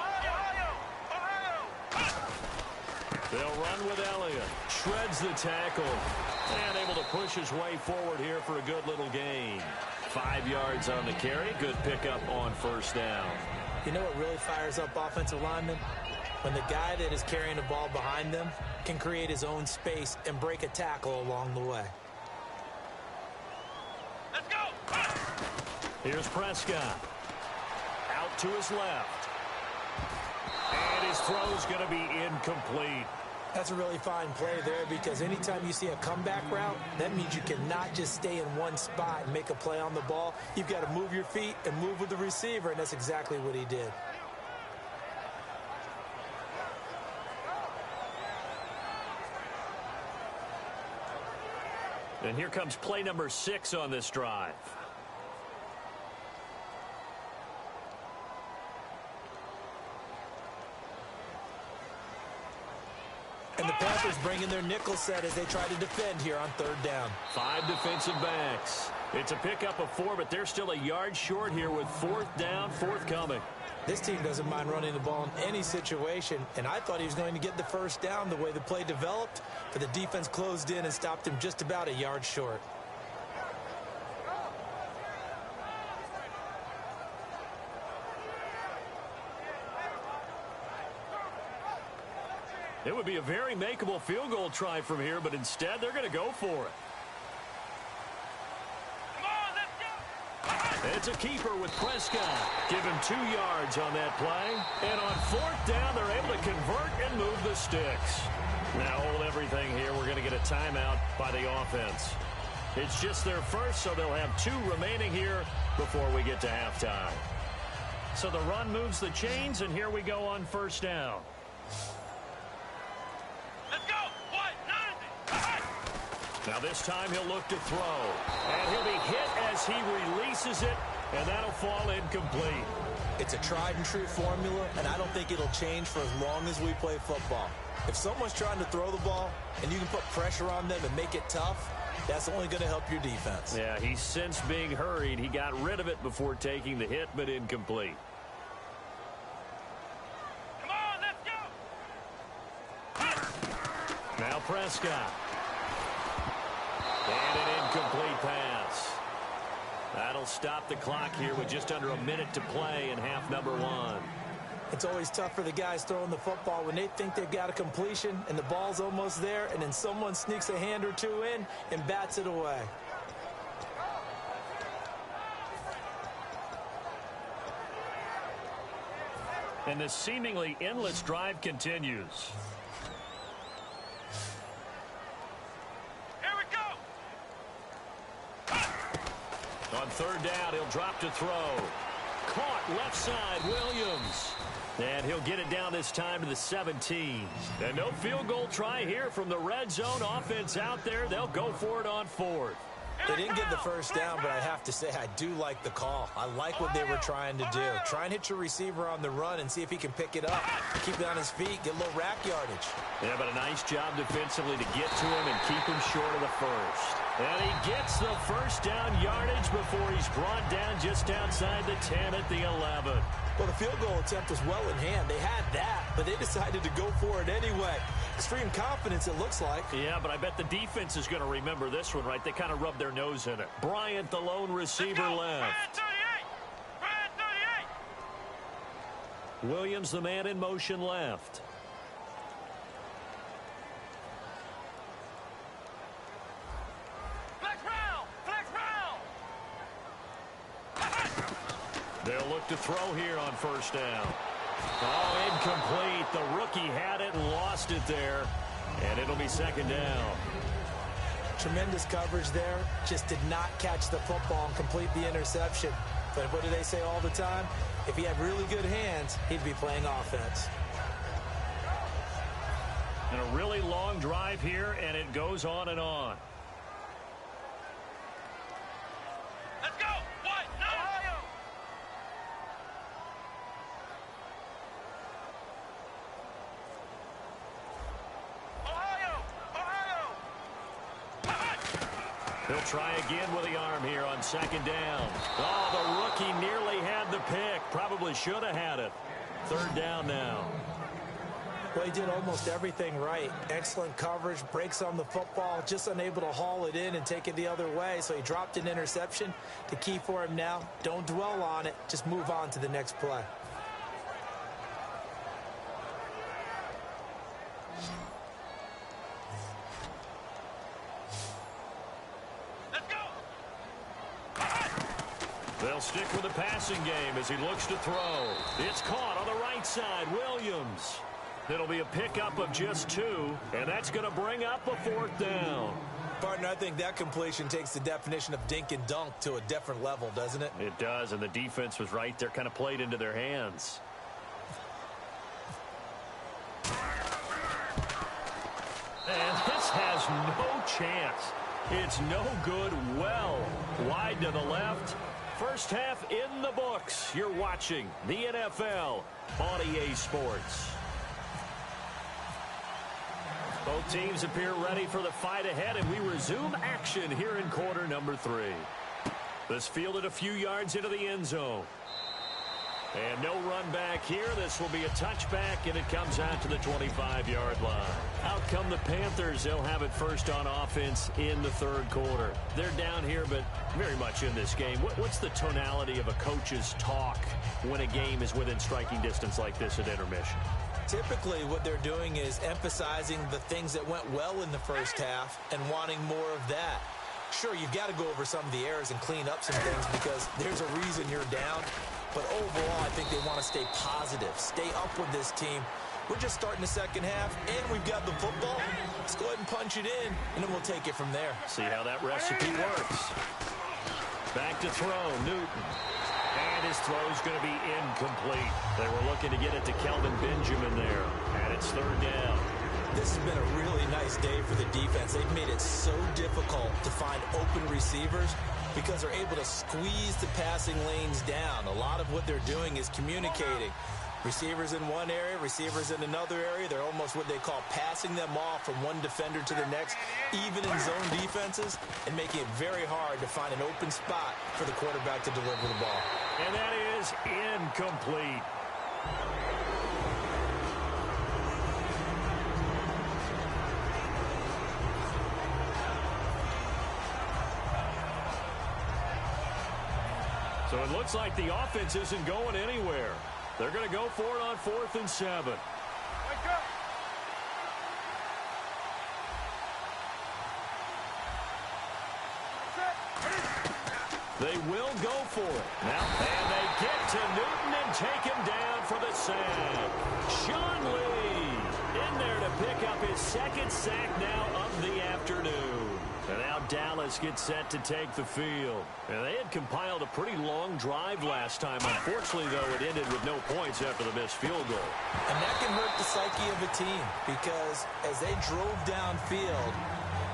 Ohio! They'll run with Elliott. Shreds the tackle. And able to push his way forward here for a good little gain. 5 yards on the carry. Good pickup on first down. You know what really fires up offensive linemen? When the guy that is carrying the ball behind them can create his own space and break a tackle along the way. Let's go! Here's Prescott. Out to his left. And his throw's going to be incomplete. That's a really fine play there, because anytime you see a comeback route, that means you cannot just stay in one spot and make a play on the ball. You've got to move your feet and move with the receiver, and that's exactly what he did. And here comes play number 6 on this drive. And the Panthers bring in their nickel set as they try to defend here on third down. 5 defensive backs. It's a pickup of 4, but they're still a yard short here with fourth down, forthcoming. This team doesn't mind running the ball in any situation, and I thought he was going to get the first down the way the play developed, but the defense closed in and stopped him just about a yard short. It would be a very makeable field goal try from here, but instead they're going to go for it. Come on, let's go! It's a keeper with Prescott. Give him 2 yards on that play. And on fourth down, they're able to convert and move the sticks. Now hold everything here. We're going to get a timeout by the offense. It's just their first, so they'll have 2 remaining here before we get to halftime. So the run moves the chains, and here we go on first down. Let's go! Now this time he'll look to throw. And he'll be hit as he releases it, and that'll fall incomplete. It's a tried and true formula, and I don't think it'll change for as long as we play football. If someone's trying to throw the ball and you can put pressure on them and make it tough, that's only going to help your defense. Yeah, he's sensed being hurried. He got rid of it before taking the hit, but incomplete. Come on, let's go! Now Prescott. And an incomplete pass. That'll stop the clock here with just under a minute to play in half number 1. It's always tough for the guys throwing the football when they think they've got a completion and the ball's almost there, and then someone sneaks a hand or 2 in and bats it away. And the seemingly endless drive continues. Here we go! On third down, he'll drop to throw. Caught left side, Williams. And he'll get it down this time to the 17. And no field goal try here from the red zone. Offense out there. They'll go for it on fourth. They didn't get the first down, but I have to say I do like the call. I like what they were trying to do. Try and hit your receiver on the run and see if he can pick it up. Keep it on his feet, get a little rack yardage. Yeah, but a nice job defensively to get to him and keep him short of the first. And he gets the first down yardage before he's brought down just outside the 10 at the 11. Well, the field goal attempt was well in hand. They had that, but they decided to go for it anyway. Extreme confidence, it looks like. Yeah, but I bet the defense is going to remember this one, right? They kind of rubbed their nose in it. Bryant, the lone receiver, left. Brand 38! Williams, the man in motion, left. Flex round! Flex round! They'll look to throw here on first down. Oh, incomplete. The rookie had it and lost it there. And it'll be second down. tremendous coverage there. Just did not catch the football and complete the interception. But what do they say all the time? If he had really good hands, he'd be playing offense. And a really long drive here, and it goes on and on. Let's go! What? No! Ohio! He'll try again with the arm here on second down. Oh, the rookie nearly had the pick. Probably should have had it. Third down now. Well, he did almost everything right. Excellent coverage, breaks on the football, just unable to haul it in and take it the other way. So he dropped an interception. The key for him now, don't dwell on it. Just move on to the next play. They'll stick with the passing game as he looks to throw. It's caught on the right side. Williams. It'll be a pickup of just 2, and that's going to bring up a fourth down. Partner, I think that completion takes the definition of dink and dunk to a different level, doesn't it? It does, and the defense was right there, kind of played into their hands. And this has no chance. It's no good. Well, wide to the left. First half in the books. You're watching the NFL on EA Sports. Both teams appear ready for the fight ahead, and we resume action here in quarter number 3. This fielded a few yards into the end zone. And no run back here. This will be a touchback, and it comes out to the 25-yard line. Out come the Panthers. They'll have it first on offense in the third quarter. They're down here, but very much in this game. What's the tonality of a coach's talk when a game is within striking distance like this at intermission? Typically, what they're doing is emphasizing the things that went well in the first half and wanting more of that. Sure, you've got to go over some of the errors and clean up some things because there's a reason you're down. But overall, I think they want to stay positive, stay up with this team. We're just starting the second half, and we've got the football. Let's go ahead and punch it in, and then we'll take it from there. See how that recipe works. Back to throw, Newton. And his throw's going to be incomplete. They were looking to get it to Kelvin Benjamin there. And it's third down. This has been a really nice day for the defense. They've made it so difficult to find open receivers because they're able to squeeze the passing lanes down. A lot of what they're doing is communicating. Receivers in one area, receivers in another area. They're almost what they call passing them off from one defender to the next, even in zone defenses, and making it very hard to find an open spot for the quarterback to deliver the ball. And that is incomplete. So it looks like the offense isn't going anywhere. They're going to go for it on 4th and 7. They will go for it. Now, and they get to Newton and take him down for the sack. Sean Lee in there to pick up his second sack now of the afternoon. And now Dallas gets set to take the field. And they had compiled a pretty long drive last time. Unfortunately, though, it ended with no points after the missed field goal. And that can hurt the psyche of a team because as they drove downfield,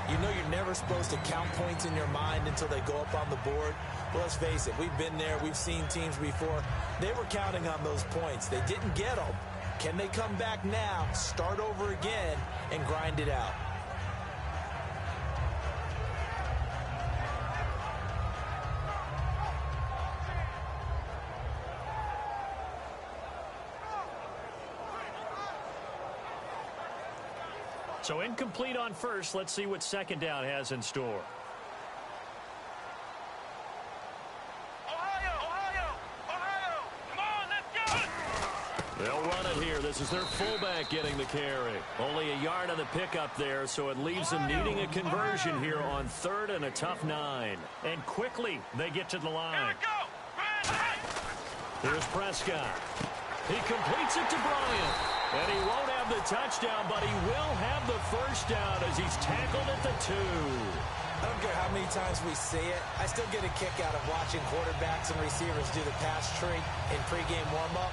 you know you're never supposed to count points in your mind until they go up on the board. Well, let's face it, we've been there. We've seen teams before. They were counting on those points. They didn't get them. Can they come back now, start over again, and grind it out? So incomplete on first. Let's see what second down has in store. Ohio! Come on, let's go! They'll run it here. This is their fullback getting the carry. Only a yard on the pickup there, so it leaves them needing a conversion here on 3rd and a tough 9. And quickly, they get to the line. Here's Prescott. He completes it to Bryant. And he won't have the touchdown, but he will have the first down as he's tackled at the 2. I don't care how many times we see it. I still get a kick out of watching quarterbacks and receivers do the pass tree in pregame warm-up.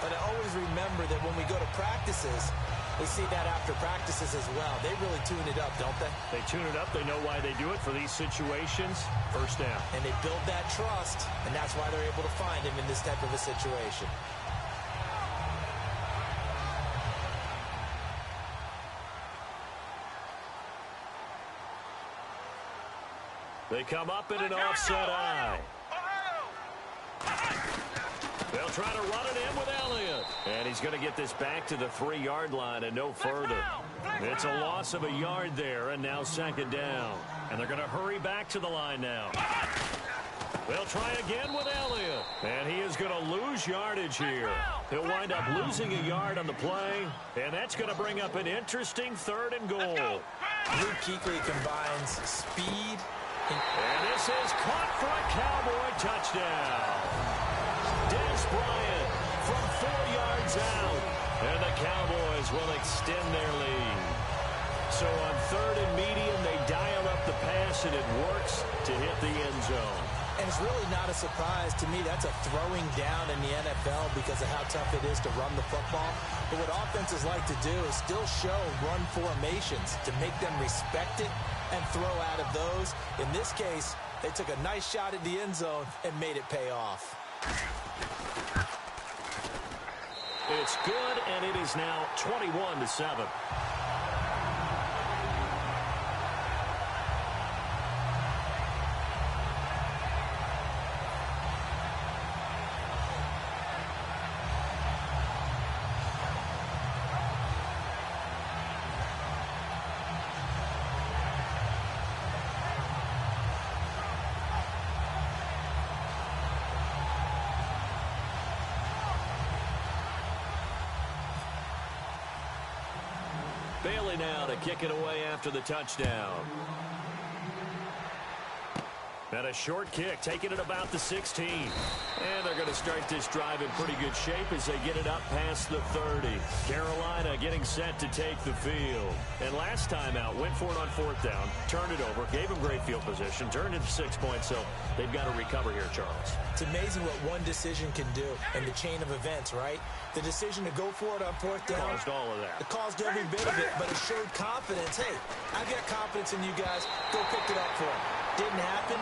But I always remember that when we go to practices, we see that after practices as well. They really tune it up, don't they? They tune it up. They know why they do it for these situations. First down. And they build that trust, and that's why they're able to find him in this type of a situation. They come up in an offset eye. They'll try to run it in with Elliott. And he's going to get this back to the 3-yard line and no further. It's a loss of a yard there, and now second down. And they're going to hurry back to the line now. They'll try again with Elliott. And he is going to lose yardage here. He'll wind up losing a yard on the play. And that's going to bring up an interesting 3rd and goal. Luke Kuechly combines speed and this is caught for a Cowboy touchdown. Des Bryant from 4 yards out. And the Cowboys will extend their lead. So on 3rd and medium, they dial up the pass, and it works to hit the end zone. And it's really not a surprise to me. That's a throwing down in the NFL because of how tough it is to run the football. But what offenses like to do is still show run formations to make them respect it and throw out of those. In this case, they took a nice shot at the end zone and made it pay off. It's good, and it is now 21-7. Bailey now to kick it away after the touchdown. And a short kick, taking it about the 16. And they're going to start this drive in pretty good shape as they get it up past the 30. Carolina getting set to take the field. And last time out, went for it on 4th down, turned it over, gave them great field position, turned it to 6 points, so they've got to recover here, Charles. It's amazing what one decision can do in the chain of events, right? The decision to go for it on 4th down. Caused all of that. It caused every bit of it, but it showed confidence. Hey, I've got confidence in you guys. Go pick it up for them. Didn't happen.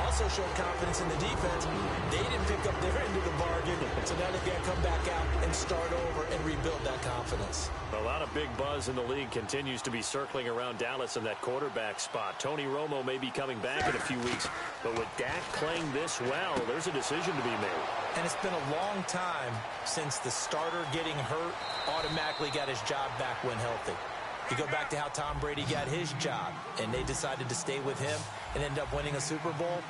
Also showed confidence in the defense. They didn't pick up their end of the bargain, so now they've got to come back out and start over and rebuild that confidence. A lot of big buzz in the league continues to be circling around Dallas in that quarterback spot. Tony Romo may be coming back in a few weeks, but with Dak playing this well, there's a decision to be made. And it's been a long time since the starter getting hurt automatically got his job back when healthy. You go back to how Tom Brady got his job, and they decided to stay with him and end up winning a Super Bowl.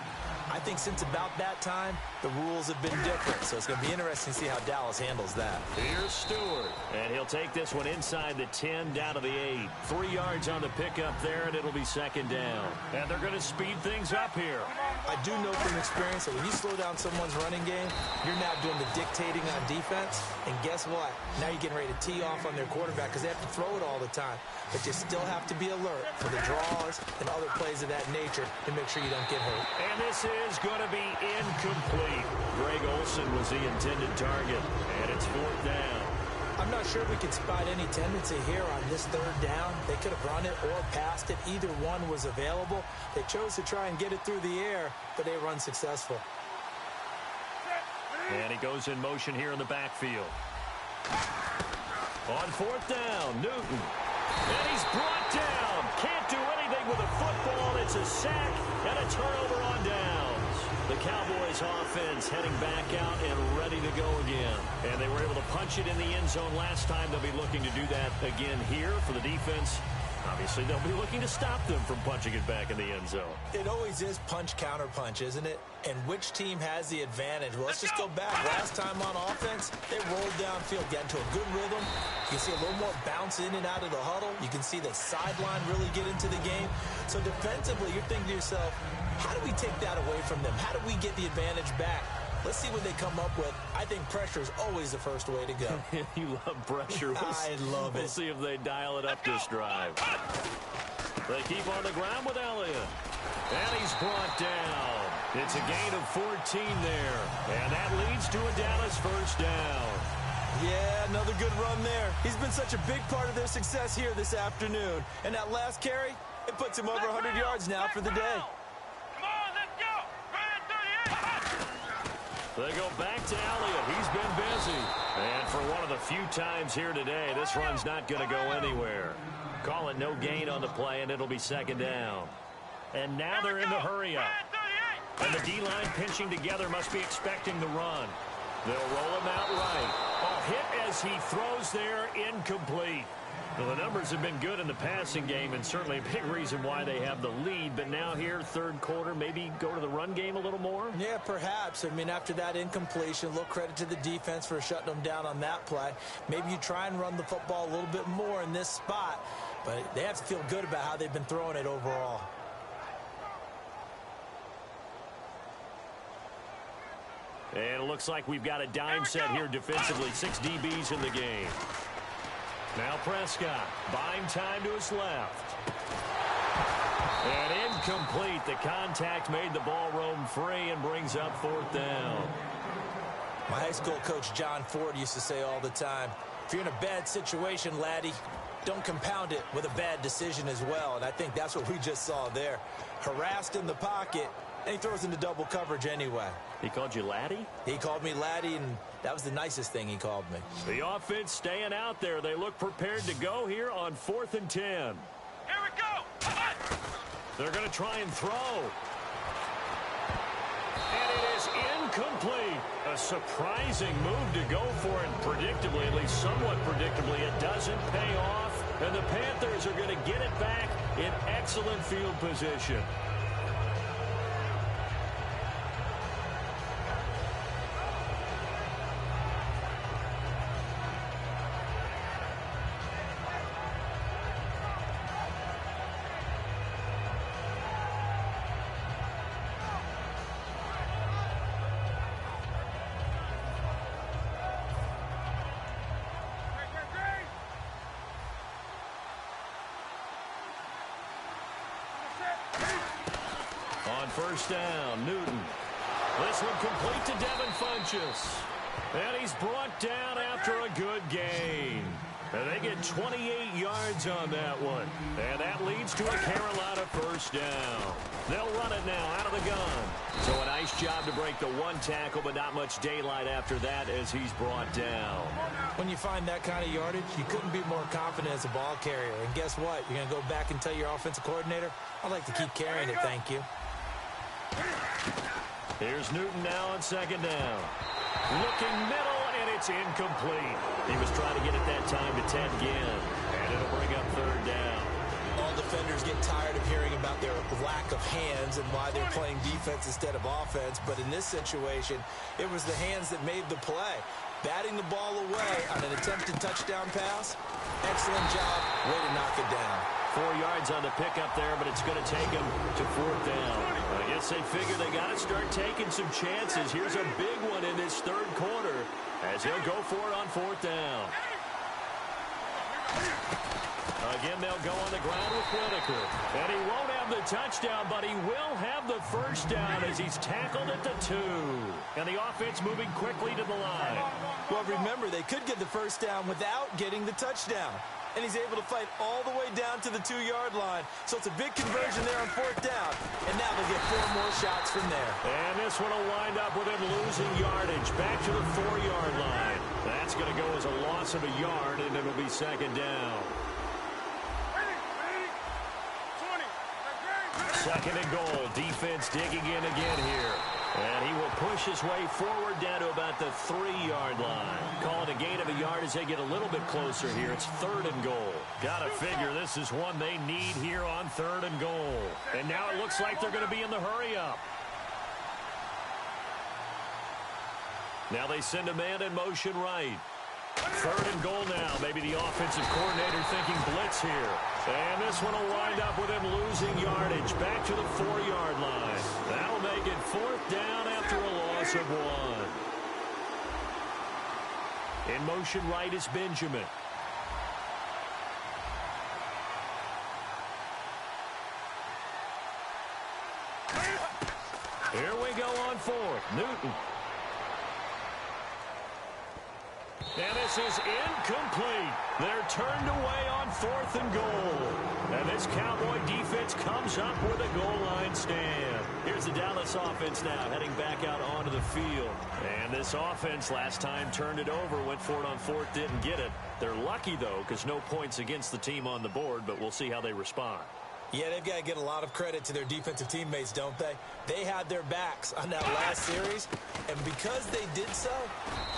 I think since about that time, the rules have been different, so it's going to be interesting to see how Dallas handles that. Here's Stewart, and he'll take this one inside the 10, down to the 8. 3 yards on the pickup there, and it'll be second down. And they're going to speed things up here. I do know from experience that when you slow down someone's running game, you're now doing the dictating on defense, and guess what? Now you're getting ready to tee off on their quarterback because they have to throw it all the time. But you still have to be alert for the draws and other plays of that nature to make sure you don't get hurt. And this is going to be incomplete. Greg Olsen was the intended target, and it's 4th down. I'm not sure we can spot any tendency here on this 3rd down. They could have run it or passed it. Either one was available. They chose to try and get it through the air, but they were unsuccessful. And he goes in motion here in the backfield. On 4th down, Newton. And he's brought down. Can't do anything with a football. It's a sack and a turnover on downs. The Cowboys offense heading back out and ready to go again. And they were able to punch it in the end zone last time. They'll be looking to do that again here for the defense. Obviously, they'll be looking to stop them from punching it back in the end zone. It always is punch, counter punch, isn't it? And which team has the advantage? Well, let's just go back. Last time on offense, they rolled downfield, got into a good rhythm. You can see a little more bounce in and out of the huddle. You can see the sideline really get into the game. So defensively, you're thinking to yourself, how do we take that away from them? How do we get the advantage back? Let's see what they come up with. I think pressure is always the first way to go. You love pressure. I love it. We'll see if they dial it up this drive. They keep on the ground with Elliott. brought down. It's a gain of 14 there, and that leads to a Dallas first down. Yeah, another good run there. He's been such a big part of their success here this afternoon. And that last carry, it puts him over 100 yards now for the day. Come on, let's go. They go back to Elliott. He's been busy. And for one of the few times here today, this run's not going to go anywhere. Call it no gain on the play, and it'll be second down. And now they're in the hurry-up. And the D-line pinching together must be expecting the run. They'll roll him out right. A hit as he throws there, incomplete. Well, the numbers have been good in the passing game, and certainly a big reason why they have the lead. But now here, third quarter, maybe go to the run game a little more? Yeah, perhaps. I mean, after that incompletion, a little credit to the defense for shutting them down on that play. Maybe you try and run the football a little bit more in this spot, but they have to feel good about how they've been throwing it overall. And it looks like we've got a dime set here defensively. 6 DBs in the game. Now Prescott, buying time to his left. And incomplete. The contact made the ball roam free and brings up fourth down. My high school coach, John Ford, used to say all the time, if you're in a bad situation, laddie, don't compound it with a bad decision as well. And I think that's what we just saw there. Harassed in the pocket, and he throws into double coverage anyway. He called you laddie? He called me laddie, and that was the nicest thing he called me. The offense staying out there. They look prepared to go here on 4th and 10. Here we go. They're going to try and throw. And it is incomplete. A surprising move to go for it. Predictably, at least somewhat predictably, it doesn't pay off. And the Panthers are going to get it back in excellent field position. On first down, Newton. This one complete to Devin Funchess. And he's brought down after a good gain. And they get 28 yards on that one. And that leads to a Carolina first down. They'll run it now out of the gun. So a nice job to break the one tackle, but not much daylight after that as he's brought down. When you find that kind of yardage, you couldn't be more confident as a ball carrier. And guess what? You're going to go back and tell your offensive coordinator, I'd like to keep carrying it, thank you. Here's Newton now on second down. Looking middle, and it's incomplete. He was trying to get it that time to Ted Ginn, and it'll bring up third down. All defenders get tired of hearing about their lack of hands and why they're playing defense instead of offense, but in this situation, it was the hands that made the play. Batting the ball away on an attempted touchdown pass. Excellent job. Way to knock it down. 4 yards on the pickup there, but it's going to take him to fourth down. I guess they figure they got to start taking some chances. Here's a big one in this third quarter as he'll go for it on fourth down. Again, they'll go on the ground with Whitaker. And he won't have the touchdown, but he will have the first down as he's tackled at the 2. And the offense moving quickly to the line. Well, remember, they could get the first down without getting the touchdown. And he's able to fight all the way down to the 2-yard line. So it's a big conversion there on fourth down. And now they'll get 4 more shots from there. And this one will wind up with him losing yardage back to the 4-yard line. That's going to go as a loss of a yard, and it'll be second down. Second and goal. Defense digging in again here. And he will push his way forward down to about the 3-yard line. Calling a gain of a yard as they get a little bit closer here. It's third and goal. Gotta figure this is one they need here on third and goal. And now it looks like they're going to be in the hurry-up. Now they send a man in motion right. Third and goal now. Maybe the offensive coordinator thinking blitz here. And this one will wind up with him losing yardage back to the 4-yard line. That'll make it fourth down after a loss of 1. In motion right is Benjamin. Here we go on fourth. Newton. And this is incomplete. They're turned away on 4th and goal. And this Cowboy defense comes up with a goal line stand. Here's the Dallas offense now heading back out onto the field. And this offense last time turned it over, went for it on 4th, didn't get it. They're lucky, though, because no points against the team on the board, but we'll see how they respond. Yeah, they've got to get a lot of credit to their defensive teammates, don't they? They had their backs on that last series, and because they did so,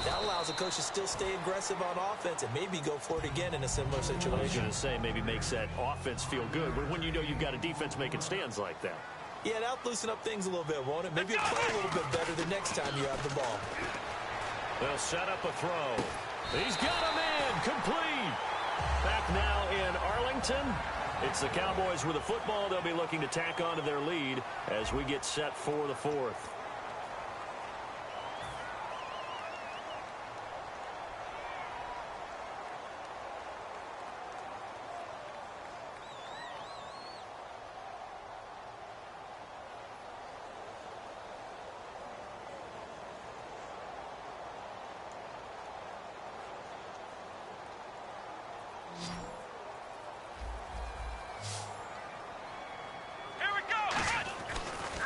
that allows the coach to still stay aggressive on offense and maybe go for it again in a similar situation. I was going to say maybe makes that offense feel good, but when you know you've got a defense making stands like that. Yeah, that'll loosen up things a little bit, won't it? Maybe you'll play a little bit better the next time you have the ball. They'll set up a throw. He's got him in, complete. Back now in Arlington. It's the Cowboys with the football. They'll be looking to tack on to their lead as we get set for the fourth.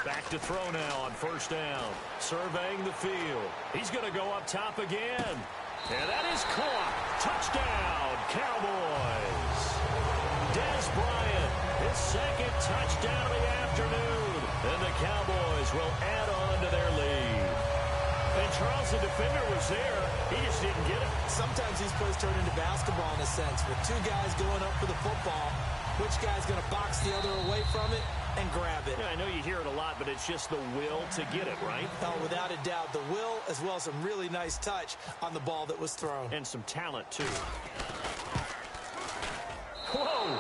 Back to throw now on first down. Surveying the field. He's going to go up top again. And that is caught. Touchdown, Cowboys. Dez Bryant, his second touchdown of the afternoon. And the Cowboys will add on to their lead. And Charles, the defender, was there. He just didn't get it. Sometimes these plays turn into basketball in a sense. With two guys going up for the football, which guy's going to box the other away from it and grab it? Yeah, I know you hear it a lot, but it's just the will to get it, right? Oh, without a doubt. The will as well as some really nice touch on the ball that was thrown. And some talent, too. Whoa!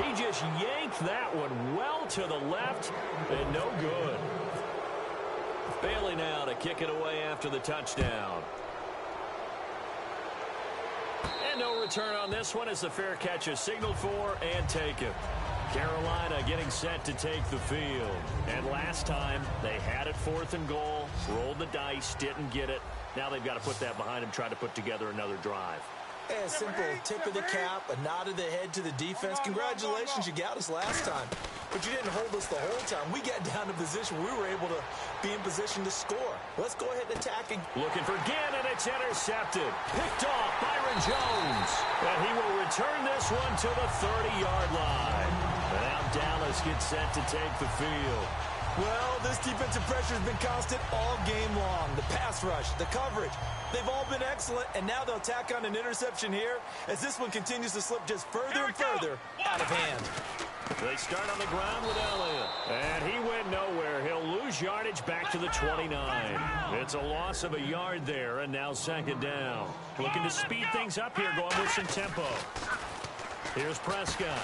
He just yanked that one well to the left and no good. Bailey now to kick it away after the touchdown. And no return on this one as the fair catch is signaled for and taken. Carolina getting set to take the field. And last time, they had it 4th and goal, rolled the dice, didn't get it. Now they've got to put that behind them, try to put together another drive. A simple tip of the cap, a nod of the head to the defense. Congratulations, you got us last time. But you didn't hold us the whole time. We got down to position. We were able to be in position to score. Let's go ahead and attack. Looking for Gannon. It's intercepted. Picked off Byron Jones. And he will return this one to the 30-yard line. And now Dallas gets set to take the field. Well, this defensive pressure has been constant all game long. The pass rush, the coverage, they've all been excellent, and now they'll tack on an interception here as this one continues to slip just further and further out of hand. They start on the ground with Elliott, and he went nowhere. He'll lose yardage back to the 29. It's a loss of a yard there, and now second down. Looking to speed things up here, going with some tempo. Here's Prescott.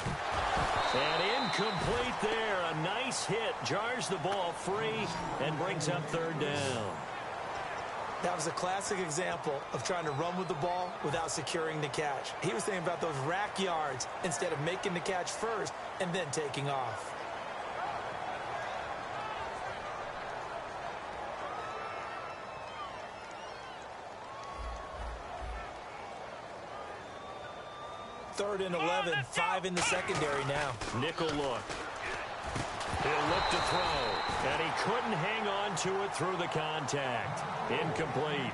And incomplete there. A nice hit. Jars the ball free and brings up third down. That was a classic example of trying to run with the ball without securing the catch. He was thinking about those rack yards instead of making the catch first and then taking off. Third and 11, 5 in the secondary now. Nickel look. He'll look to throw, and he couldn't hang on to it through the contact. Incomplete.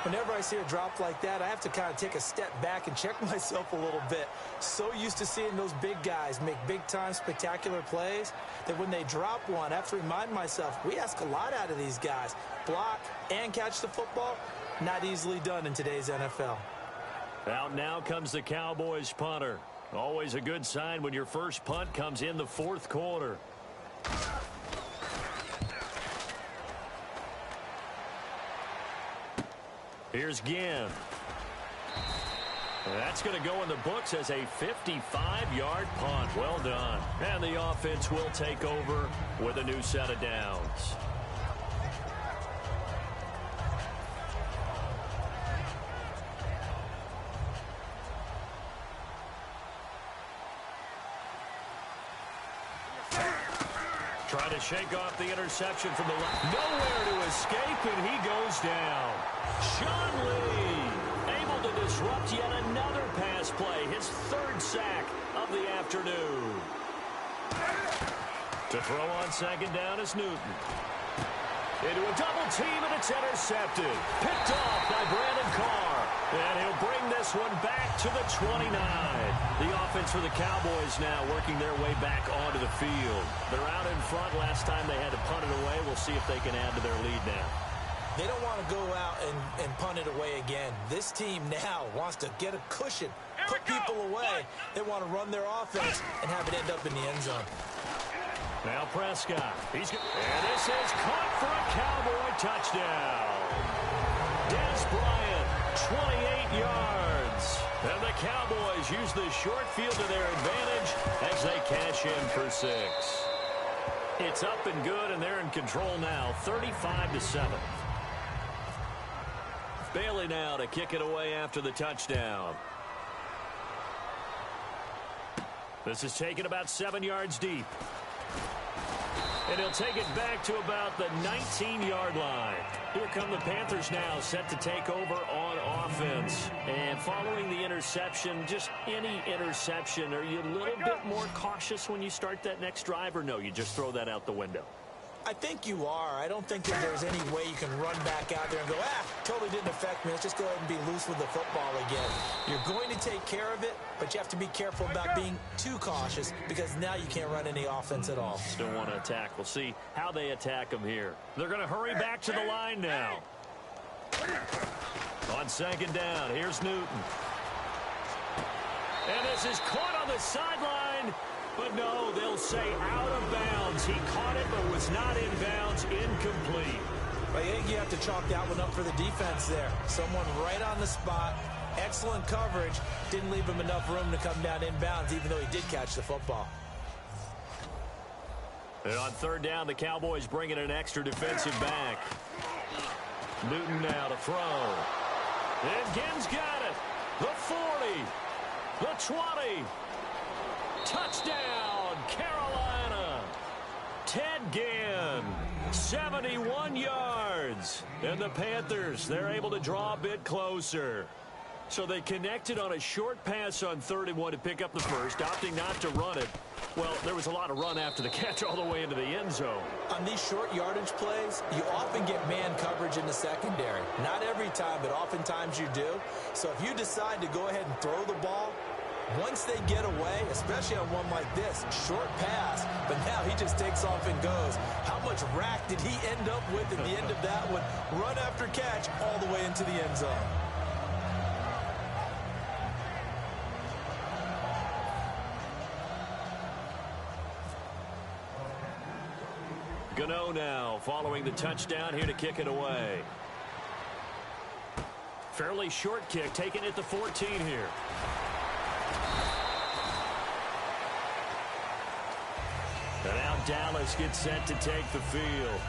Whenever I see a drop like that, I have to kind of take a step back and check myself a little bit. So used to seeing those big guys make big-time spectacular plays that when they drop one, I have to remind myself, we ask a lot out of these guys. Block and catch the football, not easily done in today's NFL. Out now comes the Cowboys punter. Always a good sign when your first punt comes in the fourth quarter. Here's Ginn. That's going to go in the books as a 55-yard punt. Well done. And the offense will take over with a new set of downs. Trying to shake off the interception from the left. Nowhere to escape, and he goes down. Sean Lee able to disrupt yet another pass play. His third sack of the afternoon. To throw on second down is Newton. Into a double team, and it's intercepted. Picked off by Brandon Carr. And he'll bring this one back to the 29. The offense for the Cowboys now working their way back onto the field. They're out in front. Last time they had to punt it away. We'll see if they can add to their lead now. They don't want to go out and punt it away again. This team now wants to get a cushion, put people away. They want to run their offense and have it end up in the end zone. Now Prescott. And this is caught for a Cowboy touchdown. Des Bryant, 28 yards. And the Cowboys use the short field to their advantage as they cash in for 6. It's up and good, and they're in control now, 35-7. Bailey now to kick it away after the touchdown. This is taken about 7 yards deep. And he'll take it back to about the 19-yard line. Here come the Panthers now, set to take over on offense. And following the interception, just any interception, are you a little bit more cautious when you start that next drive, or no, you just throw that out the window? I think you are. I don't think that there's any way you can run back out there and go, totally didn't affect me. Let's just go ahead and be loose with the football again. You're going to take care of it, but you have to be careful about being too cautious because now you can't run any offense at all. Still want to attack. We'll see how they attack them here. They're going to hurry back to the line now. On second down, here's Newton. And this is caught on the sideline. But no, they'll say out of bounds. He caught it, but was not in bounds. Incomplete. I think you have to chalk that one up for the defense there. Someone right on the spot. Excellent coverage. Didn't leave him enough room to come down in bounds, even though he did catch the football. And on third down, the Cowboys bring in an extra defensive back. Newton now to throw. And Ginn's got it. The 40. The 20. Touchdown, Carolina. Ted Ginn, 71 yards. And the Panthers, they're able to draw a bit closer. So they connected on a short pass on 3rd and 1 to pick up the first, opting not to run it. Well, there was a lot of run after the catch all the way into the end zone. On these short yardage plays, you often get man coverage in the secondary. Not every time, but oftentimes you do. So if you decide to go ahead and throw the ball, once they get away, especially on one like this, short pass, but now he just takes off and goes. How much rack did he end up with at the end of that one? Run after catch all the way into the end zone. Gano now following the touchdown here to kick it away. Fairly short kick, taken at the 14 here. And now Dallas gets set to take the field.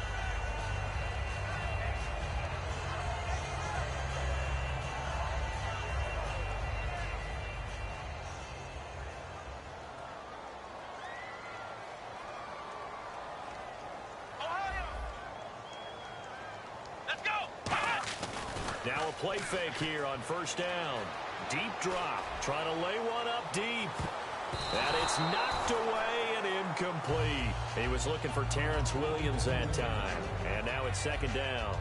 Let's go! Now a play fake here on first down. Deep drop. Trying to lay one up deep. And it's knocked away and incomplete. He was looking for Terrence Williams that time. And now it's second down.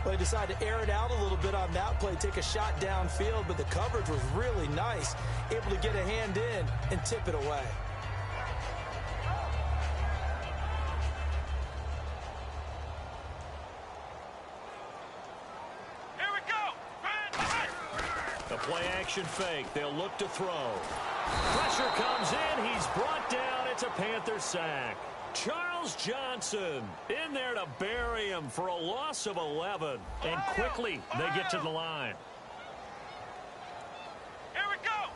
Well, he decided to air it out a little bit on that play, take a shot downfield, but the coverage was really nice. Able to get a hand in and tip it away. Here we go! A play action fake. They'll look to throw. Pressure comes in. He's brought down. It's a Panther sack. Charles Johnson in there to bury him for a loss of 11. And quickly they get to the line. Here we go!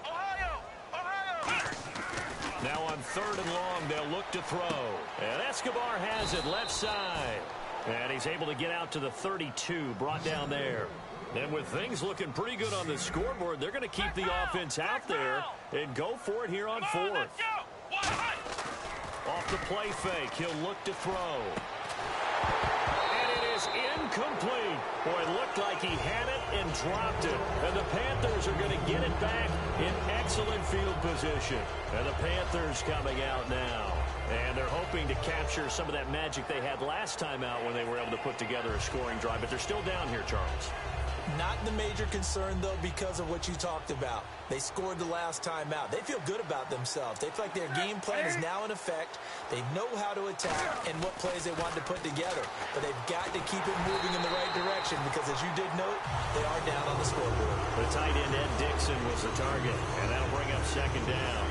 Ohio! Now on 3rd and long, they'll look to throw. And Escobar has it left side. And he's able to get out to the 32, brought down there. And with things looking pretty good on the scoreboard, they're going to keep the offense out there and go for it here on 4th. Off the play fake. He'll look to throw. And it is incomplete. Boy, it looked like he had it and dropped it. And the Panthers are going to get it back in excellent field position. And the Panthers coming out now. And they're hoping to capture some of that magic they had last time out when they were able to put together a scoring drive. But they're still down here, Charles. Not the major concern, though, because of what you talked about. They scored the last time out. They feel good about themselves. They feel like their game plan is now in effect. They know how to attack and what plays they want to put together. But they've got to keep it moving in the right direction because, as you did note, they are down on the scoreboard. The tight end, Ed Dixon, was the target, and that'll bring up second down.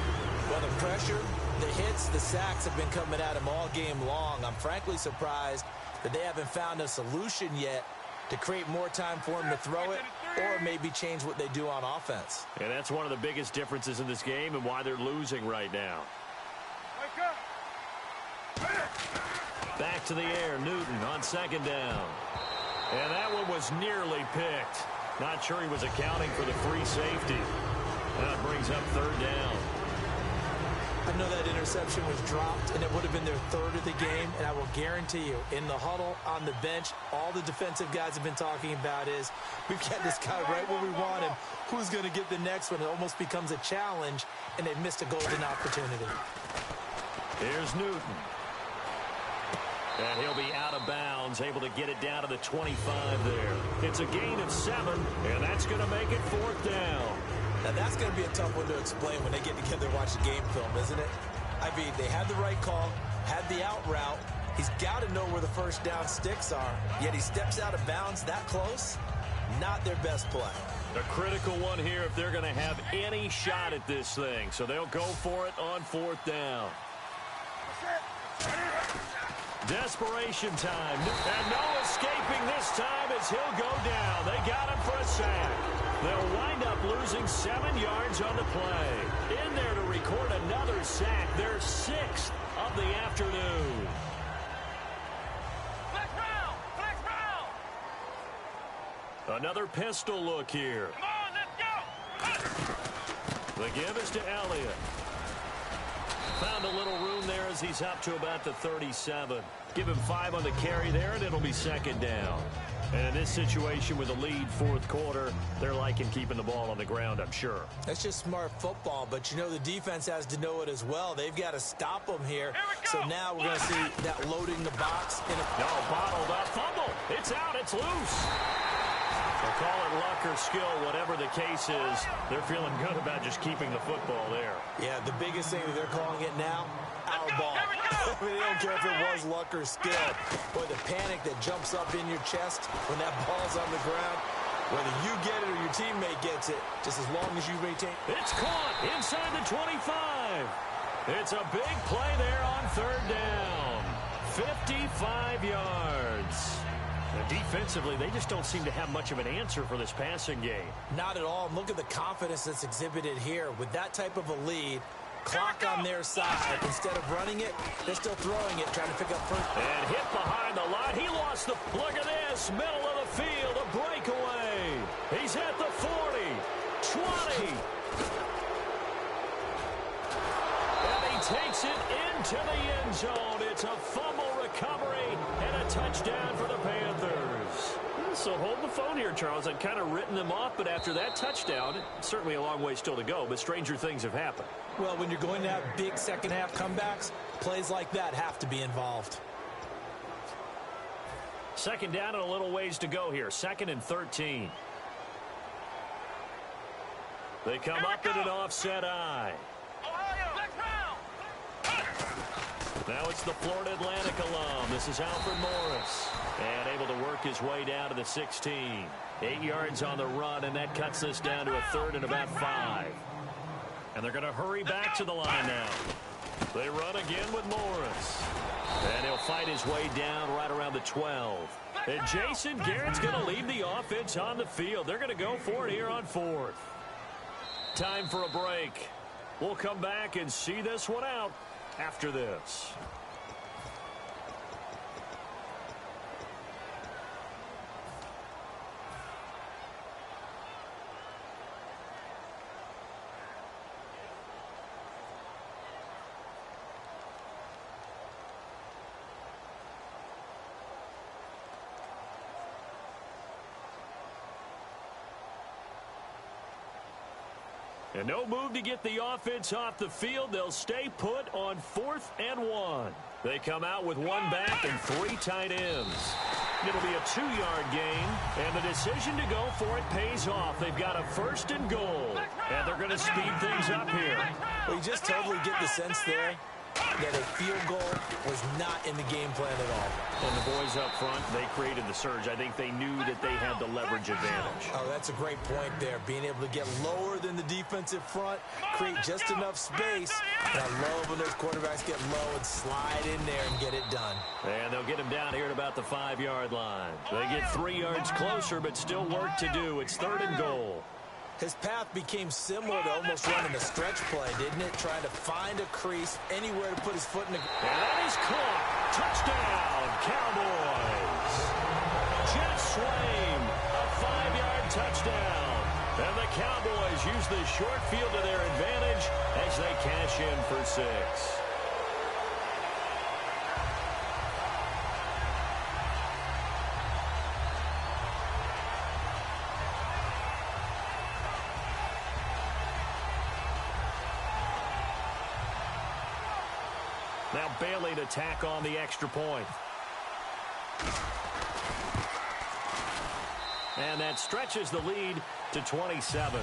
Well, the pressure, the hits, the sacks have been coming at him all game long. I'm frankly surprised that they haven't found a solution yet to create more time for him to throw it or maybe change what they do on offense. And that's one of the biggest differences in this game and why they're losing right now. Back to the air, Newton on second down. And that one was nearly picked. Not sure he was accounting for the free safety. That brings up third down. I know that interception was dropped, and it would have been their third of the game, and I will guarantee you, in the huddle, on the bench, all the defensive guys have been talking about is, we've got this guy right where we want him. Who's going to get the next one? It almost becomes a challenge, and they've missed a golden opportunity. Here's Newton. And he'll be out of bounds, able to get it down to the 25 there. It's a gain of 7, and that's going to make it fourth down. Now, that's going to be a tough one to explain when they get together and watch the game film, isn't it? I mean, they had the right call, had the out route. He's got to know where the first down sticks are, yet he steps out of bounds that close. Not their best play. A critical one here if they're going to have any shot at this thing. So they'll go for it on fourth down. Desperation time. And no escaping this time as he'll go down. They got him for a sack. They'll wind up losing 7 yards on the play. In there to record another sack. Their 6th of the afternoon. Flex round! Flex round! Another pistol look here. Come on, let's go! The give is to Elliott. Found a little room there as he's up to about the 37. Give him 5 on the carry there, and it'll be second down. And in this situation with a lead fourth quarter, they're liking keeping the ball on the ground, I'm sure. That's just smart football, but you know the defense has to know it as well. They've got to stop them here. So now we're going to see that loading the box. No, bottled up. Fumble. It's out. It's loose. They'll call it luck or skill, whatever the case is. They're feeling good about just keeping the football there. Yeah, the biggest thing that they're calling it now, our ball. They don't care if it was luck or skill. Boy, the panic that jumps up in your chest when that ball's on the ground, whether you get it or your teammate gets it, just as long as you maintain. It's caught inside the 25. It's a big play there on third down. 55 yards. And defensively, they just don't seem to have much of an answer for this passing game. Not at all. Look at the confidence that's exhibited here. With that type of a lead, clock on their side. Instead of running it, they're still throwing it, trying to pick up first. And hit behind the line. He lost the... Look at this. Middle of the field. A breakaway. He's at the 40. 20. And he takes it into the end zone. It's a fumble recovery and a touchdown for the Panthers. So hold the phone here, Charles. I'd kind of written them off, but after that touchdown, certainly a long way still to go, but stranger things have happened. Well, when you're going to have big second-half comebacks, plays like that have to be involved. Second down and a little ways to go here. 2nd and 13. They come up in an offset eye. Now it's the Florida Atlantic alum. This is Alfred Morris. And able to work his way down to the 16. 8 yards on the run, and that cuts this down to a 3rd and about 5. And they're going to hurry back to the line now. They run again with Morris. And he'll fight his way down right around the 12. And Jason Garrett's going to leave the offense on the field. They're going to go for it here on 4th. Time for a break. We'll come back and see this one out after this. And no move to get the offense off the field. They'll stay put on 4th and 1. They come out with 1 back and 3 tight ends. It'll be a 2-yard gain, and the decision to go for it pays off. They've got a 1st and goal, and they're going to speed things up here. Well, you just totally get the sense there that a field goal was not in the game plan at all. And the boys up front, they created the surge. I think they knew that they had the leverage advantage. Oh, that's a great point there. Being able to get lower than the defensive front, create just enough space. And I love when those quarterbacks get low and slide in there and get it done. And they'll get him down here at about the 5-yard line. They get 3 yards closer, but still work to do. It's 3rd and goal. His path became similar to almost running a stretch play, didn't it? Trying to find a crease, anywhere to put his foot in the... And that is caught. Touchdown, Cowboys. Jeff Swain, a 5-yard touchdown. And the Cowboys use the short field to their advantage as they cash in for 6. Now Bailey to tack on the extra point. And that stretches the lead to 27.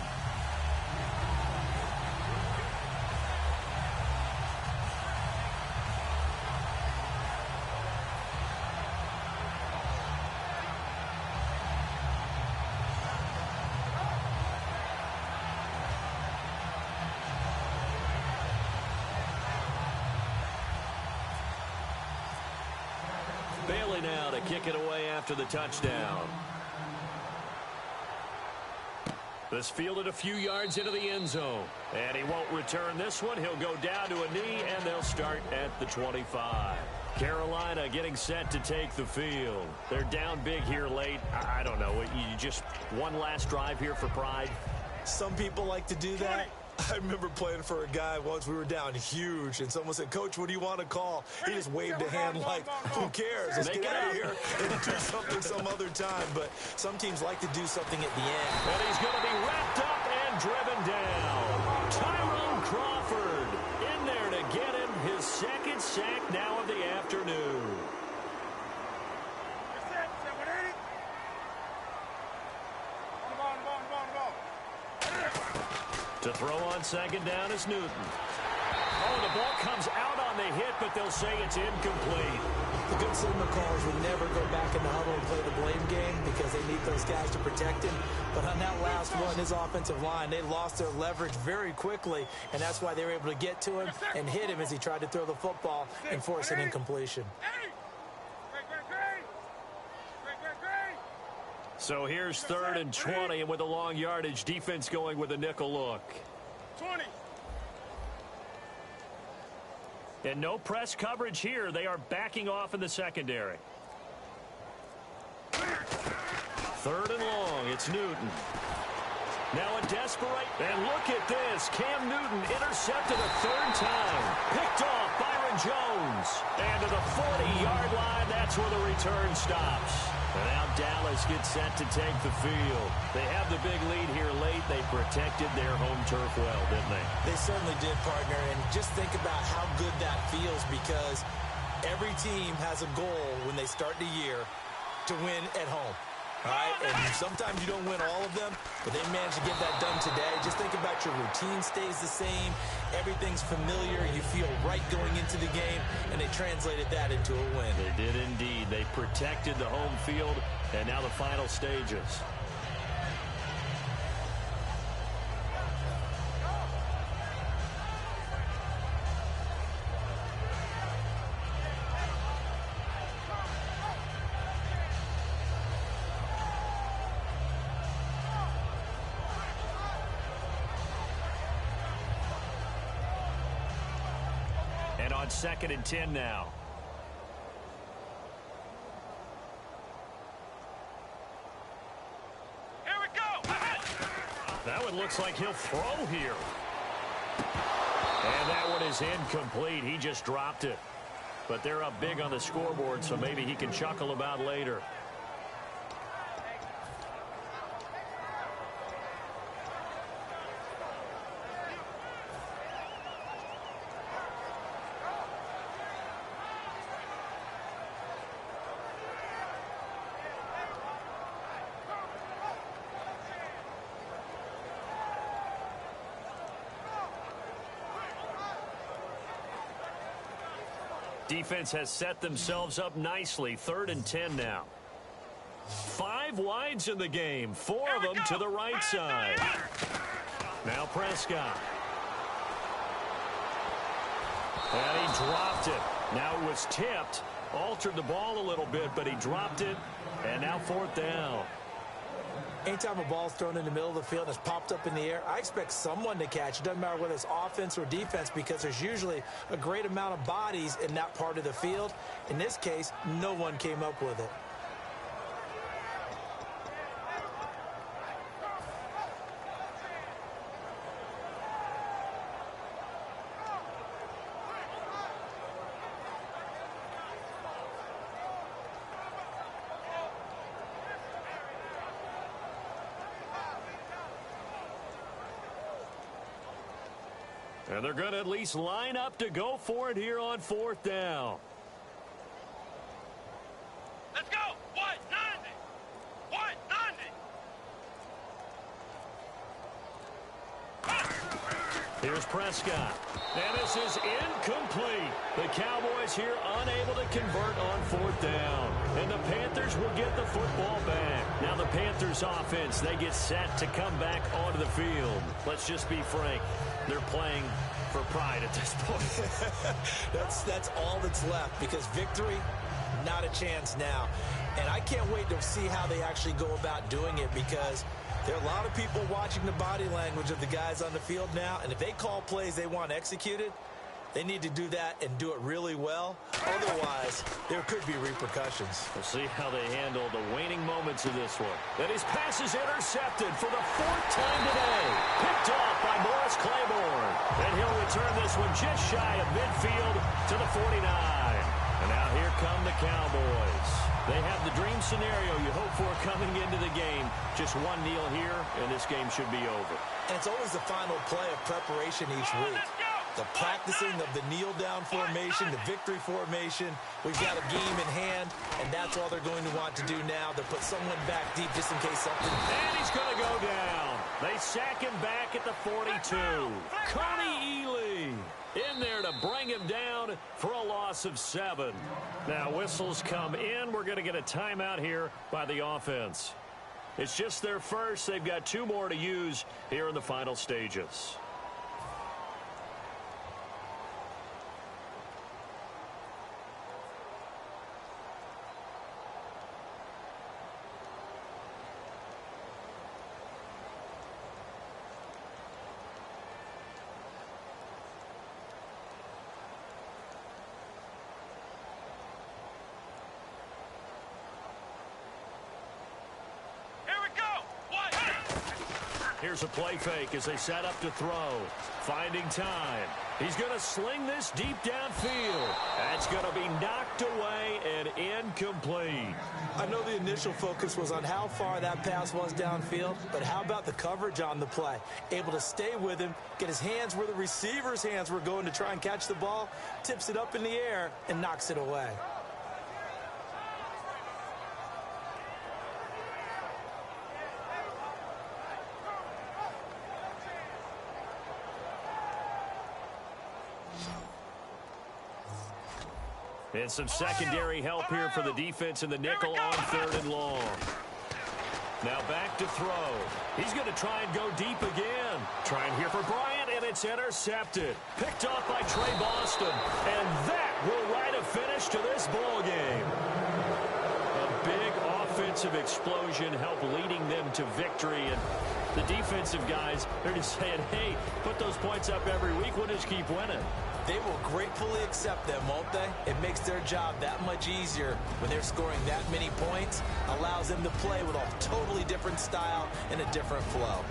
Bailey now to kick it away after the touchdown. This fielded a few yards into the end zone. And he won't return this one. He'll go down to a knee, and they'll start at the 25. Carolina getting set to take the field. They're down big here late. I don't know. You just one last drive here for pride? Some people like to do that. I remember playing for a guy once. We were down huge, and someone said, "Coach, what do you want to call?" He just waved a hand like, "Who cares? Let's get out of here and do something some other time." But some teams like to do something at the end. And he's going to be wrapped up and driven down. Tyrone Crawford in there to get him his 2nd sack now of the afternoon. To throw on 2nd down is Newton. Oh, the ball comes out on the hit, but they'll say it's incomplete. The good signal callers would never go back in the huddle and play the blame game because they need those guys to protect him. But on that last one, his offensive line, they lost their leverage very quickly, and that's why they were able to get to him and hit him as he tried to throw the football and force an incompletion. So here's 3rd and 20, and with a long yardage, defense going with a nickel look. 20. And no press coverage here. They are backing off in the secondary. 3rd and long. It's Newton. Now a desperate, and look at this. Cam Newton intercepted a 3rd time. Picked off Byron Jones. And to the 40-yard line, that's where the return stops. And now Dallas gets set to take the field. They have the big lead here late. They protected their home turf well, didn't they? They certainly did, partner. And just think about how good that feels, because every team has a goal when they start the year to win at home. All right, and sometimes you don't win all of them, but they managed to get that done today. Just think about your routine stays the same. Everything's familiar. You feel right going into the game, and they translated that into a win. They did indeed. They protected the home field, and now the final stages. And on 2nd and 10 now. Here we go. That one looks like he'll throw here. And that one is incomplete. He just dropped it. But they're up big on the scoreboard, so maybe he can chuckle about later. Defense has set themselves up nicely. 3rd and 10 now. 5 wides in the game. 4 of them to the right side. Now Prescott. And he dropped it. Now it was tipped. Altered the ball a little bit, but he dropped it. And now 4th down. Anytime a ball's thrown in the middle of the field and it's popped up in the air, I expect someone to catch. It doesn't matter whether it's offense or defense because there's usually a great amount of bodies in that part of the field. In this case, no one came up with it. And they're going to at least line up to go for it here on 4th down. Let's go! What? 90! What? 90! Here's Prescott. And this is incomplete. The Cowboys here unable to convert on 4th down. And the Panthers will get the football back. Now the Panthers offense, they get set to come back onto the field. Let's just be frank. They're playing for pride at this point. That's all that's left because victory, not a chance now. And I can't wait to see how they actually go about doing it because there are a lot of people watching the body language of the guys on the field now. And if they call plays they want executed, they need to do that and do it really well. Otherwise, there could be repercussions. We'll see how they handle the waning moments of this one. And his pass is intercepted for the 4th time today. Picked off by Morris Claiborne. And he'll return this one just shy of midfield to the 49. And now here come the Cowboys. They have the dream scenario you hope for coming into the game. Just one kneel here, and this game should be over. And it's always the final play of preparation each week. The practicing of the kneel-down formation, the victory formation. We've got a game in hand, and that's all they're going to want to do now. They'll put someone back deep just in case something. And he's going to go down. They sack him back at the 42. Coney Ely in there to bring him down for a loss of 7. Now whistles come in. We're going to get a timeout here by the offense. It's just their first. They've got 2 more to use here in the final stages. Here's a play fake as they set up to throw. Finding time. He's going to sling this deep downfield. That's going to be knocked away and incomplete. I know the initial focus was on how far that pass was downfield, but how about the coverage on the play? Able to stay with him, get his hands where the receiver's hands were going to try and catch the ball, tips it up in the air, and knocks it away. And some secondary help here for the defense in the nickel on 3rd and long. Now back to throw. He's going to try and go deep again. Trying here for Bryant, and it's intercepted. Picked off by Trey Boston. And that will write a finish to this ball game. A big offensive explosion helped leading them to victory. And the defensive guys, they're just saying, hey, put those points up every week. We'll just keep winning. They will gratefully accept them, won't they? It makes their job that much easier when they're scoring that many points. Allows them to play with a totally different style and a different flow.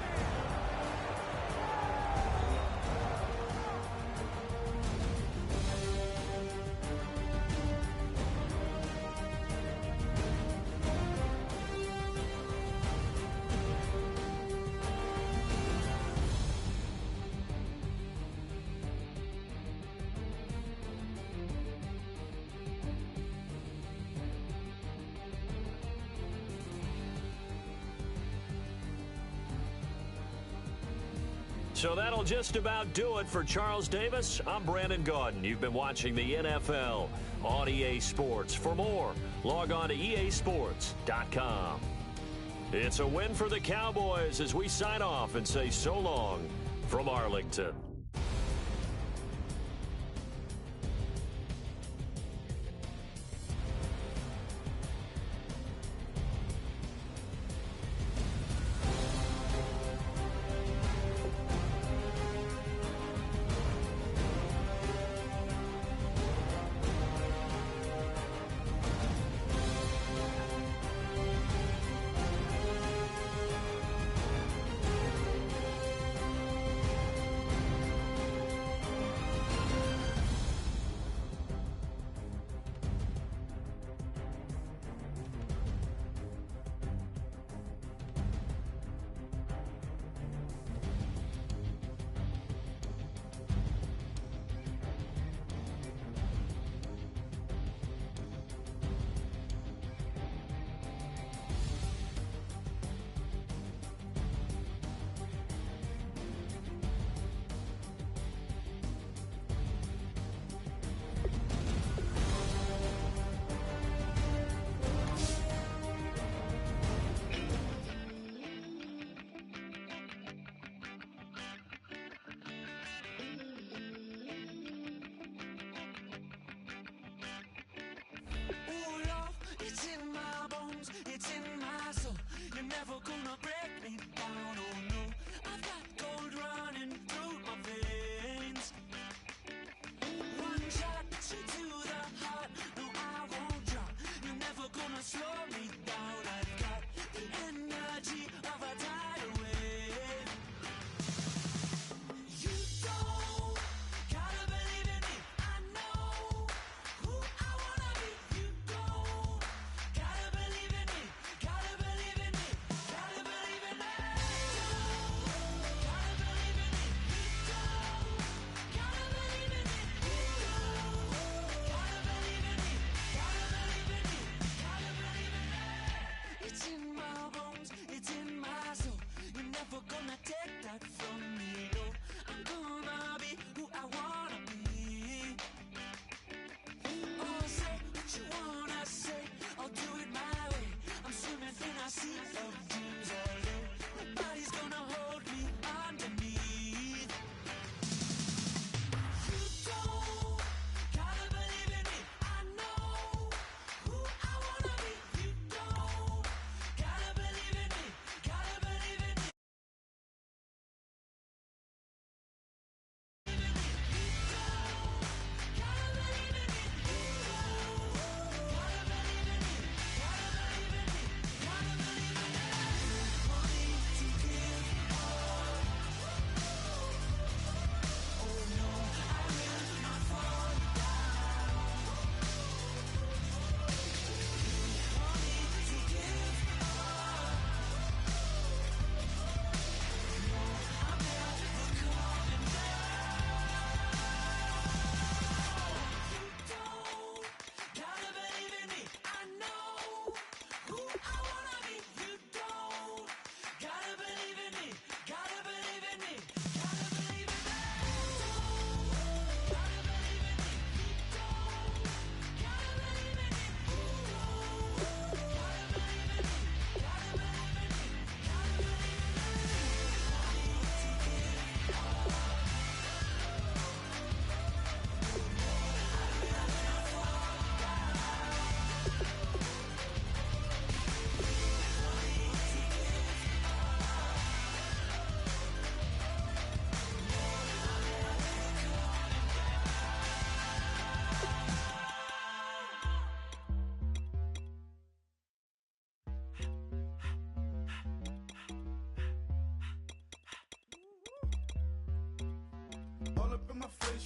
So that'll just about do it for Charles Davis. I'm Brandon Gaudin. You've been watching the NFL on EA Sports. For more, log on to easports.com. It's a win for the Cowboys as we sign off and say so long from Arlington.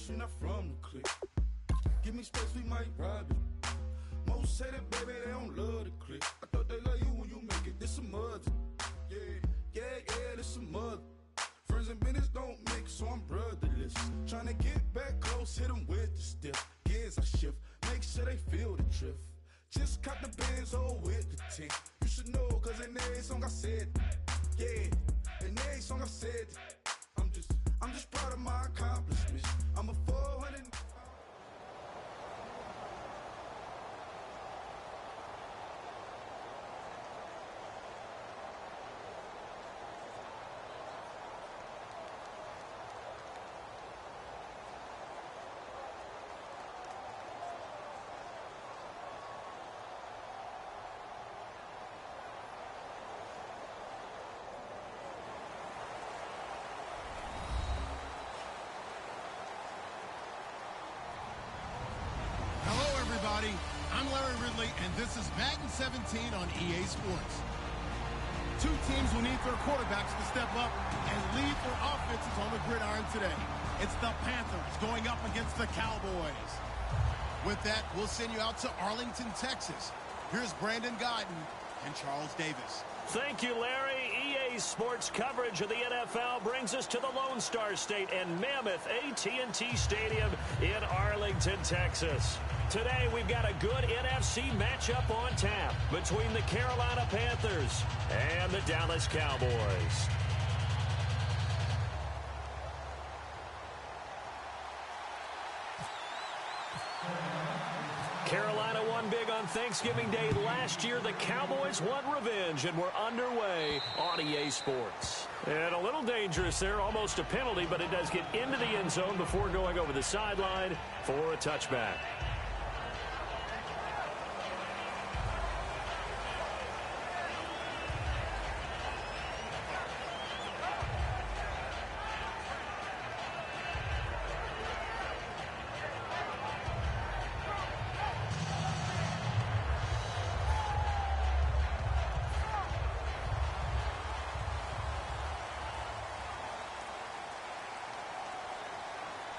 you not from the clique. Give me space, we might rob it. Most say that, baby, they don't love the clique. I thought they love you when you make it. This some mud. Yeah, this some mud. Friends and business don't mix, so I'm brotherless. Tryna get back close, hit them with the stiff. Gears I shift, make sure they feel the drift. Just caught the Benz, oh, with the tint. You should know, cause in every song I said, yeah, in every song I said, I'm just proud of my accomplishments. I'm a 400. Everybody, I'm Larry Ridley, and this is Madden 17 on EA Sports. Two teams will need their quarterbacks to step up and lead their offenses on the gridiron today. It's the Panthers going up against the Cowboys. With that, we'll send you out to Arlington, Texas. Here's Brandon Guyton and Charles Davis. Thank you, Larry. EA Sports coverage of the NFL brings us to the Lone Star State and mammoth AT&T Stadium in Arlington, Texas. Today, we've got a good NFC matchup on tap between the Carolina Panthers and the Dallas Cowboys. Carolina won big on Thanksgiving Day last year. The Cowboys want revenge, and we're underway on EA Sports. And a little dangerous there, almost a penalty, but it does get into the end zone before going over the sideline for a touchback.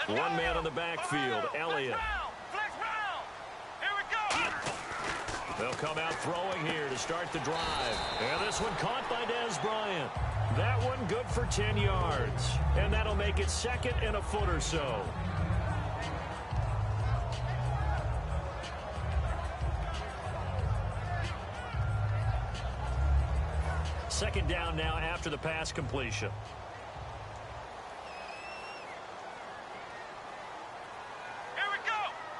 One man on the backfield, Elliott. They'll come out throwing here to start the drive. And this one caught by Dez Bryant. That one good for 10 yards. And that'll make it second and a foot or so. Second down now after the pass completion.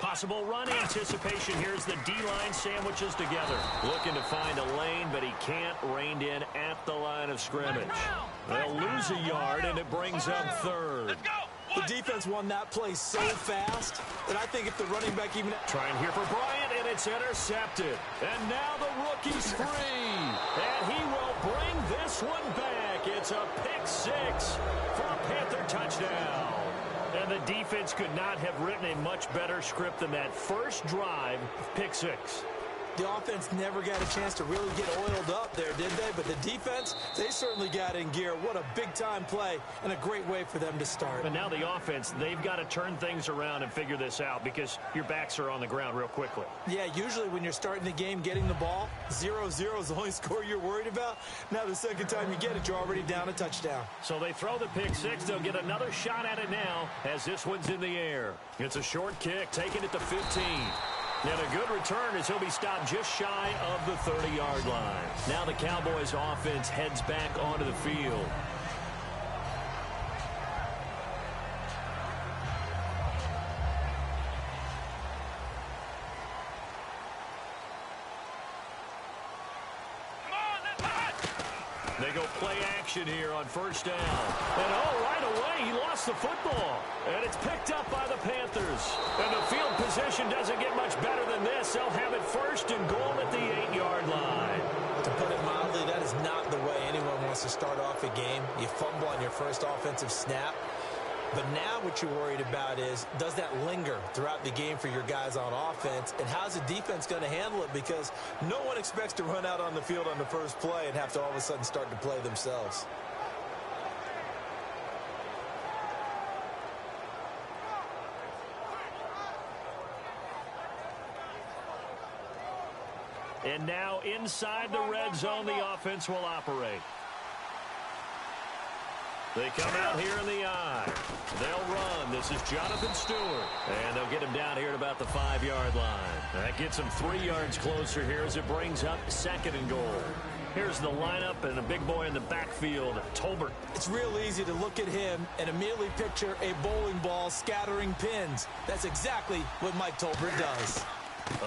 Possible run anticipation. Here's the D-line sandwiches together. Looking to find a lane, but he can't. Reined in at the line of scrimmage. They'll lose a yard, and it brings up third. The defense won that play so fast that I think if the running back even... Trying here for Bryant, and it's intercepted. And now the rookie's free. And he will bring this one back. It's a pick six for a Panther touchdown. And the defense could not have written a much better script than that first drive, pick six. The offense never got a chance to really get oiled up there, did they? But the defense, they certainly got in gear. What a big-time play and a great way for them to start. And now the offense, they've got to turn things around and figure this out because your backs are on the ground real quickly. Yeah, usually when you're starting the game, getting the ball, 0-0 is the only score you're worried about. Now the second time you get it, you're already down a touchdown. So they throw the pick six. They'll get another shot at it now as this one's in the air. It's a short kick, taken at the 15. And a good return as he'll be stopped just shy of the 30-yard line. Now the Cowboys offense heads back onto the field. They go play action here on first down. And right away, he lost the football. And it's picked up by the Panthers. And the field position doesn't get much better than this. They'll have it first and goal at the 8-yard line. To put it mildly, that is not the way anyone wants to start off a game. You fumble on your first offensive snap. But now what you're worried about is, does that linger throughout the game for your guys on offense? And how's the defense going to handle it? Because no one expects to run out on the field on the first play and have to all of a sudden start to play themselves. And now inside the red zone, the offense will operate. They come out here in the I. They'll run. This is Jonathan Stewart. And they'll get him down here at about the 5-yard line. That gets him 3 yards closer here as it brings up 2nd and goal. Here's the lineup and a big boy in the backfield, Tolbert. It's real easy to look at him and immediately picture a bowling ball scattering pins. That's exactly what Mike Tolbert does.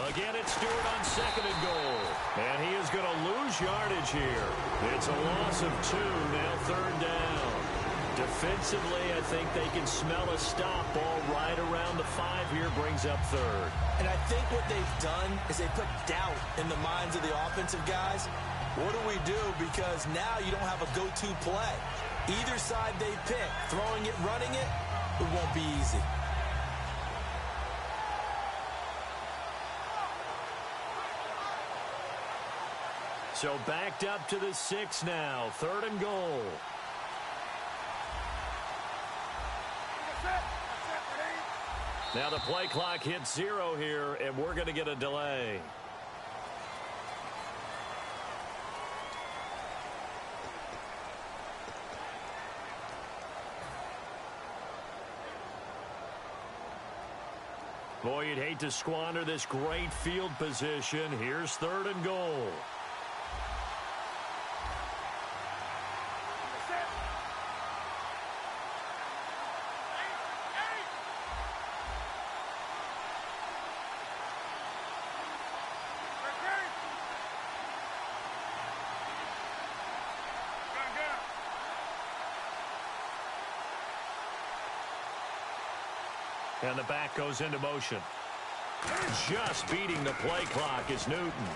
Again, it's Stewart on 2nd and goal. And he is going to lose yardage here. It's a loss of 2, now 3rd down. Defensively, I think they can smell a stop. Ball right around the 5 here, brings up 3rd. And I think what they've done is they put doubt in the minds of the offensive guys. What do we do? Because now you don't have a go-to play. Either side they pick, throwing it, running it, it won't be easy. So backed up to the 6 now, 3rd and goal. Now the play clock hits 0 here, and we're going to get a delay. Boy, you'd hate to squander this great field position. Here's 3rd and goal. And the back goes into motion. Just beating the play clock is Newton.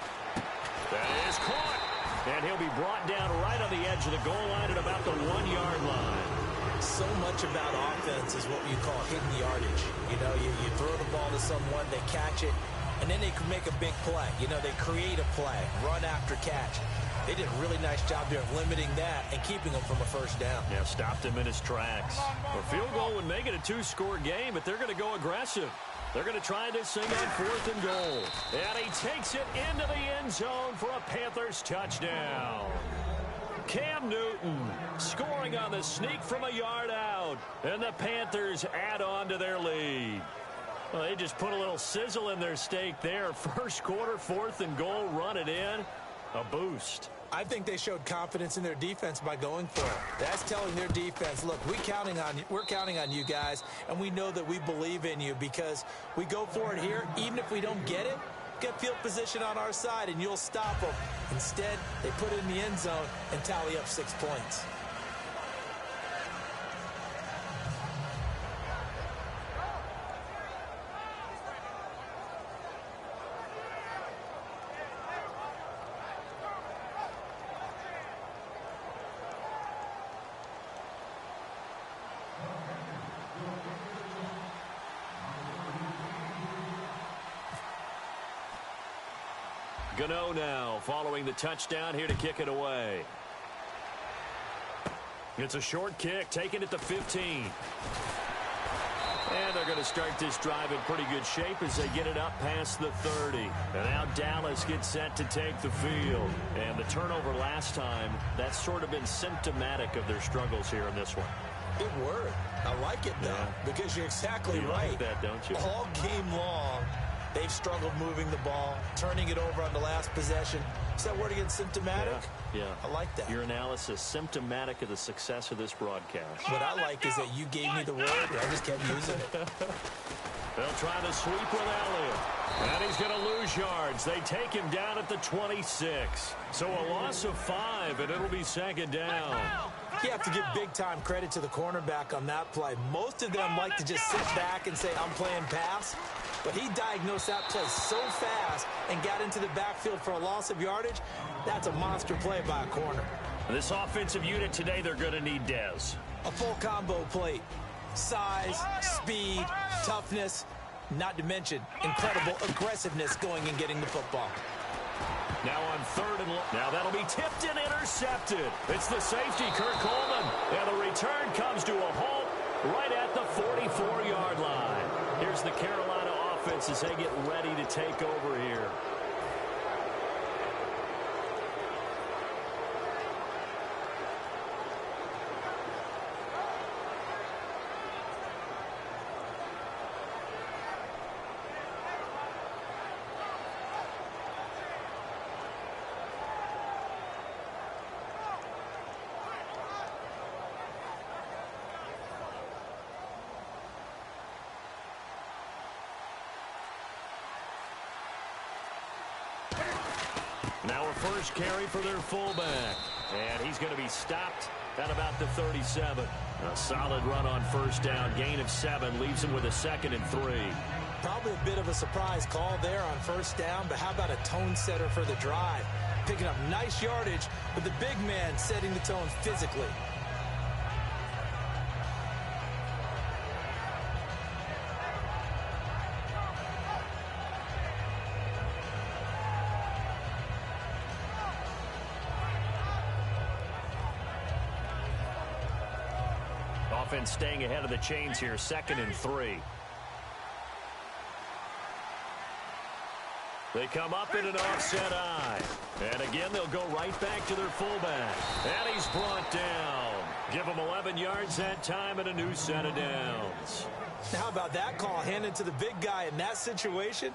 That is caught. And he'll be brought down right on the edge of the goal line at about the 1-yard line. So much about offense is what you call hidden yardage. You know, you throw the ball to someone, they catch it, and then they can make a big play. You know, they create a play, run after catch. They did a really nice job there of limiting that and keeping him from a 1st down. Yeah, stopped him in his tracks. A field goal would make it a 2-score game, but they're going to go aggressive. They're going to try this thing on 4th and goal. And he takes it into the end zone for a Panthers touchdown. Cam Newton scoring on the sneak from a yard out. And the Panthers add on to their lead. Well, they just put a little sizzle in their steak there. 1st quarter, 4th and goal, run it in. A boost. I think they showed confidence in their defense by going for it. That's telling their defense, look, we're counting on you guys, and we know that we believe in you because we go for it here. Even if we don't get it, get field position on our side, and you'll stop them. Instead, they put it in the end zone and tally up 6 points. Gano now following the touchdown here to kick it away. It's a short kick, taken at the 15. And they're going to start this drive in pretty good shape as they get it up past the 30. And now Dallas gets set to take the field. And the turnover last time, that's sort of been symptomatic of their struggles here in this one. Good word. I like it, though, because you're exactly right. Like that, don't you? All game long, they've struggled moving the ball, turning it over on the last possession. Is that word again, symptomatic? Yeah. I like that. Your analysis, symptomatic of the success of this broadcast. What I like is that you gave me the word, and I just kept using it. They'll try to sweep with Elliott. And he's going to lose yards. They take him down at the 26. So a loss of 5, and it'll be 2nd down. You have to give big-time credit to the cornerback on that play. Most of them like to just sit back and say, I'm playing pass. But he diagnosed that play so fast and got into the backfield for a loss of yardage. That's a monster play by a corner. This offensive unit today, they're going to need Dez. A full combo plate. Size, speed, toughness, not to mention incredible aggressiveness going and getting the football. Now on 3rd and long. Now that'll be tipped and intercepted. It's the safety, Kurt Coleman. And the return comes to a halt right at the 44-yard line. Here's the Carolina offense as they get ready to take over here. Now a first carry for their fullback. And he's going to be stopped at about the 37. A solid run on first down. Gain of 7 leaves him with a 2nd and 3. Probably a bit of a surprise call there on first down, but how about a tone setter for the drive? Picking up nice yardage with the big man setting the tone physically. Offense staying ahead of the chains here, 2nd and 3. They come up in an offset eye. And again, they'll go right back to their fullback. And he's brought down. Give him 11 yards that time and a new set of downs. Now, how about that call handed to the big guy in that situation?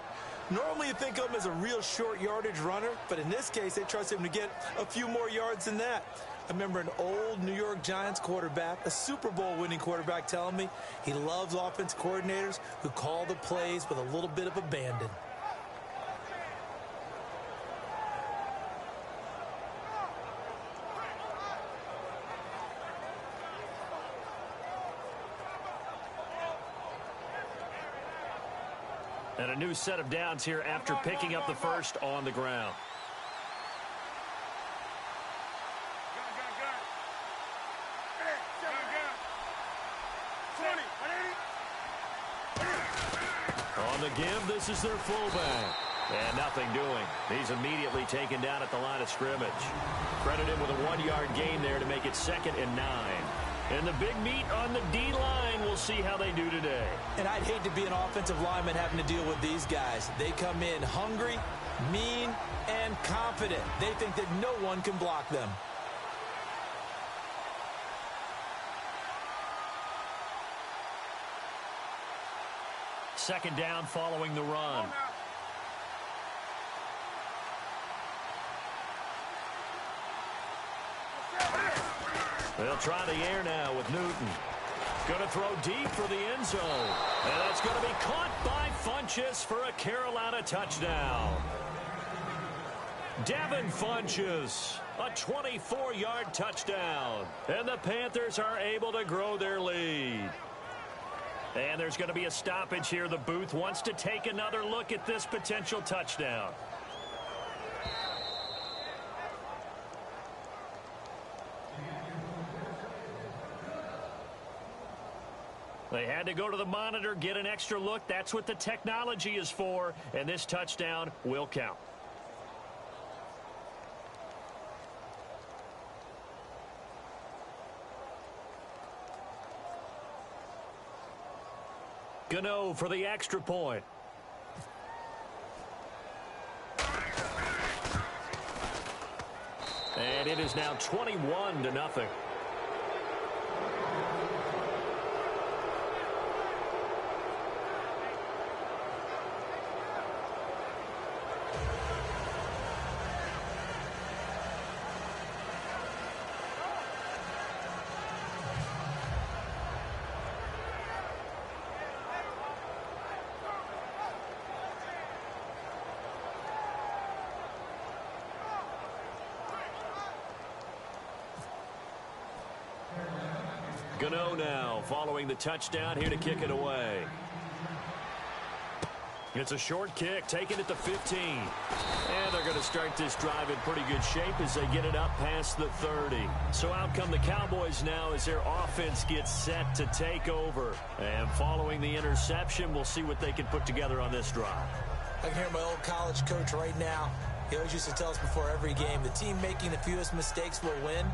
Normally you think of him as a real short yardage runner, but in this case, they trust him to get a few more yards than that. I remember an old New York Giants quarterback, a Super Bowl winning quarterback, telling me he loves offensive coordinators who call the plays with a little bit of abandon. And a new set of downs here after picking up the first on the ground. On the give, this is their fullback. And nothing doing. He's immediately taken down at the line of scrimmage. Credit him with a 1-yard gain there to make it 2nd and 9. And the big meat on the D-line, we'll see how they do today. And I'd hate to be an offensive lineman having to deal with these guys. They come in hungry, mean, and confident. They think that no one can block them. Second down following the run. They'll try the air now with Newton. Going to throw deep for the end zone. And that's going to be caught by Funchess for a Carolina touchdown. Devin Funchess, a 24-yard touchdown. And the Panthers are able to grow their lead. And there's going to be a stoppage here. The booth wants to take another look at this potential touchdown. They had to go to the monitor, get an extra look. That's what the technology is for. And this touchdown will count. Gano for the extra point. And it is now 21-0. Gano now following the touchdown here to kick it away. It's a short kick, taking it to 15. And they're going to start this drive in pretty good shape as they get it up past the 30. So out come the Cowboys now as their offense gets set to take over. And following the interception, we'll see what they can put together on this drive. I can hear my old college coach right now. He always used to tell us before every game, the team making the fewest mistakes will win.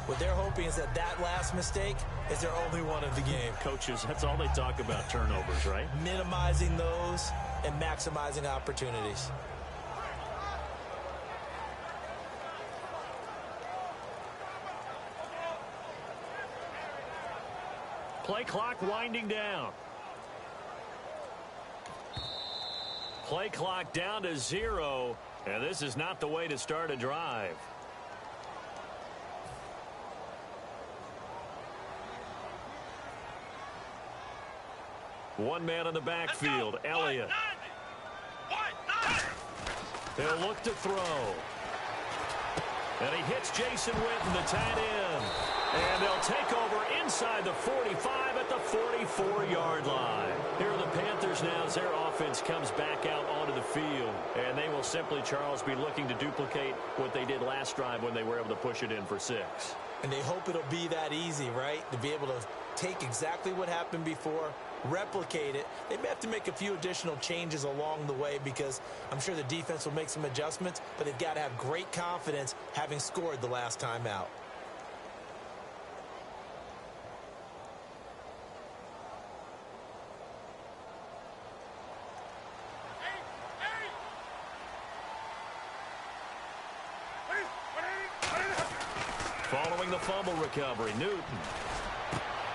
What they're hoping is that that last mistake is their only one of the game. Coaches, that's all they talk about, turnovers, right? Minimizing those and maximizing opportunities. Play clock winding down. Play clock down to 0, and this is not the way to start a drive. One man in the backfield, Elliott. They'll look to throw. And he hits Jason Witten, the tight end. And they'll take over inside the 45 at the 44-yard line. Here are the Panthers now as their offense comes back out onto the field. And they will simply, Charles, be looking to duplicate what they did last drive when they were able to push it in for 6. And they hope it'll be that easy, right? To be able to take exactly what happened before, replicate it. They may have to make a few additional changes along the way because I'm sure the defense will make some adjustments, but they've got to have great confidence having scored the last time out. Following the fumble recovery, Newton.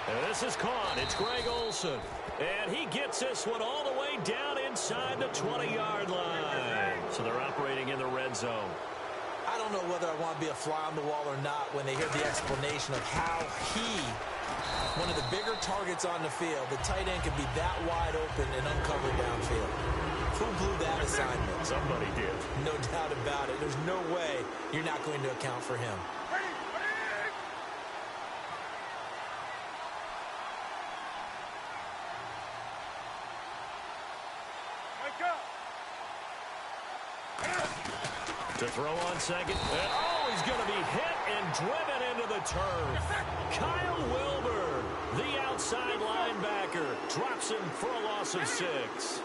And this is caught. It's Greg Olsen. And he gets this one all the way down inside the 20-yard line. So they're operating in the red zone. I don't know whether I want to be a fly on the wall or not when they hear the explanation of how one of the bigger targets on the field, the tight end can be that wide open and uncovered downfield. Who blew that assignment? Somebody did. No doubt about it. There's no way you're not going to account for him. To throw on second. And, oh, he's going to be hit and driven into the turf. Kyle Wilbur, the outside linebacker, drops him for a loss of 6.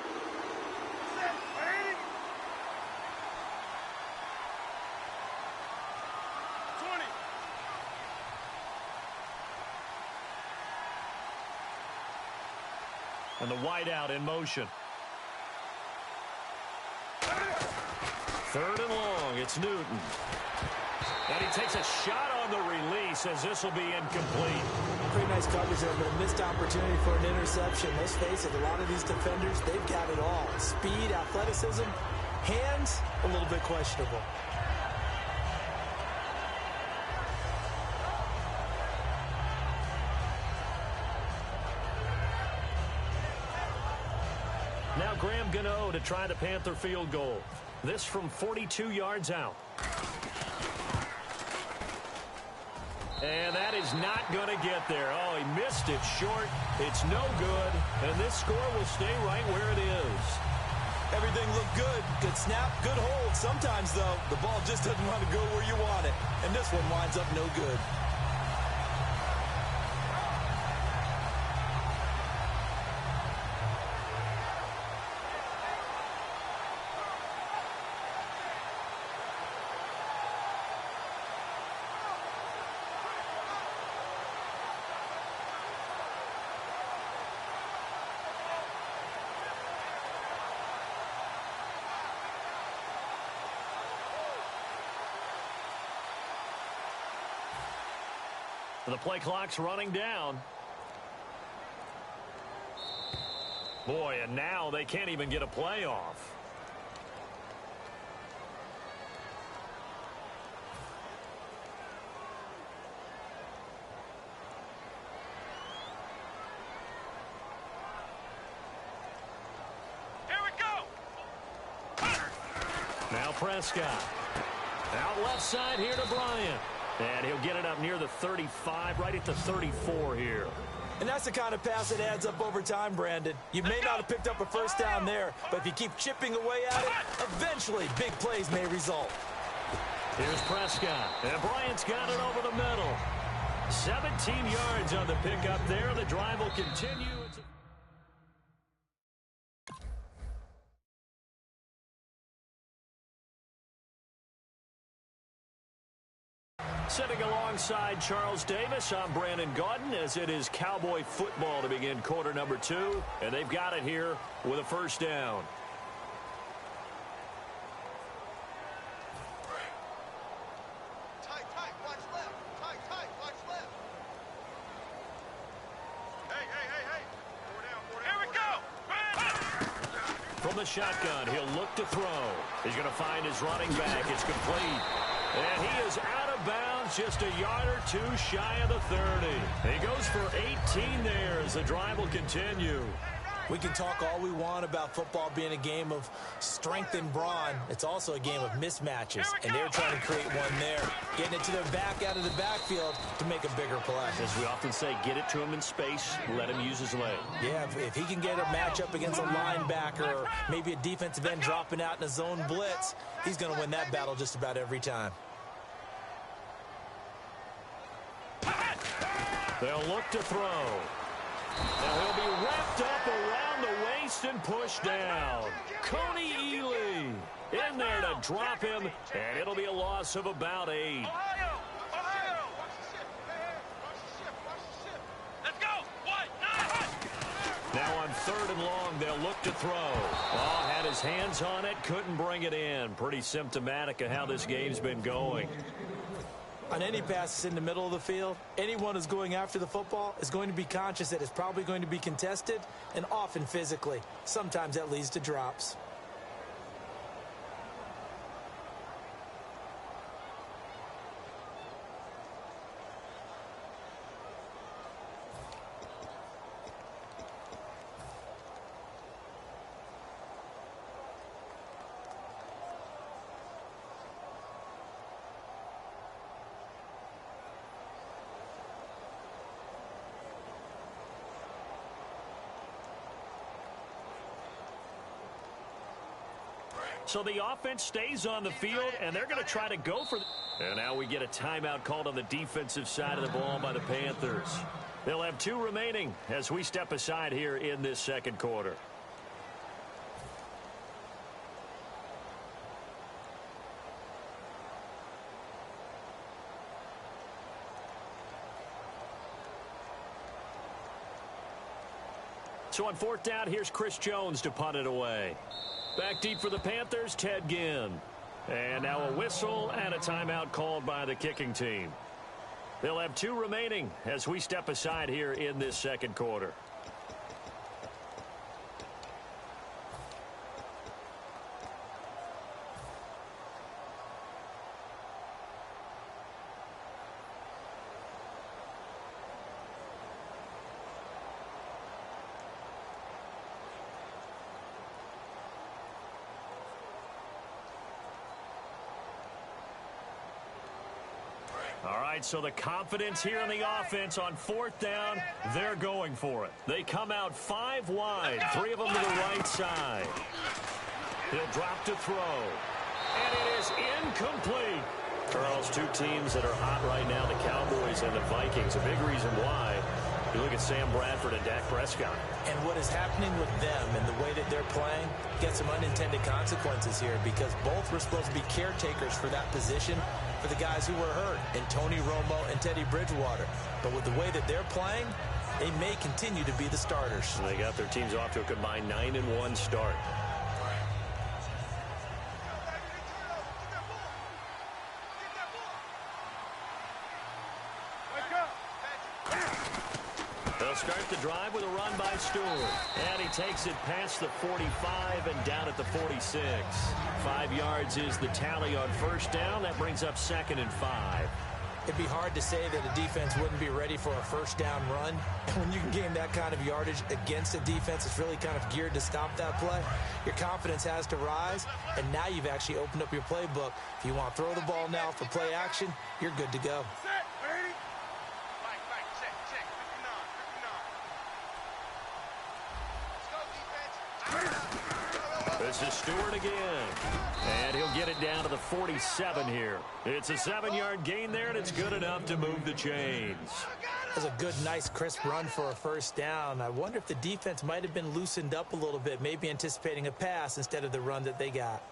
And the wideout in motion. 3rd and long. It's Newton. And he takes a shot on the release as this will be incomplete. Pretty nice coverage there, but a missed opportunity for an interception. Let's face it, a lot of these defenders, they've got it all. Speed, athleticism, hands, a little bit questionable. Now Graham Gano to try the Panther field goal. This from 42 yards out. And that is not going to get there. Oh, he missed it short. It's no good. And this score will stay right where it is. Everything looked good. Good snap, good hold. Sometimes, though, the ball just doesn't want to go where you want it. And this one winds up no good. The play clock's running down. Boy, and now they can't even get a play off. Here we go. Now Prescott. Out left side here to Bryant. And he'll get it up near the 35, right at the 34 here. And that's the kind of pass that adds up over time, Brandon. You may not have picked up a first down there, but if you keep chipping away at it, eventually big plays may result. Here's Prescott. And Bryant's got it over the middle. 17 yards on the pickup there. The drive will continue. Sitting alongside Charles Davis, I'm Brandon Gaudin as it is Cowboy football to begin quarter number 2. And they've got it here with a first down. Tight, watch left. Tight, watch left. Hey. Here we go. From the shotgun, he'll look to throw. He's going to find his running back. It's complete. And he is out of bounds, just a yard or two shy of the 30. He goes for 18 there as the drive will continue. We can talk all we want about football being a game of strength and brawn. It's also a game of mismatches, and they're trying to create one there, getting it to their back out of the backfield to make a bigger play. As we often say, get it to him in space, let him use his leg. Yeah, if he can get a matchup against a linebacker or maybe a defensive end dropping out in a zone blitz, he's going to win that battle just about every time. They'll look to throw. Now he'll be wrapped up around the waist and pushed down. Coney Ely in there to drop him, and it'll be a loss of about 8. Now on 3rd and long, they'll look to throw. Oh, had his hands on it, couldn't bring it in. Pretty symptomatic of how this game's been going. On any passes in the middle of the field, anyone who's going after the football is going to be conscious that it's probably going to be contested, and often physically. Sometimes that leads to drops. So the offense stays on the field, and they're going to try to go for and now we get a timeout called on the defensive side of the ball by the Panthers. They'll have 2 remaining as we step aside here in this second quarter. So on 4th down, here's Chris Jones to punt it away. Back deep for the Panthers, Ted Ginn. And now a whistle and a timeout called by the kicking team. They'll have 2 remaining as we step aside here in this second quarter. All right, so the confidence here in the offense on 4th down, they're going for it. They come out 5 wide, 3 of them to the right side. He'll drop to throw, and it is incomplete. Charles, 2 teams that are hot right now, the Cowboys and the Vikings. A big reason why. You look at Sam Bradford and Dak Prescott. And what is happening with them and the way that they're playing gets some unintended consequences here, because both were supposed to be caretakers for that position for the guys who were hurt, and Tony Romo and Teddy Bridgewater. But with the way that they're playing, they may continue to be the starters. And they got their teams off to a combined 9-1 start. They'll start the drive with a run by Stewart. And he takes it past the 45 and down at the 46. 5 yards is the tally on 1st down. That brings up 2nd and 5. It'd be hard to say that a defense wouldn't be ready for a 1st down run. And when you can gain that kind of yardage against a defense that's really kind of geared to stop that play, your confidence has to rise, and now you've actually opened up your playbook. If you want to throw the ball now for play action, you're good to go. This is Stewart again. And he'll get it down to the 47 here. It's a 7-yard gain there, and it's good enough to move the chains. That's a good, nice, crisp run for a 1st down. I wonder if the defense might have been loosened up a little bit, maybe anticipating a pass instead of the run that they got.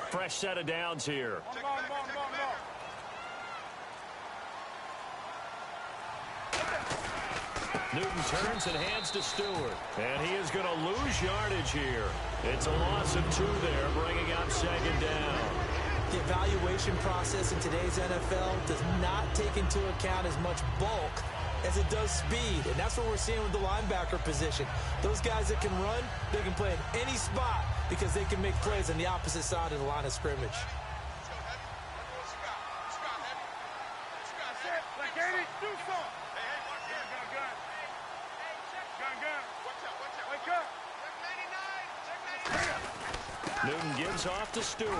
Fresh set of downs here. Newton turns and hands to Stewart. And he is going to lose yardage here. It's a loss of 2 there, bringing up 2nd down. The evaluation process in today's NFL does not take into account as much bulk as it does speed, and that's what we're seeing with the linebacker position. Those guys that can run, they can play in any spot because they can make plays on the opposite side of the line of scrimmage. Newton gives off to Stewart.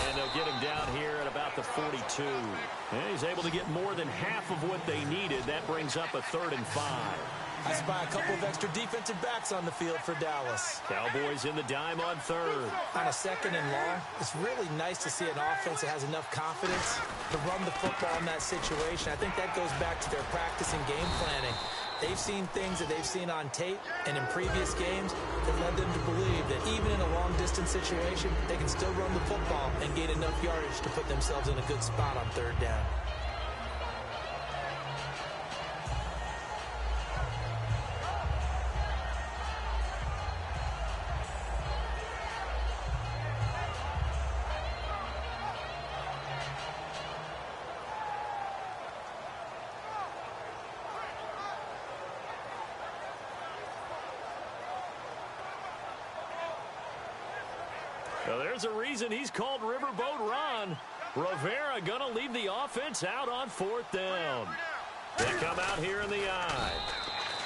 And they'll get him down here at about the 42. And he's able to get more than half of what they needed. That brings up a 3rd and 5. I spy a couple of extra defensive backs on the field for Dallas. Cowboys in the dime on 3rd. On a 2nd and long, it's really nice to see an offense that has enough confidence to run the football in that situation. I think that goes back to their practice and game planning. They've seen things that they've seen on tape and in previous games that led them to believe that even in a long-distance situation, they can still run the football and gain enough yardage to put themselves in a good spot on 3rd down. Well, there's a reason he's called Riverboat Ron. Rivera going to leave the offense out on 4th down. They come out here in the eye.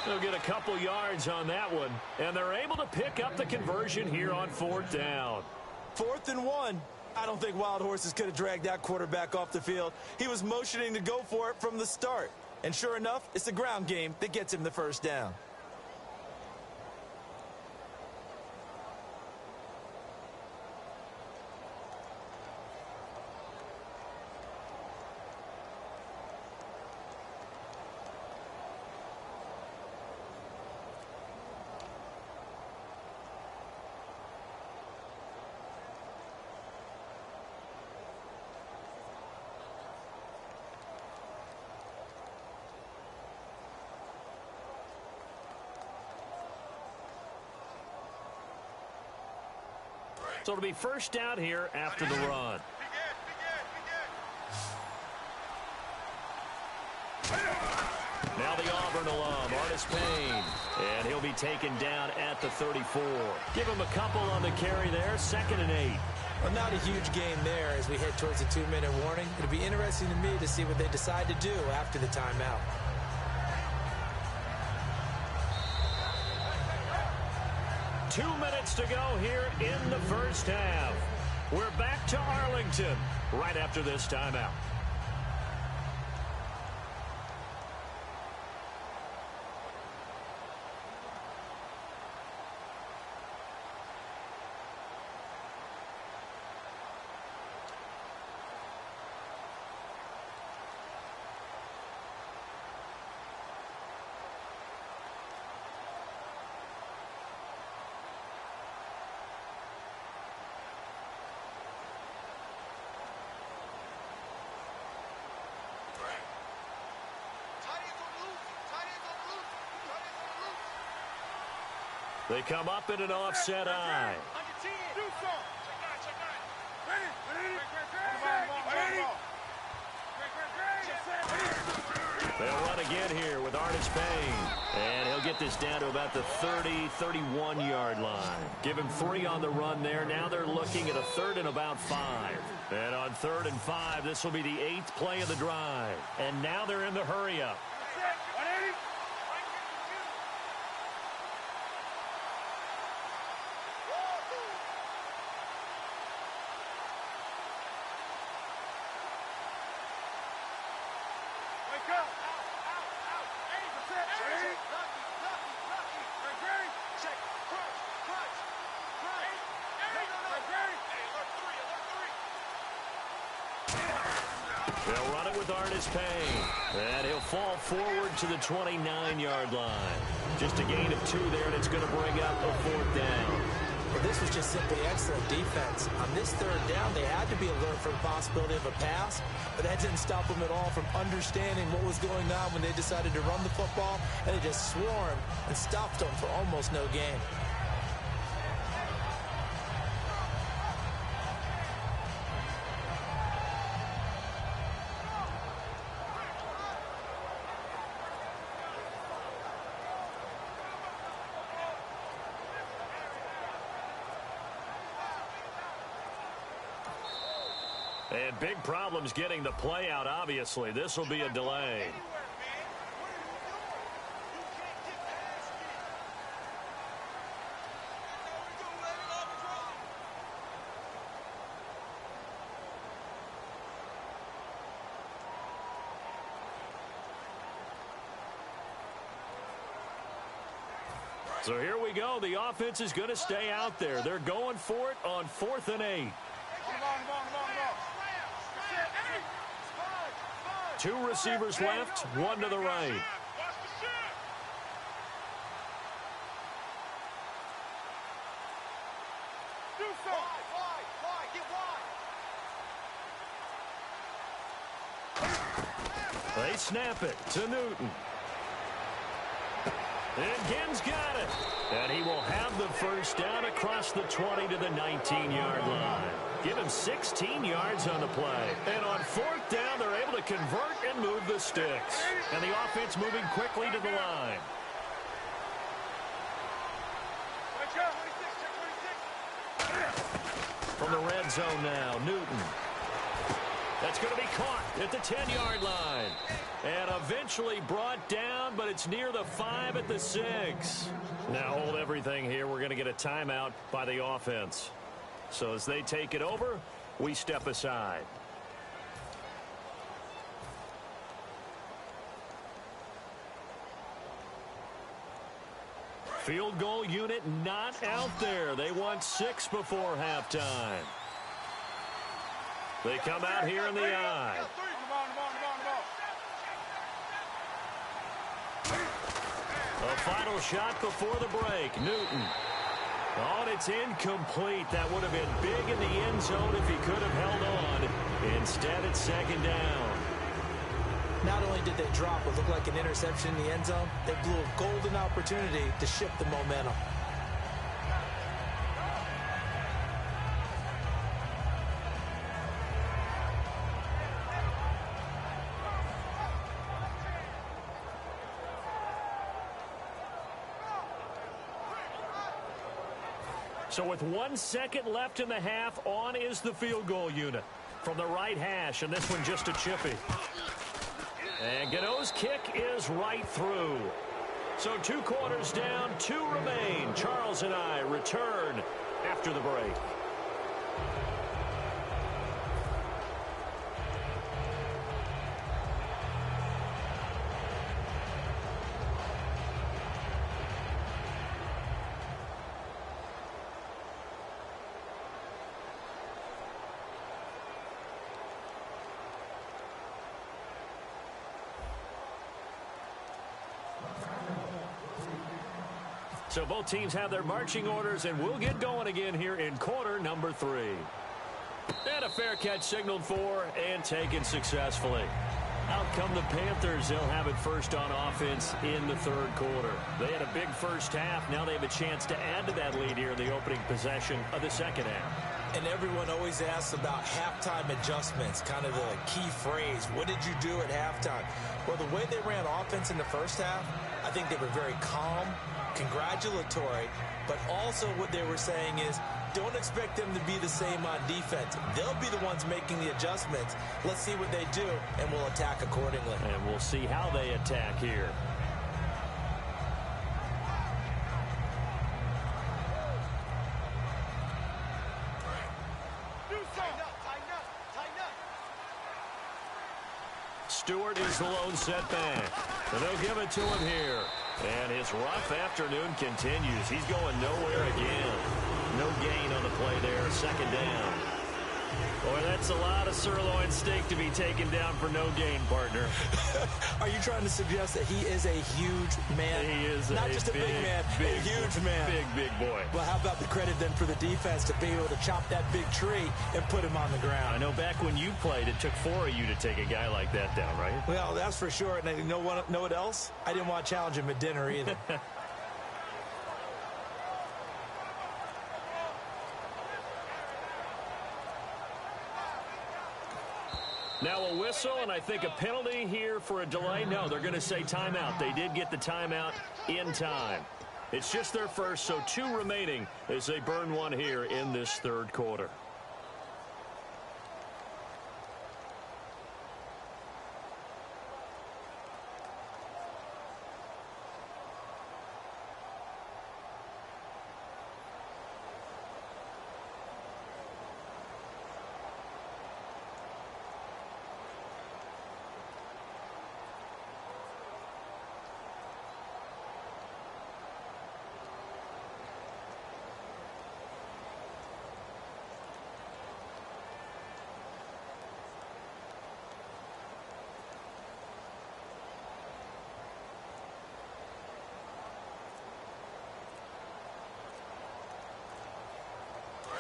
They'll get a couple yards on that one, and they're able to pick up the conversion here on 4th down. 4th and 1. I don't think Wild Horses could have dragged that quarterback off the field. He was motioning to go for it from the start. And sure enough, it's the ground game that gets him the 1st down. So it'll be 1st down here after the run. Now the Auburn alum, Artis Payne. And he'll be taken down at the 34. Give him a couple on the carry there, 2nd and 8. Well, not a huge game there as we head towards the 2-minute warning. It'll be interesting to me to see what they decide to do after the timeout. Two minutes to go here in the 1st half. We're back to Arlington right after this timeout. They come up in an offset eye. They'll run again here with Artis Payne. And he'll get this down to about the 30, 31-yard line. Give him 3 on the run there. Now they're looking at a 3rd and about 5. And on 3rd and 5, this will be the 8th play of the drive. And now they're in the hurry-up. They'll run it with Artis Payne. And he'll fall forward to the 29-yard line. Just a gain of 2 there, and it's going to bring up a 4th down. Well, this was just simply excellent defense. On this 3rd down, they had to be alert for the possibility of a pass, but that didn't stop them at all from understanding what was going on when they decided to run the football, and they just swarmed and stopped them for almost no gain. And big problems getting the play out, obviously. This will be a delay. So here we go. The offense is going to stay out there. They're going for it on 4th and 8. Two receivers left, one to the right. They snap it to Newton. And Ginn's got it. And he will have the first down across the 20 to the 19-yard line. Give him 16 yards on the play. And on 4th down, they're able to convert and move the sticks. And the offense moving quickly to the line. From the red zone now, Newton. That's going to be caught at the 10-yard line. And eventually brought down, but it's near the 5 at the 6. Now hold everything here. We're going to get a timeout by the offense. So as they take it over, we step aside. Field goal unit not out there. They want 6 before halftime. They come out here in the eye. A final shot before the break. Newton. Oh, and it's incomplete. That would have been big in the end zone if he could have held on. Instead, it's 2nd down. Not only did they drop what looked like an interception in the end zone, they blew a golden opportunity to shift the momentum. So with 1 second left in the half, on is the field goal unit from the right hash, and this one just a chippy. And Gano's kick is right through. So 2 quarters down, 2 remain. Charles and I return after the break. So both teams have their marching orders, and we'll get going again here in quarter number 3. And a fair catch signaled for and taken successfully. Out come the Panthers. They'll have it first on offense in the 3rd quarter. They had a big first half. Now they have a chance to add to that lead here in the opening possession of the 2nd half. And everyone always asks about halftime adjustments, kind of the key phrase. What did you do at halftime? Well, the way they ran offense in the first half, I think they were very calm, congratulatory, but also what they were saying is don't expect them to be the same on defense. They'll be the ones making the adjustments. Let's see what they do, and we'll attack accordingly. And we'll see how they attack here. Stewart is the lone setback. And they'll give it to him here. And his rough afternoon continues. He's going nowhere again. No gain on the play there. 2nd down. Boy, that's a lot of sirloin steak to be taken down for no gain, partner. Are you trying to suggest that he is a huge man? He is not just a big man, a huge man. Big boy. Well, how about the credit then for the defense to be able to chop that big tree and put him on the ground? I know back when you played, it took 4 of you to take a guy like that down, right? Well, that's for sure. And you know what else? I didn't want to challenge him at dinner either. Now a whistle, and I think a penalty here for a delay. No, they're going to say timeout. They did get the timeout in time. It's just their first, so 2 remaining as they burn one here in this 3rd quarter.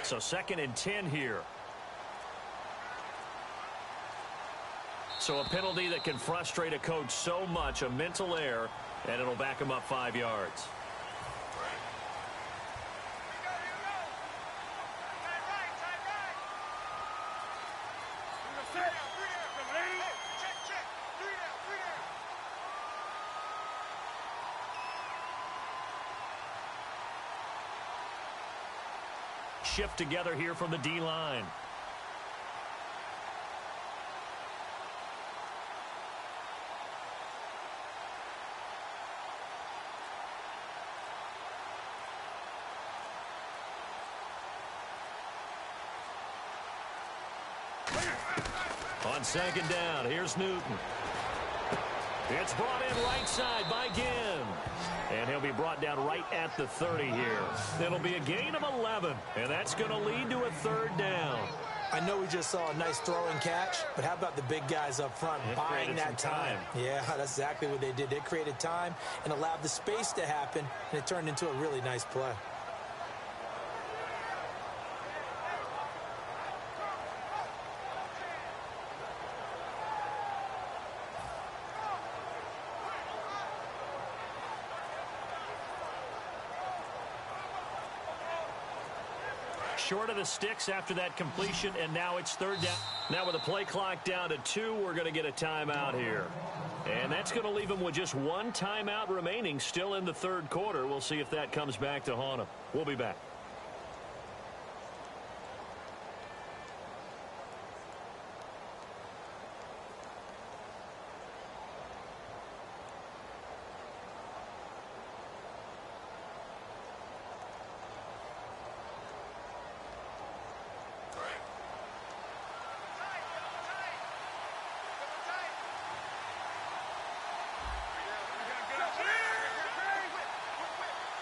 So 2nd and 10 here. So a penalty that can frustrate a coach so much, a mental error, and it'll back him up 5 yards. Shift together here from the D-line. On 2nd down, here's Newton. It's brought in right side by Ginn. And he'll be brought down right at the 30 here. It'll be a gain of 11, and that's going to lead to a 3rd down. I know we just saw a nice throw and catch, but how about the big guys up front buying that time? Yeah, that's exactly what they did. They created time and allowed the space to happen, and it turned into a really nice play. Short of the sticks after that completion, and now it's 3rd down. Now with the play clock down to 2, we're going to get a timeout here. And that's going to leave them with just 1 timeout remaining still in the 3rd quarter. We'll see if that comes back to haunt them. We'll be back.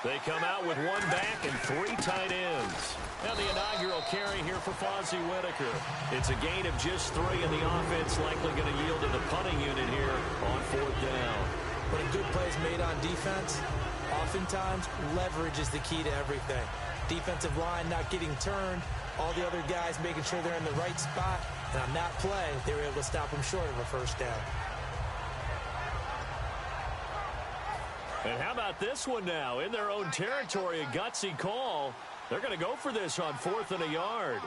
They come out with 1 back and 3 tight ends. Now the inaugural carry here for Fonzie Whitaker. It's a gain of just 3, and the offense likely going to yield to the punting unit here on 4th down. When a good play is made on defense, oftentimes leverage is the key to everything. Defensive line not getting turned, all the other guys making sure they're in the right spot, and on that play, they were able to stop them short of a 1st down. And how about this one now? In their own territory, a gutsy call. They're going to go for this on 4th and a yard.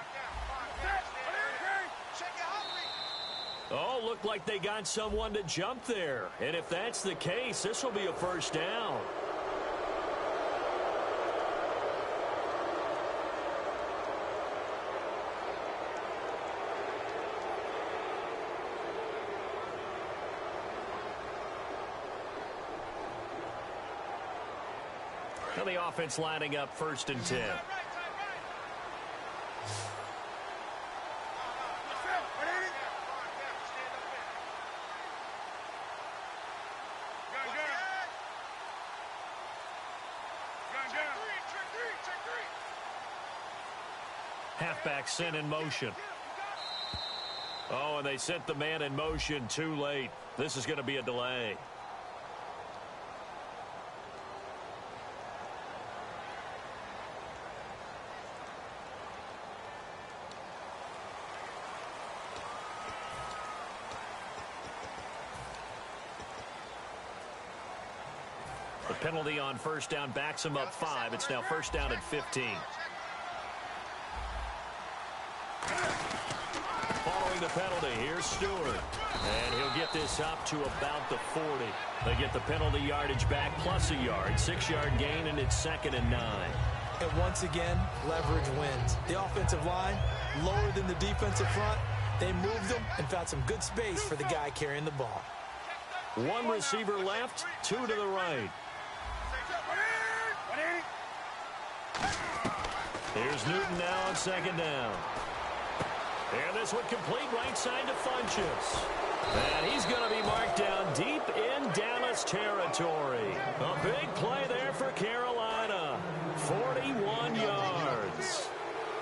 Oh, looked like they got someone to jump there. And if that's the case, this will be a 1st down. Now the offense lining up 1st and 10. Halfback sent in motion. Oh, and they sent the man in motion too late. This is going to be a delay. The penalty on 1st down backs him up 5. It's now 1st down and 15. Following the penalty, here's Stewart. And he'll get this up to about the 40. They get the penalty yardage back plus a yard. 6-yard gain, and it's 2nd and 9. And once again, leverage wins. The offensive line, lower than the defensive front. They moved them and found some good space for the guy carrying the ball. 1 receiver left, 2 to the right. Here's Newton now on 2nd down. And this one complete right side to Funchess. And he's going to be marked down deep in Dallas territory. A big play there for Carolina. 41 yards.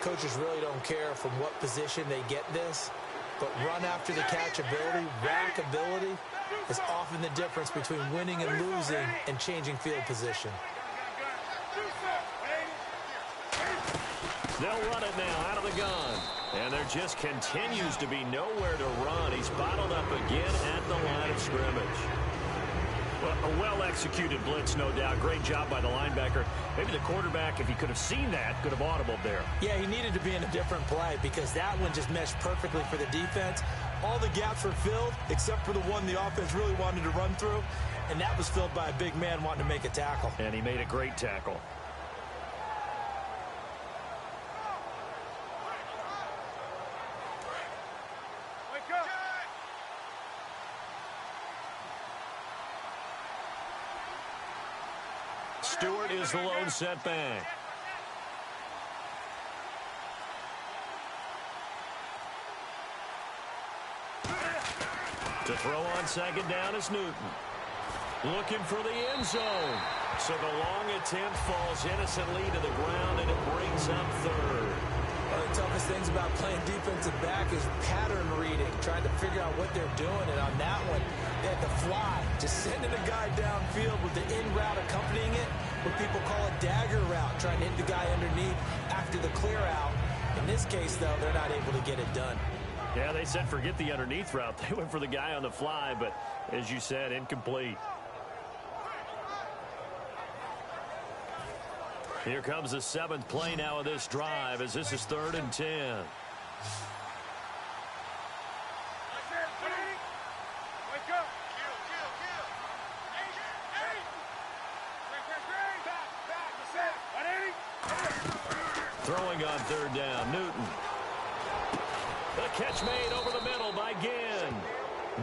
Coaches really don't care from what position they get this, but run after the catch ability, rack ability, is often the difference between winning and losing and changing field position. They'll run it now out of the gun. And there just continues to be nowhere to run. He's bottled up again at the line of scrimmage. Well, a well-executed blitz, no doubt. Great job by the linebacker. Maybe the quarterback, if he could have seen that, could have audibled there. Yeah, he needed to be in a different play because that one just meshed perfectly for the defense. All the gaps were filled except for the one the offense really wanted to run through, and that was filled by a big man wanting to make a tackle. And he made a great tackle. Stewart is the lone setback. To throw on second down is Newton. Looking for the end zone. So the long attempt falls innocently to the ground, and it brings up third. One of the toughest things about playing defensive back is pattern reading, trying to figure out what they're doing. And on that one, they had to fly, just sending a guy downfield with the in route accompanying it, what people call a dagger route, trying to hit the guy underneath after the clear out. In this case, though, they're not able to get it done. Yeah, they said forget the underneath route. They went for the guy on the fly, but as you said, incomplete. Here comes the 7th play now of this drive as this is 3rd and 10. Throwing on 3rd down, Newton. The catch made over the middle by Ginn.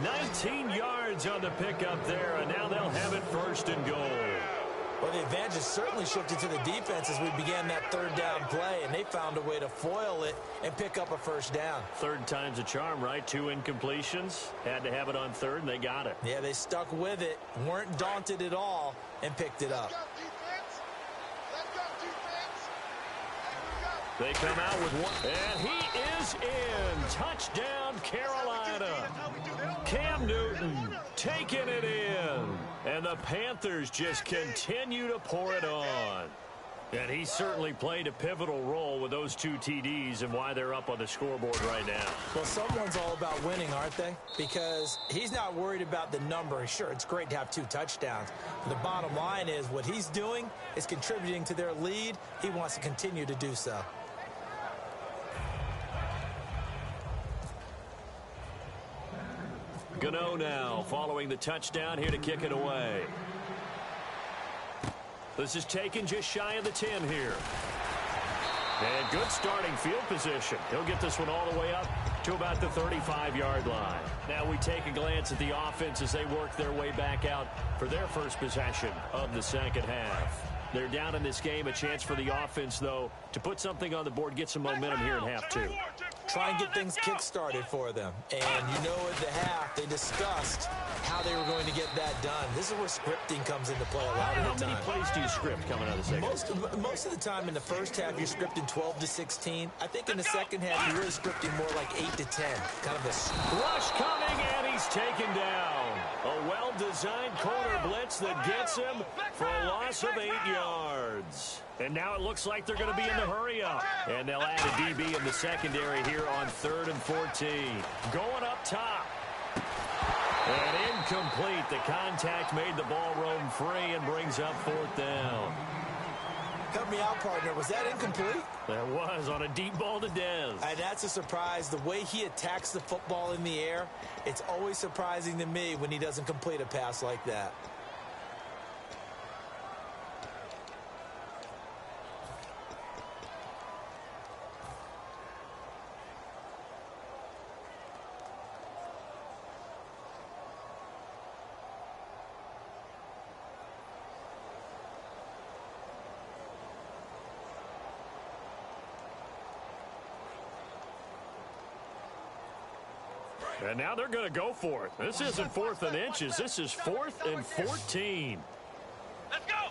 19 yards on the pickup there, and now they'll have it 1st and goal. Well, the advantage has certainly shifted to the defense as we began that 3rd down play, and they found a way to foil it and pick up a 1st down. 3rd time's a charm, right? 2 incompletions. Had to have it on 3rd, and they got it. Yeah, they stuck with it, weren't daunted at all, and picked it up. They come out with one, and he is in. Touchdown, Carolina. Cam Newton taking it in. And the Panthers just continue to pour it on. And he certainly played a pivotal role with those 2 TDs and why they're up on the scoreboard right now. Well, someone's all about winning, aren't they? Because he's not worried about the number. Sure, it's great to have 2 touchdowns. But the bottom line is what he's doing is contributing to their lead. He wants to continue to do so. Gano now following the touchdown here to kick it away. This is taken just shy of the 10 here. And good starting field position. He'll get this one all the way up to about the 35-yard line. Now we take a glance at the offense as they work their way back out for their first possession of the second half. They're down in this game. A chance for the offense, though, to put something on the board, get some momentum here in half 2. Try and get things kick-started for them. And you know at the half, they discussed how they were going to get that done. This is where scripting comes into play a lot of the time. How many plays do you script coming out of the second? Most of the time in the first half, you're scripting 12 to 16. I think in the second half, you're really scripting more like 8 to 10. Kind of a rush coming, and he's taken down. A well-designed corner blitz that gets him for a loss of 8 yards. And now it looks like they're going to be in the hurry-up. And they'll add a DB in the secondary here on 3rd and 14. Going up top. And incomplete. The contact made the ball roam free and brings up 4th down. Help me out, partner. Was that incomplete? That was on a deep ball to Dez. And that's a surprise. The way he attacks the football in the air, it's always surprising to me when he doesn't complete a pass like that. And now they're going to go for it. This isn't 4th and inches. This is 4th and 14. Let's go!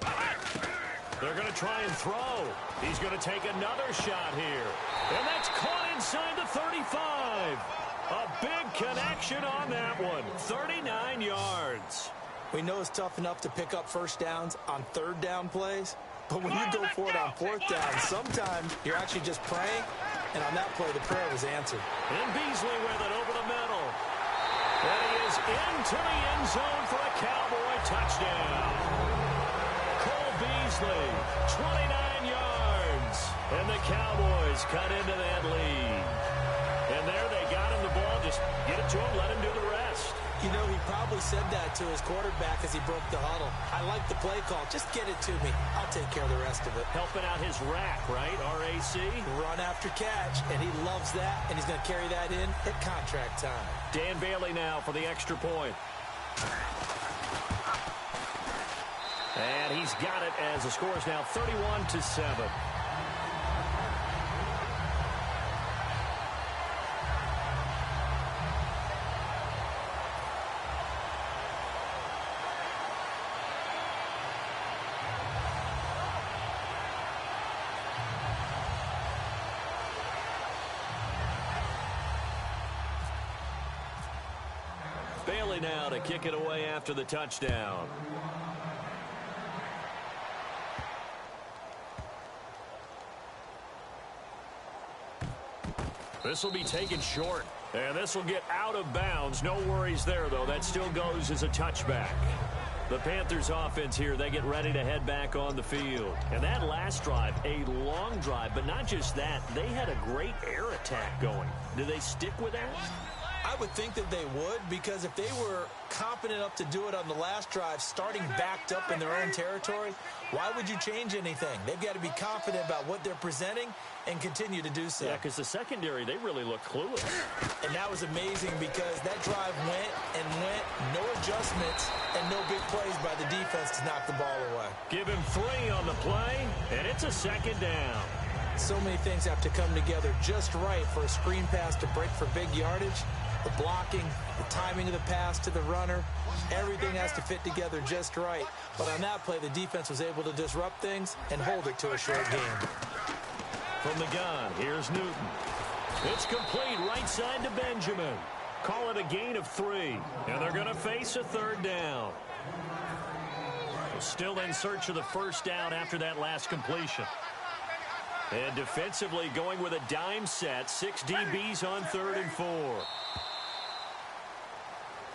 38! They're going to try and throw. He's going to take another shot here. And that's caught inside the 35. A big connection on that one. 39 yards. We know it's tough enough to pick up 1st downs on 3rd down plays, But when you go for it on fourth down, sometimes you're actually just praying, and on that play, the prayer was answered. And Beasley with it over the middle. And he is into the end zone for a Cowboy touchdown. Cole Beasley, 29 yards. And the Cowboys cut into that lead. And there they got him the ball. Just get it to him, let him do the rest. You know, he probably said that to his quarterback as he broke the huddle. I like the play call. Just get it to me. I'll take care of the rest of it. Helping out his rack, right? RAC. Run after catch, and he loves that, and he's going to carry that in at contract time. Dan Bailey now for the extra point. And he's got it as the score is now 31-7. Bailey now to kick it away after the touchdown. This will be taken short, and this will get out of bounds. No worries there, though. That still goes as a touchback. The Panthers offense here, they get ready to head back on the field. And that last drive, a long drive, but not just that. They had a great air attack going. Do they stick with that? I would think that they would, because if they were confident enough to do it on the last drive, starting backed up in their own territory, why would you change anything? They've got to be confident about what they're presenting and continue to do so. Yeah, because the secondary, they really look clueless. And that was amazing because that drive went and went, no adjustments, and no big plays by the defense to knock the ball away. Give him 3 on the play, and it's a second down. So many things have to come together just right for a screen pass to break for big yardage. The blocking, the timing of the pass to the runner, everything has to fit together just right. But on that play, the defense was able to disrupt things and hold it to a short game. From the gun, here's Newton. It's complete right side to Benjamin. Call it a gain of 3, and they're going to face a third down. Still in search of the first down after that last completion. And defensively going with a dime set, 6 DBs on 3rd and 4.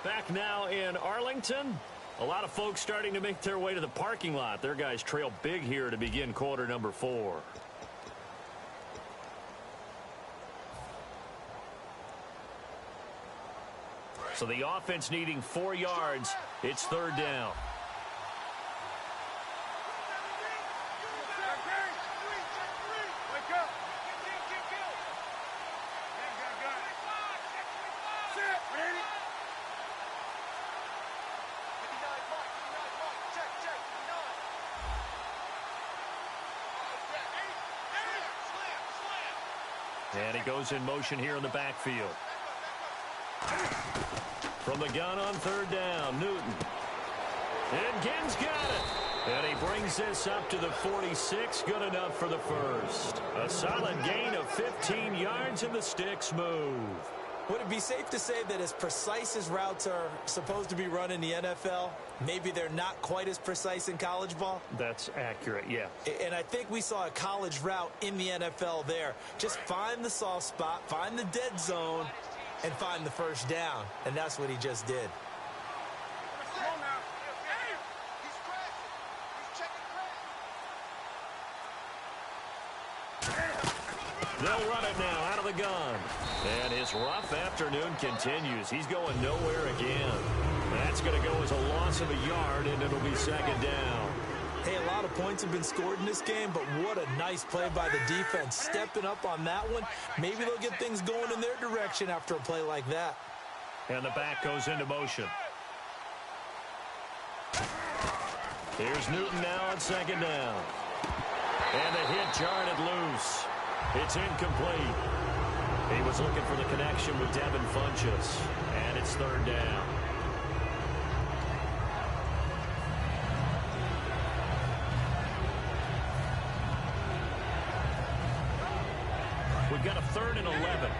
Back now in Arlington. A lot of folks starting to make their way to the parking lot. Their guys trail big here to begin quarter number 4. So the offense needing 4 yards. It's 3rd down. And he goes in motion here in the backfield. From the gun on 3rd down, Newton. And Ginn's got it. And he brings this up to the 46. Good enough for the first. A solid gain of 15 yards, and the sticks move. Would it be safe to say that as precise as routes are supposed to be run in the NFL, maybe they're not quite as precise in college ball? That's accurate, yeah. And I think we saw a college route in the NFL there. Just find the soft spot, find the dead zone, and find the first down. And that's what he just did. They'll run it now out of the gun. And his rough afternoon continues. He's going nowhere again. That's going to go as a loss of a yard, and it'll be 2nd down. Hey, a lot of points have been scored in this game, but what a nice play by the defense. Stepping up on that one. Maybe they'll get things going in their direction after a play like that. And the back goes into motion. Here's Newton now on 2nd down. And the hit jarred it loose. It's incomplete. He was looking for the connection with Devin Funchess. And it's 3rd down. We've got a 3rd and 11.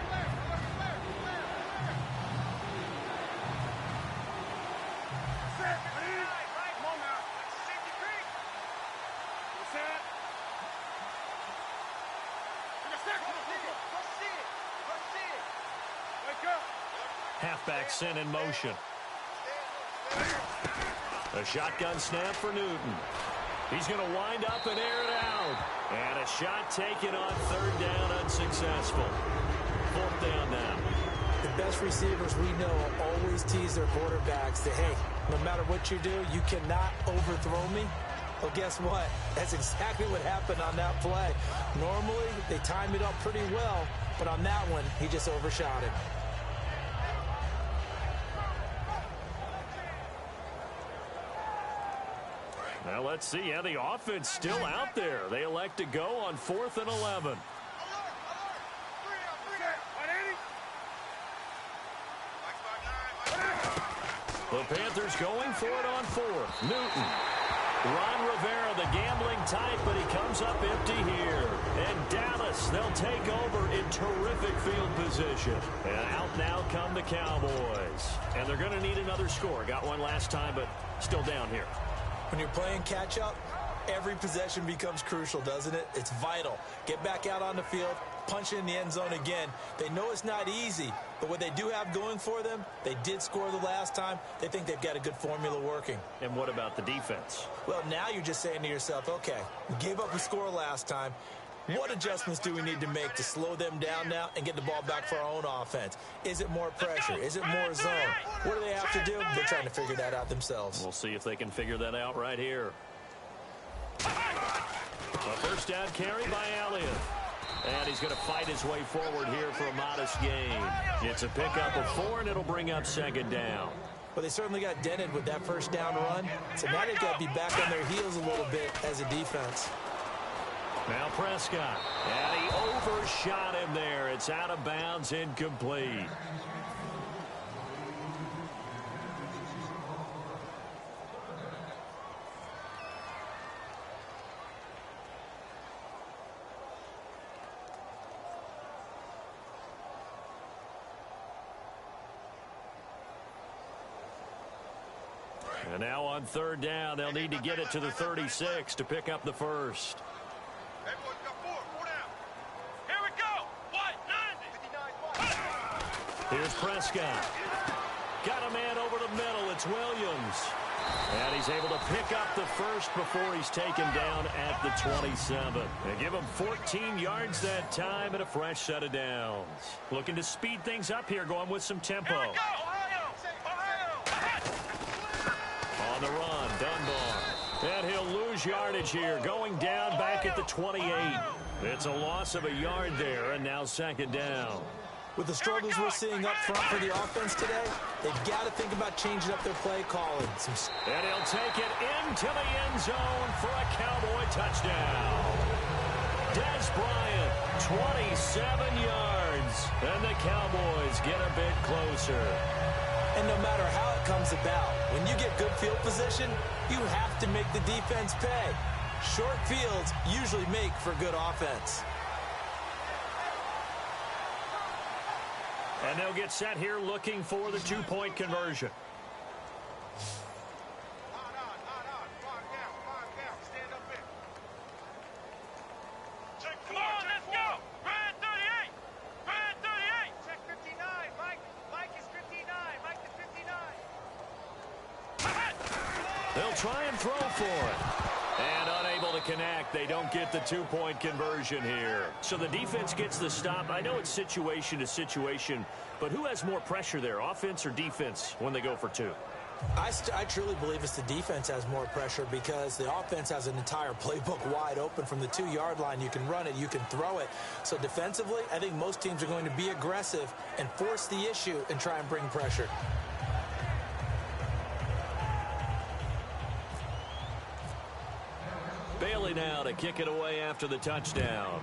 Halfback sent in motion. A shotgun snap for Newton. He's going to wind up and air it out. And a shot taken on third down, unsuccessful. Fourth down now. The best receivers we know always tease their quarterbacks that, hey, no matter what you do, you cannot overthrow me. Well, guess what? That's exactly what happened on that play. Normally, they time it up pretty well, but on that one, he just overshot him. Now, let's see. Yeah, the offense still out there. They elect to go on 4th and 11. The Panthers going for it on 4th. Newton. Ron Rivera, the gambling type, but he comes up empty here. And Dallas, they'll take over in terrific field position. And out now come the Cowboys. And they're going to need another score. Got one last time, but still down here. When you're playing catch-up, every possession becomes crucial, doesn't it? It's vital. Get back out on the field, punch in the end zone again. They know it's not easy, but what they do have going for them, they did score the last time. They think they've got a good formula working. And what about the defense? Well, now you're just saying to yourself, okay, we gave up a score last time. What adjustments do we need to make to slow them down now and get the ball back for our own offense? Is it more pressure? Is it more zone? What do they have to do? They're trying to figure that out themselves. We'll see if they can figure that out right here. A first down carry by Elliott. And he's going to fight his way forward here for a modest gain. It's a pickup of 4, and it'll bring up second down. Well, they certainly got dented with that first down run. So now they've got to be back on their heels a little bit as a defense. Now Prescott, and he overshot him there. It's out of bounds, incomplete. And now on third down, they'll need to get it to the 36 to pick up the first. Everyone's got 4 down. Here we go. What? 90. Here's Prescott. Got a man over the middle. It's Williams. And he's able to pick up the first before he's taken down at the 27. They give him 14 yards that time and a fresh set of downs. Looking to speed things up here, going with some tempo. Here we go. On the run, Dunbar. And he'll lose yardage here, going down back at the 28. It's a loss of a yard there, and now second down. With the struggles we're seeing up front for the offense today, they've got to think about changing up their play calling. And he'll take it into the end zone for a Cowboy touchdown. Des Bryant, 27 yards, and the Cowboys get a bit closer. And no matter how it comes about, when you get good field position, you have to make the defense pay. Short fields usually make for good offense. And they'll get set here looking for the 2-point conversion. Come on, let's go. Brad 38. Brad 38. Check 59. Mike is 59. Mike is 59. They'll try and throw for it. And unable to connect. They don't get the 2-point conversion here. So the defense gets the stop. I know it's situation to situation, but who has more pressure there, offense or defense, when they go for 2? I truly believe it's the defense has more pressure because the offense has an entire playbook wide open from the 2-yard line. You can run it, you can throw it. So defensively, I think most teams are going to be aggressive and force the issue and try and bring pressure. Bailey now to kick it away after the touchdown.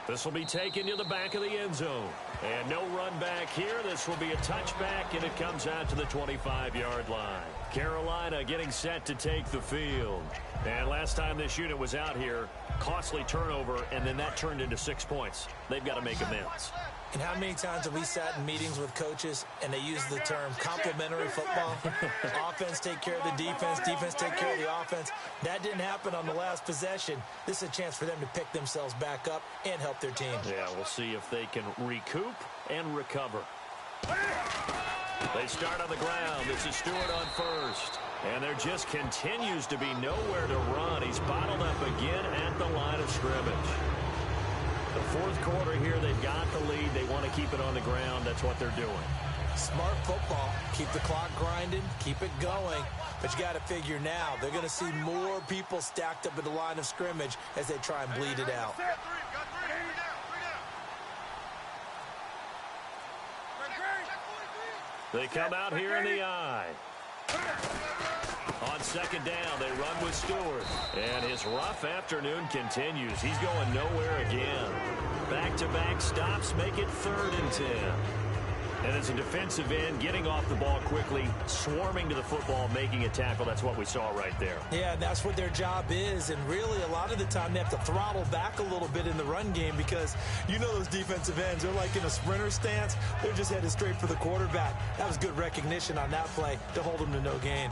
This will be taken to the back of the end zone. And no run back here. This will be a touchback, and it comes out to the 25-yard line. Carolina getting set to take the field. And last time this unit was out here, costly turnover, and then that turned into 6 points. They've got to make amends. And how many times have we sat in meetings with coaches and they use the term complementary football? Offense take care of the defense, defense take care of the offense. That didn't happen on the last possession. This is a chance for them to pick themselves back up and help help their team. Yeah, we'll see if they can recoup and recover. They start on the ground. This is Stewart on first. And there just continues to be nowhere to run. He's bottled up again at the line of scrimmage. The fourth quarter here, they've got the lead. They want to keep it on the ground. That's what they're doing. Smart football. Keep the clock grinding. Keep it going. But you got to figure now, they're going to see more people stacked up at the line of scrimmage as they try and bleed it out. They come out here in the eye. On second down, they run with Stewart. And his rough afternoon continues. He's going nowhere again. Back-to-back stops make it 3rd and 10. And as a defensive end, getting off the ball quickly, swarming to the football, making a tackle, that's what we saw right there. Yeah, that's what their job is. And really, a lot of the time, they have to throttle back a little bit in the run game because you know those defensive ends, they're like in a sprinter stance. They're just headed straight for the quarterback. That was good recognition on that play to hold them to no gain.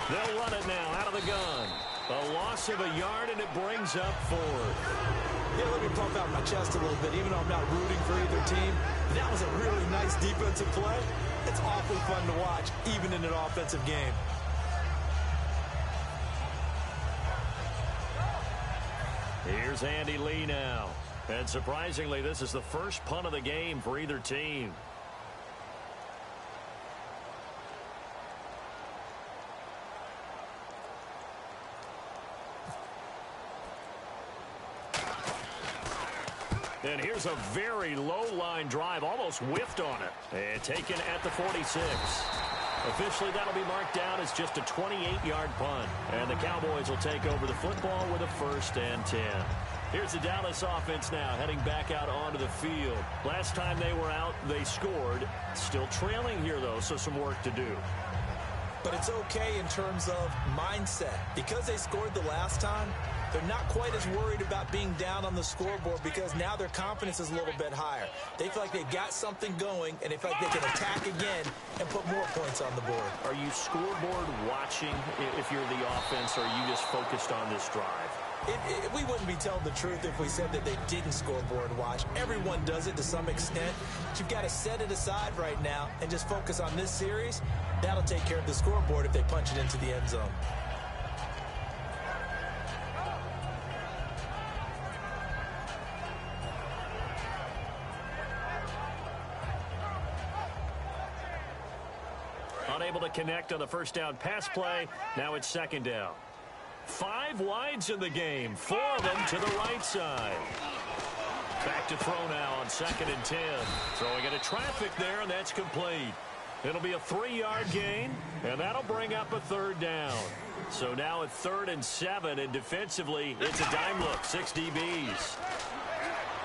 They'll run it now out of the gun. A loss of a yard, and it brings up 4th. Yeah, let me pump out my chest a little bit, even though I'm not rooting for either team. That was a really nice defensive play. It's awfully fun to watch, even in an offensive game. Here's Andy Lee now. And surprisingly, this is the first punt of the game for either team. And here's a very low-line drive, almost whiffed on it. And taken at the 46. Officially, that'll be marked down as just a 28-yard punt. And the Cowboys will take over the football with a 1st and 10. Here's the Dallas offense now, heading back out onto the field. Last time they were out, they scored. Still trailing here, though, so some work to do. But it's okay in terms of mindset. Because they scored the last time, they're not quite as worried about being down on the scoreboard because now their confidence is a little bit higher. They feel like they've got something going, and they feel like they can attack again and put more points on the board. Are you scoreboard watching if you're the offense, or are you just focused on this drive? We wouldn't be telling the truth if we said that they didn't scoreboard watch. Everyone does it to some extent. But you've got to set it aside right now and just focus on this series. That'll take care of the scoreboard if they punch it into the end zone. Unable to connect on the first down pass play. Now it's 2nd down. 5 wides in the game. 4 of them to the right side. Back to throw now on 2nd and 10. Throwing into traffic there, and that's complete. It'll be a 3-yard gain, and that'll bring up a 3rd down. So now at 3rd and 7, and defensively, it's a dime look. 6 DBs.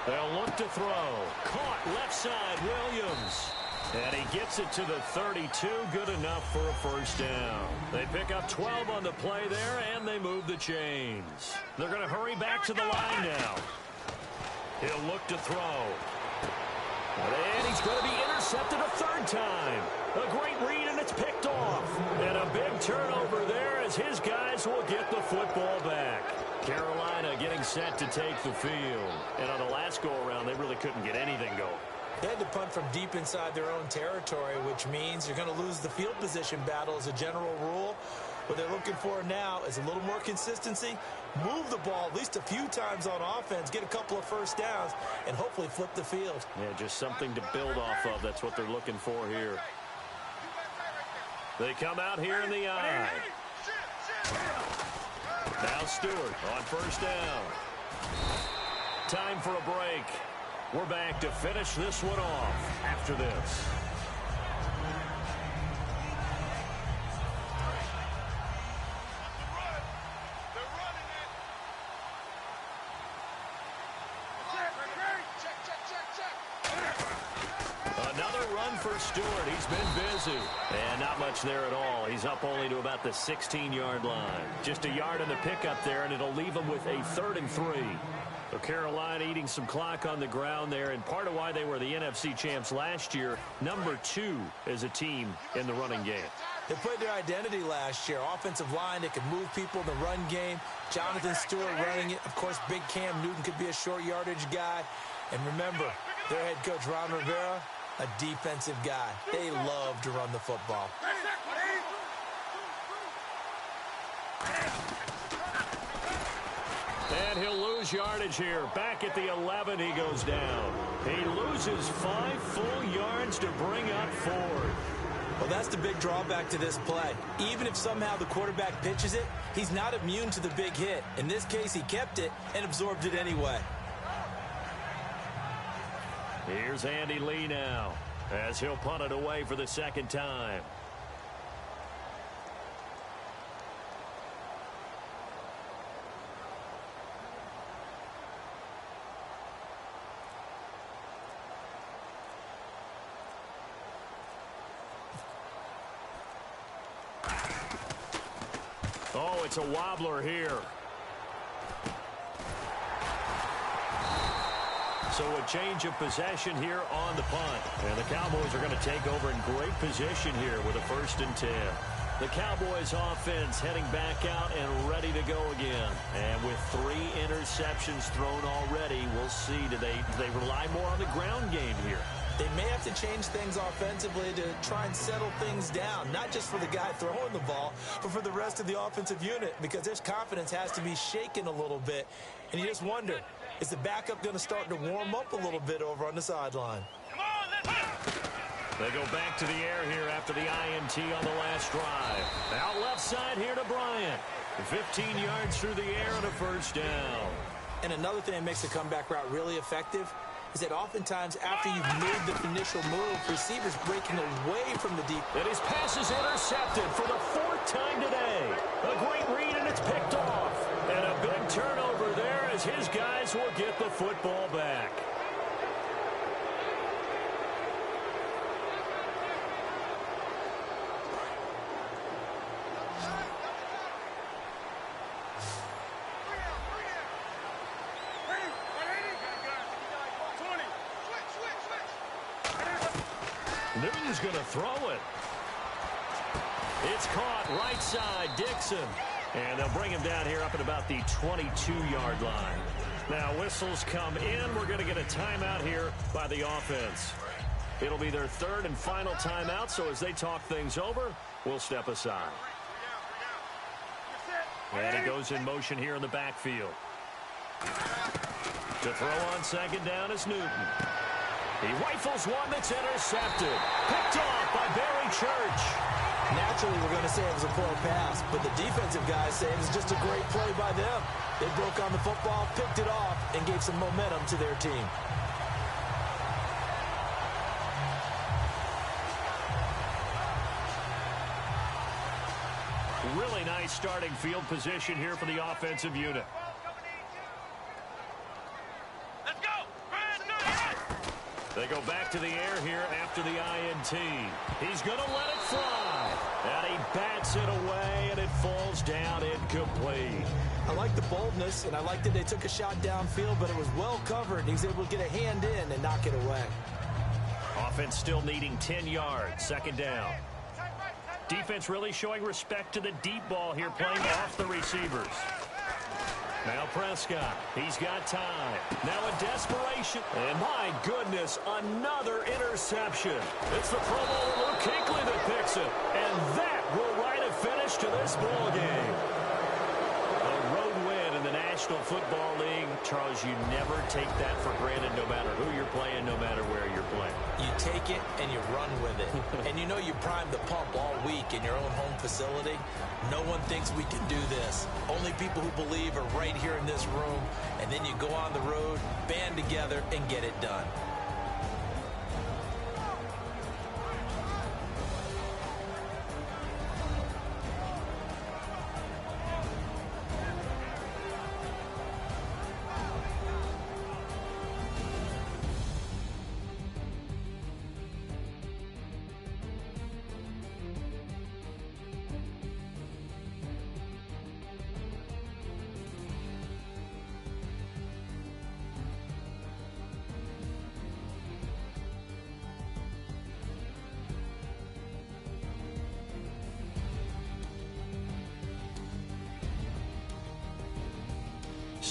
They'll look to throw. Caught left side, Williams. And he gets it to the 32, good enough for a 1st down. They pick up 12 on the play there, and they move the chains. They're going to hurry back to the line now. He'll look to throw. And he's going to be intercepted a 3rd time. A great read, and it's picked off. And a big turnover there as his guys will get the football back. Carolina getting set to take the field. And on the last go-around, they really couldn't get anything going. They had to punt from deep inside their own territory, which means you're going to lose the field position battle as a general rule. What they're looking for now is a little more consistency, move the ball at least a few times on offense, get a couple of 1st downs, and hopefully flip the field. Yeah, just something to build off of. That's what they're looking for here. They come out here in the eye. Now Stewart on 1st down. Time for a break. We're back to finish this one off after this. Another run for Stewart. He's been busy. And not much there at all. He's up only to about the 16-yard line. Just a yard in the pickup there, and it'll leave him with a 3rd and 3. So Carolina eating some clock on the ground there, and part of why they were the NFC champs last year, number 2 as a team in the running game. They played their identity last year. Offensive line, they could move people in the run game. Jonathan Stewart running it. Of course, big Cam Newton could be a short yardage guy. And remember, their head coach, Ron Rivera, a defensive guy. They love to run the football. And he'll lose yardage here. Back at the 11, he goes down. He loses 5 full yards to bring up 4. Well, that's the big drawback to this play. Even if somehow the quarterback pitches it, he's not immune to the big hit. In this case, he kept it and absorbed it anyway. Here's Andy Lee now, as he'll punt it away for the second time. Oh, it's a wobbler here. So a change of possession here on the punt. And the Cowboys are going to take over in great position here with a 1st and 10. The Cowboys offense heading back out and ready to go again. And with 3 interceptions thrown already, we'll see. Do they rely more on the ground game here? They may have to change things offensively to try and settle things down, not just for the guy throwing the ball, but for the rest of the offensive unit, because their confidence has to be shaken a little bit. And you just wonder, is the backup going to start to warm up a little bit over on the sideline? They go back to the air here after the INT on the last drive. Out left side here to Bryant. 15 yards through the air and a 1st down. And another thing that makes the comeback route really effective is that oftentimes after you've made the initial move, receivers breaking away from the deep. And his pass is intercepted for the 4th time today. A great read, and it's picked off. And a big turnover there as his guys will get the football back. Newton's going to throw it. It's caught right side, Dixon. And they'll bring him down here up at about the 22-yard line. Now whistles come in. We're going to get a timeout here by the offense. It'll be their 3rd and final timeout, so as they talk things over, we'll step aside. And he goes in motion here in the backfield. To throw on 2nd down is Newton. He rifles one that's intercepted. Picked off by Barry Church. Naturally, we're going to say it was a poor pass, but the defensive guys say it was just a great play by them. They broke on the football, picked it off, and gave some momentum to their team. Really nice starting field position here for the offensive unit. They go back to the air here after the INT. He's going to let it fly. And he bats it away, and it falls down incomplete. I like the boldness, and I like that they took a shot downfield, but it was well covered. He was able to get a hand in and knock it away. Offense still needing 10 yards, 2nd down. Defense really showing respect to the deep ball here, playing off the receivers. Now Prescott, he's got time. Now in desperation. And my goodness, another interception. It's the Pro Bowler Luke Kuechly that picks it. And that will write a finish to this ball game. A road win in the National Football League. Charles, you never take that for granted no matter who you're playing, no matter where you're playing. You take it and you run with it. And you know you primed the pump all week in your own home facility. No one thinks we can do this. Only people who believe are right here in this room. And then you go on the road, band together, and get it done.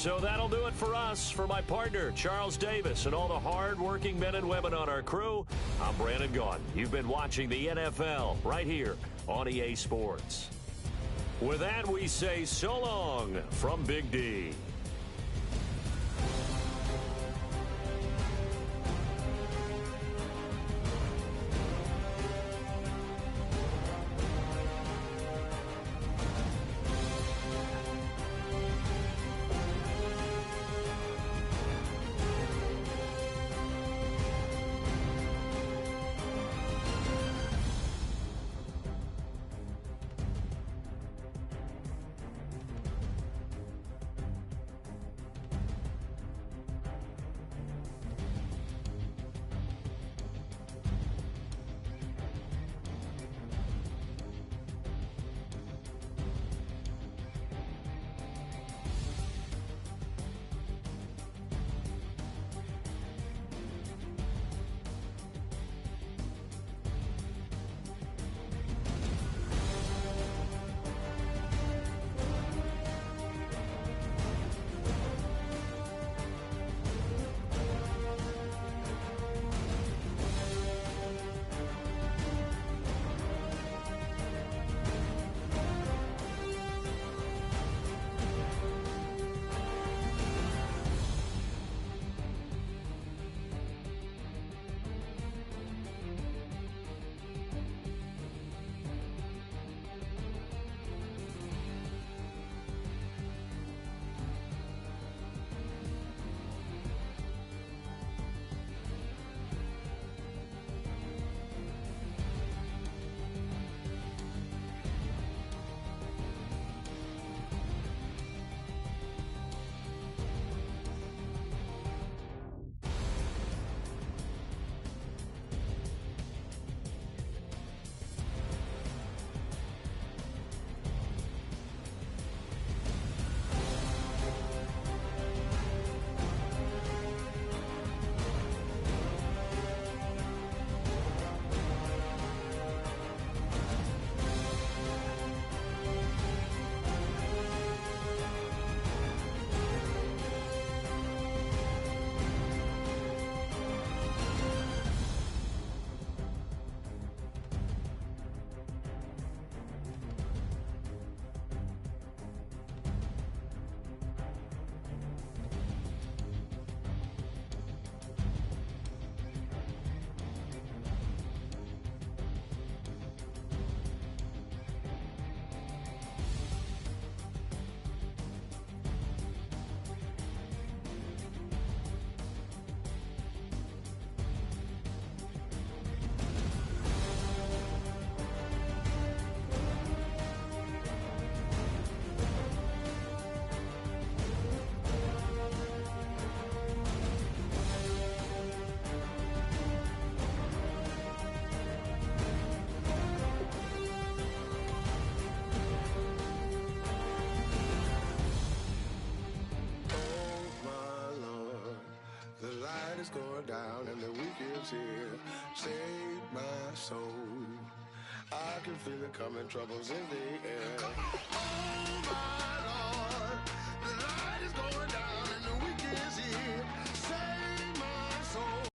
So that'll do it for us. For my partner, Charles Davis, and all the hard-working men and women on our crew, I'm Brandon Gaudin. You've been watching the NFL right here on EA Sports. With that, we say so long from Big D. is going down and the weekend's here. Save my soul. I can feel it coming, troubles in the air. Oh my Lord, the light is going down and the weekend's here. Save my soul.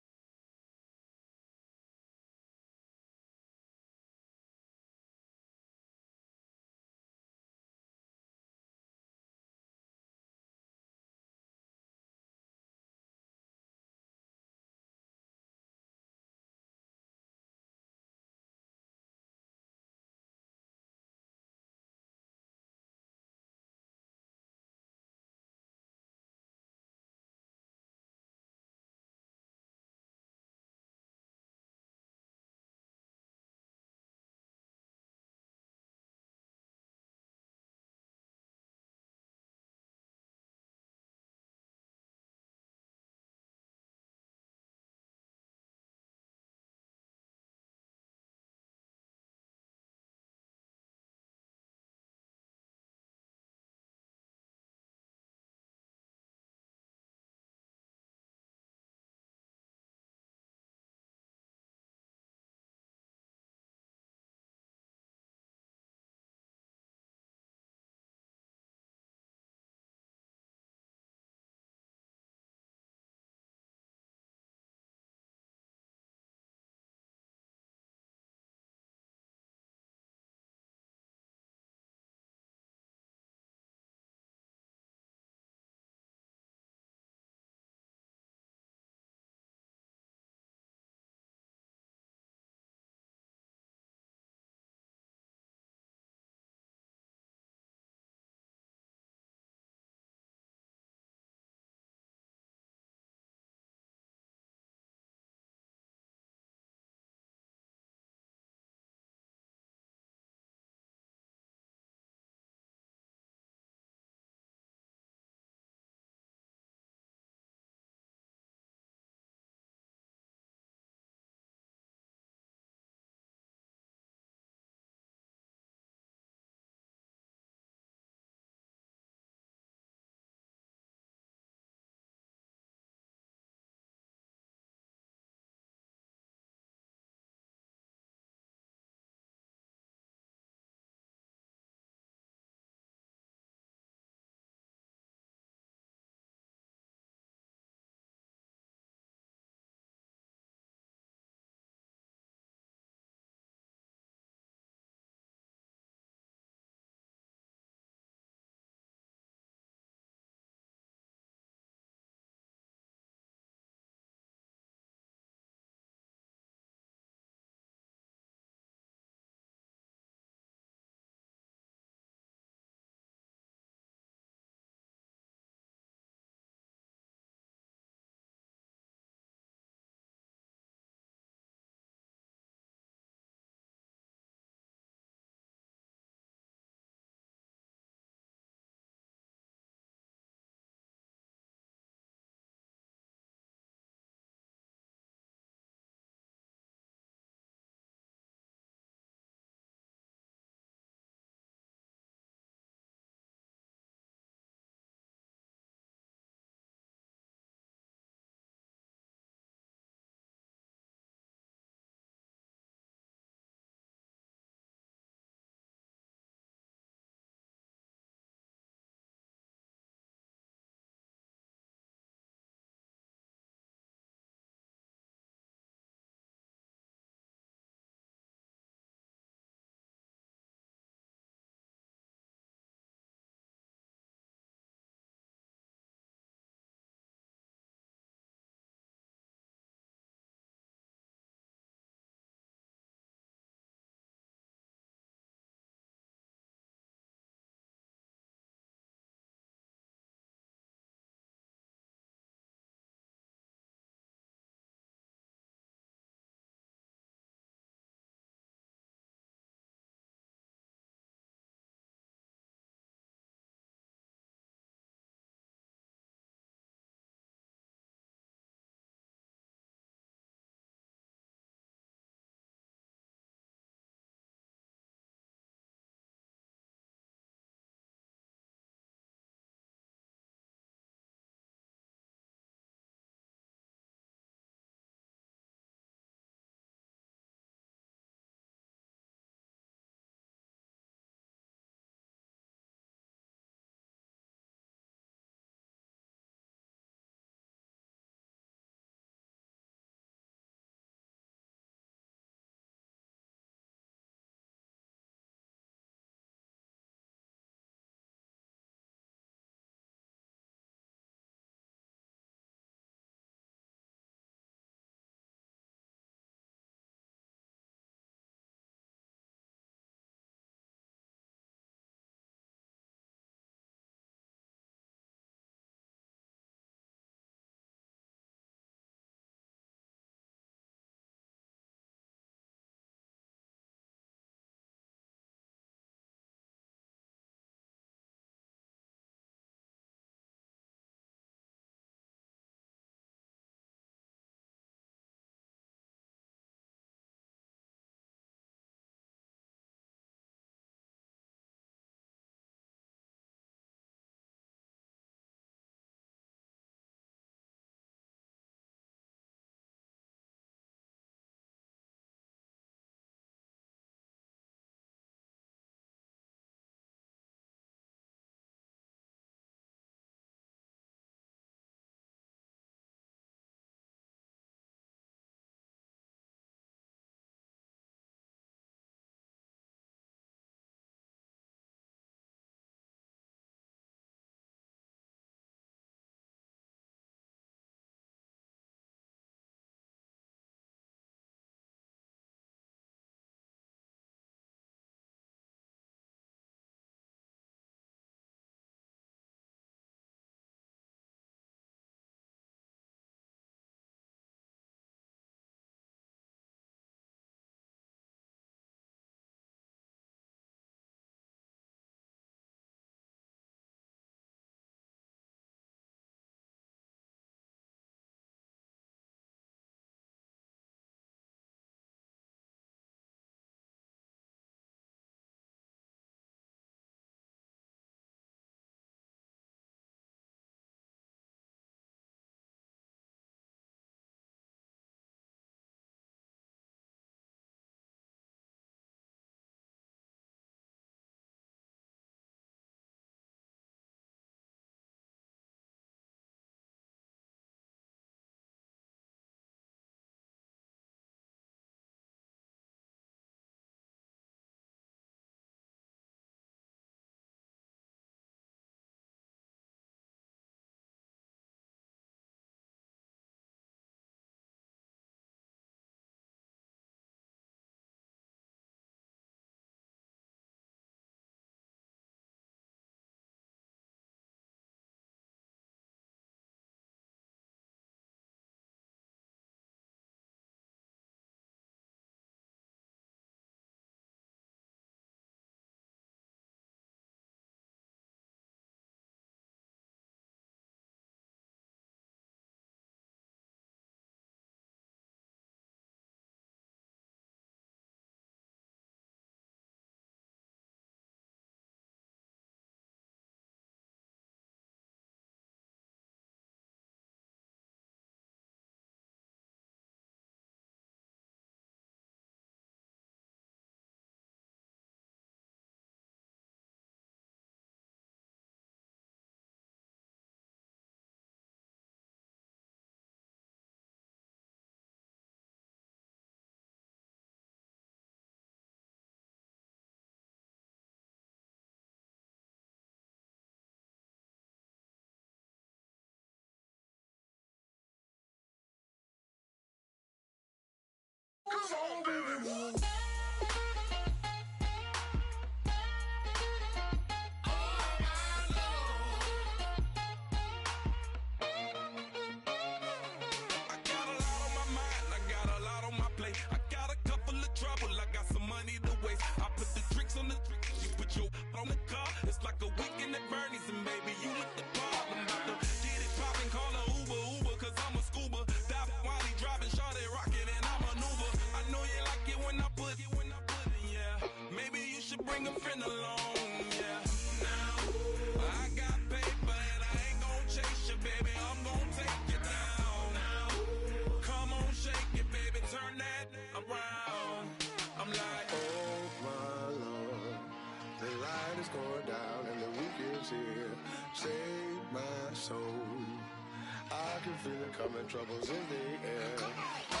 Coming, troubles in the air. Oh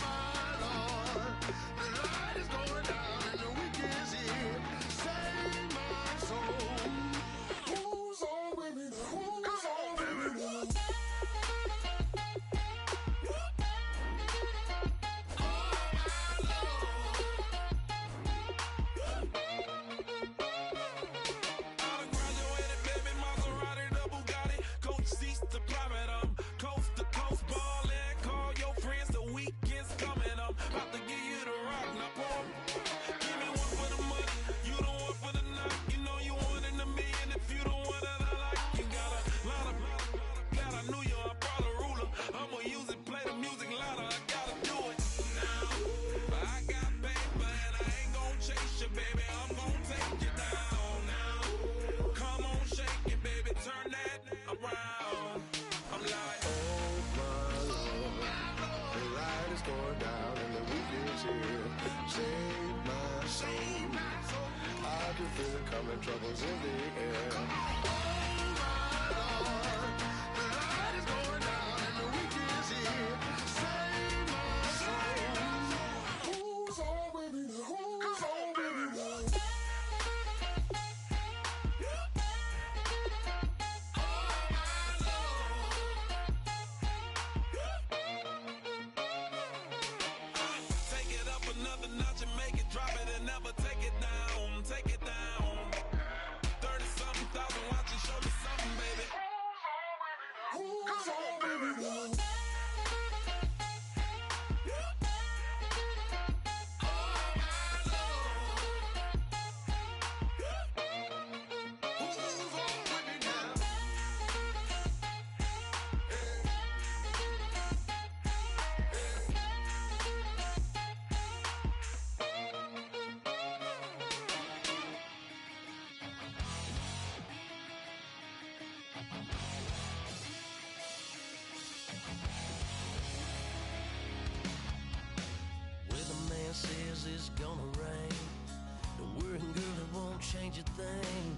my Lord, the light is going down and the weekend's here. Save my soul. Who's on with me now? Who's on with me now? Coming, troubles in the air. Oh my Lord, the light is going down and the weekend's here. Save my soul. Who's on with me now? Who's on with me now? Take it up another notch and make it drop it and never take it down. Take it down. Show me something, baby. Who's on, baby? Who's on, baby? Says it's gonna rain. Don't worry, girl, it won't change a thing.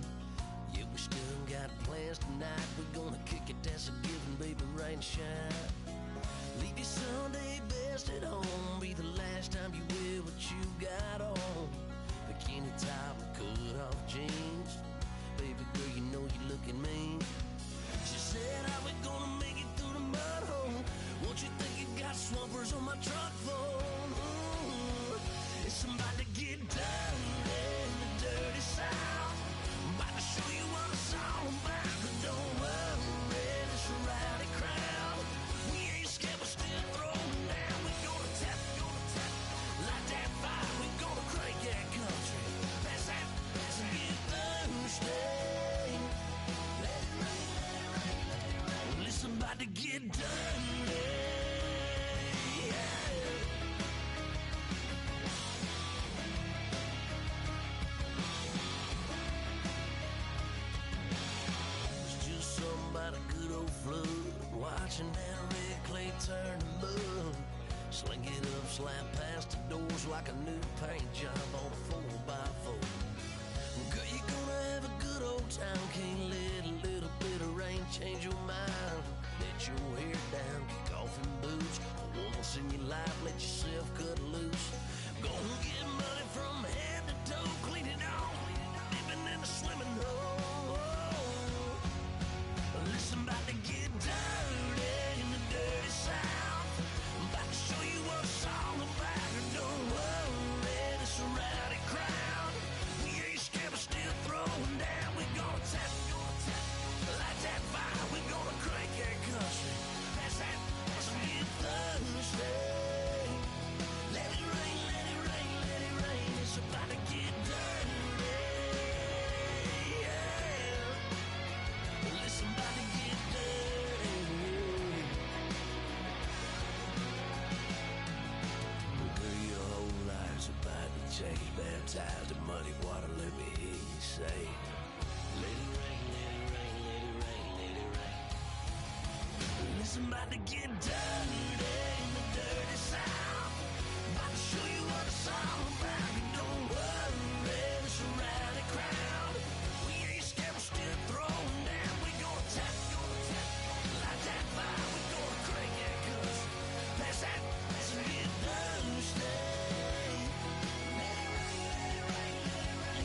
Yeah, we still got plans tonight. We're gonna kick it, that's a given, baby, rain, shine. Leave your Sunday best at home. Be the last time you wear what you got on. Bikini top and cut off jeans. Baby girl, you know you looking mean. She said, how we gonna make it through the mud hole? Won't you think you got swampers on my truck floor? It's about to get down in the dirty south. I'm about to show you what it's all about. But don't worry, it's a rowdy crowd. We ain't scared, we're still throwing down. We're gonna tap, light that fire. We're gonna crank that country. Pass that, and get thirsty. Let it rain, let it rain, let it rain. Well, it's about to get done. Watching that red clay turn to mud. Sling it up, slap past the doors like a new paint job on a 4x4. Girl, you're gonna have a good old time. Can't let a little bit of rain change your mind. Let your hair down, kick off in boots. Once in your life, let yourself cut loose. Gonna get money from head to toe, clean it off. Living in a swimming hole. Listen, about to get dirty in the dirty south. I'm about to show you what it's all about. chains, baptized in muddy water, let me hear you say, let it rain, let it rain, let it rain, let it rain. It's about to get dirty in the dirty south. About to show you what it's all about. You don't worry, the surrounding crowd. We ain't scared, we're still throwing down. We gonna tap, light that fire. We gonna crank that cuss. Pass that, pass it, get thirsty.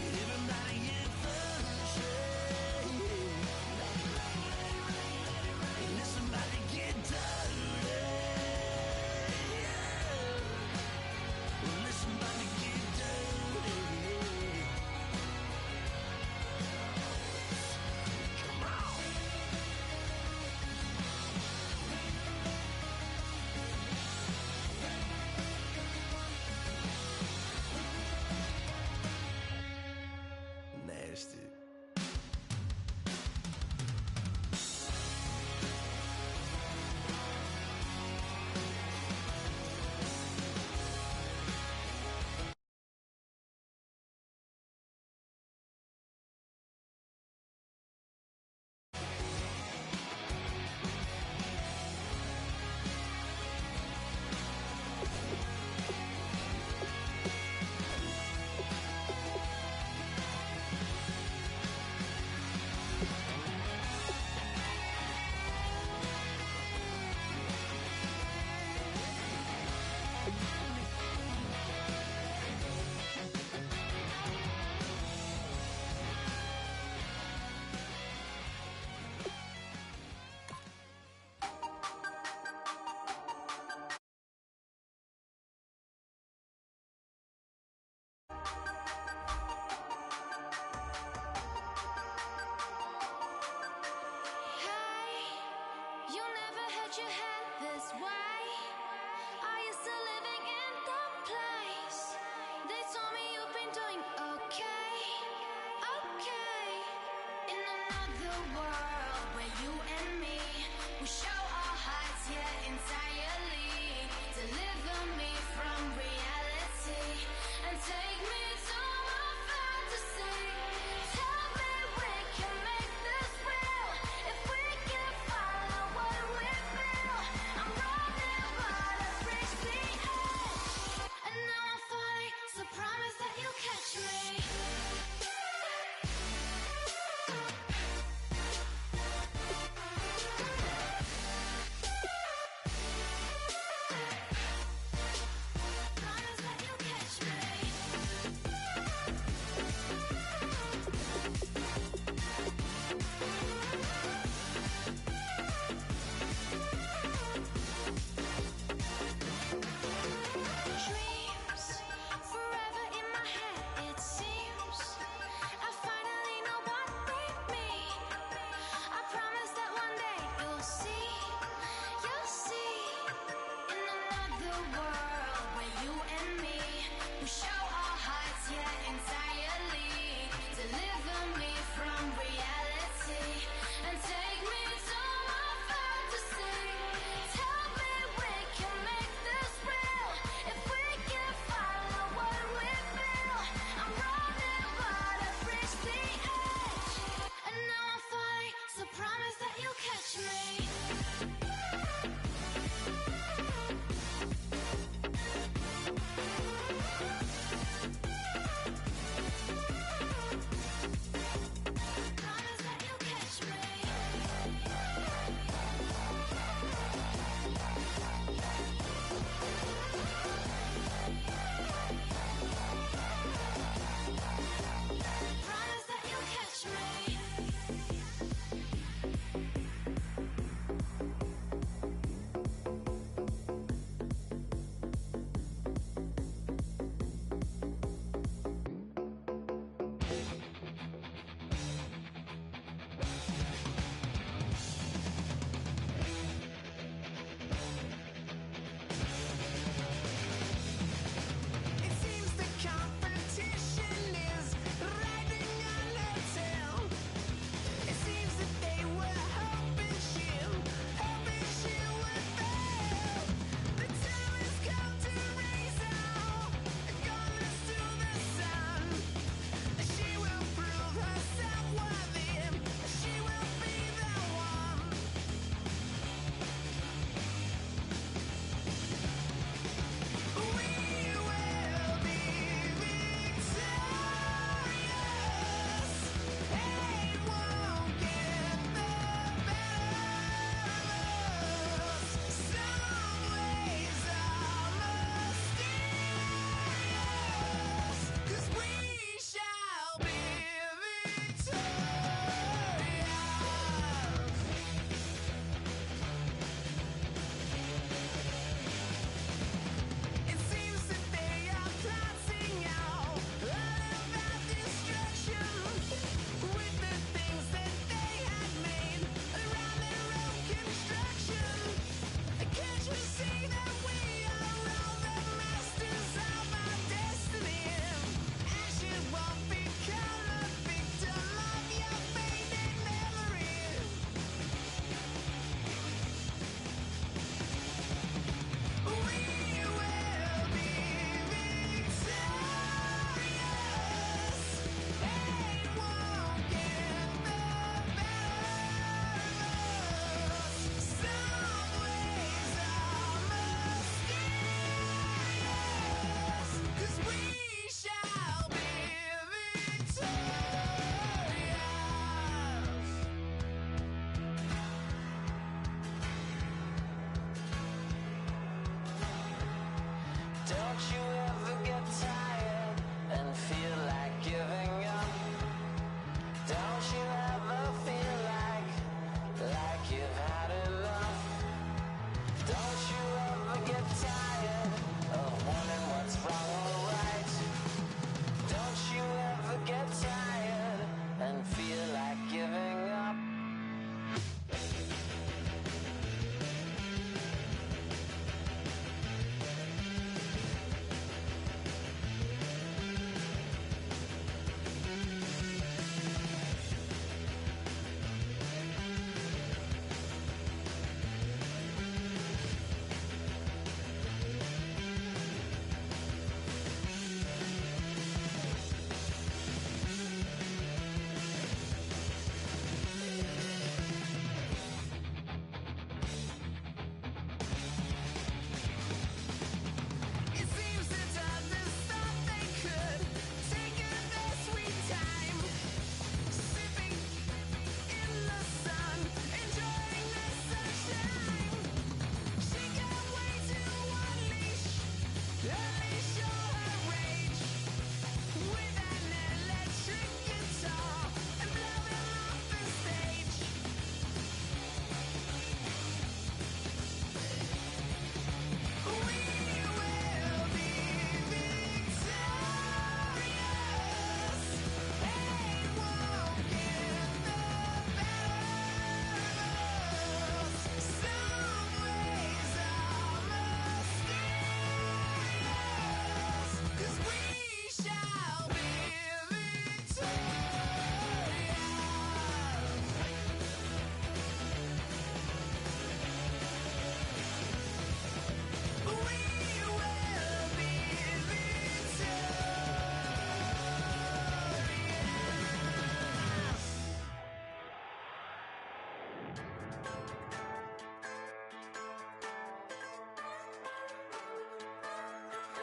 Everybody get thirsty. Listen, about to get dirty. Listen, about to get dirty.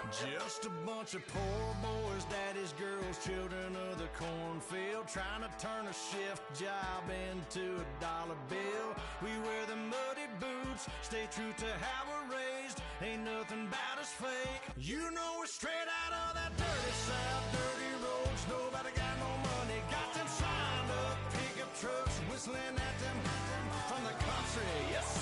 Just a bunch of poor boys, daddy's girls, children of the cornfield, trying to turn a shift job into a dollar bill. We wear the muddy boots, stay true to how we're raised, ain't nothing about us fake. You know we're straight out of that dirty south, dirty roads, nobody got no money, got them signed up pickup trucks, whistling at them from the country, yes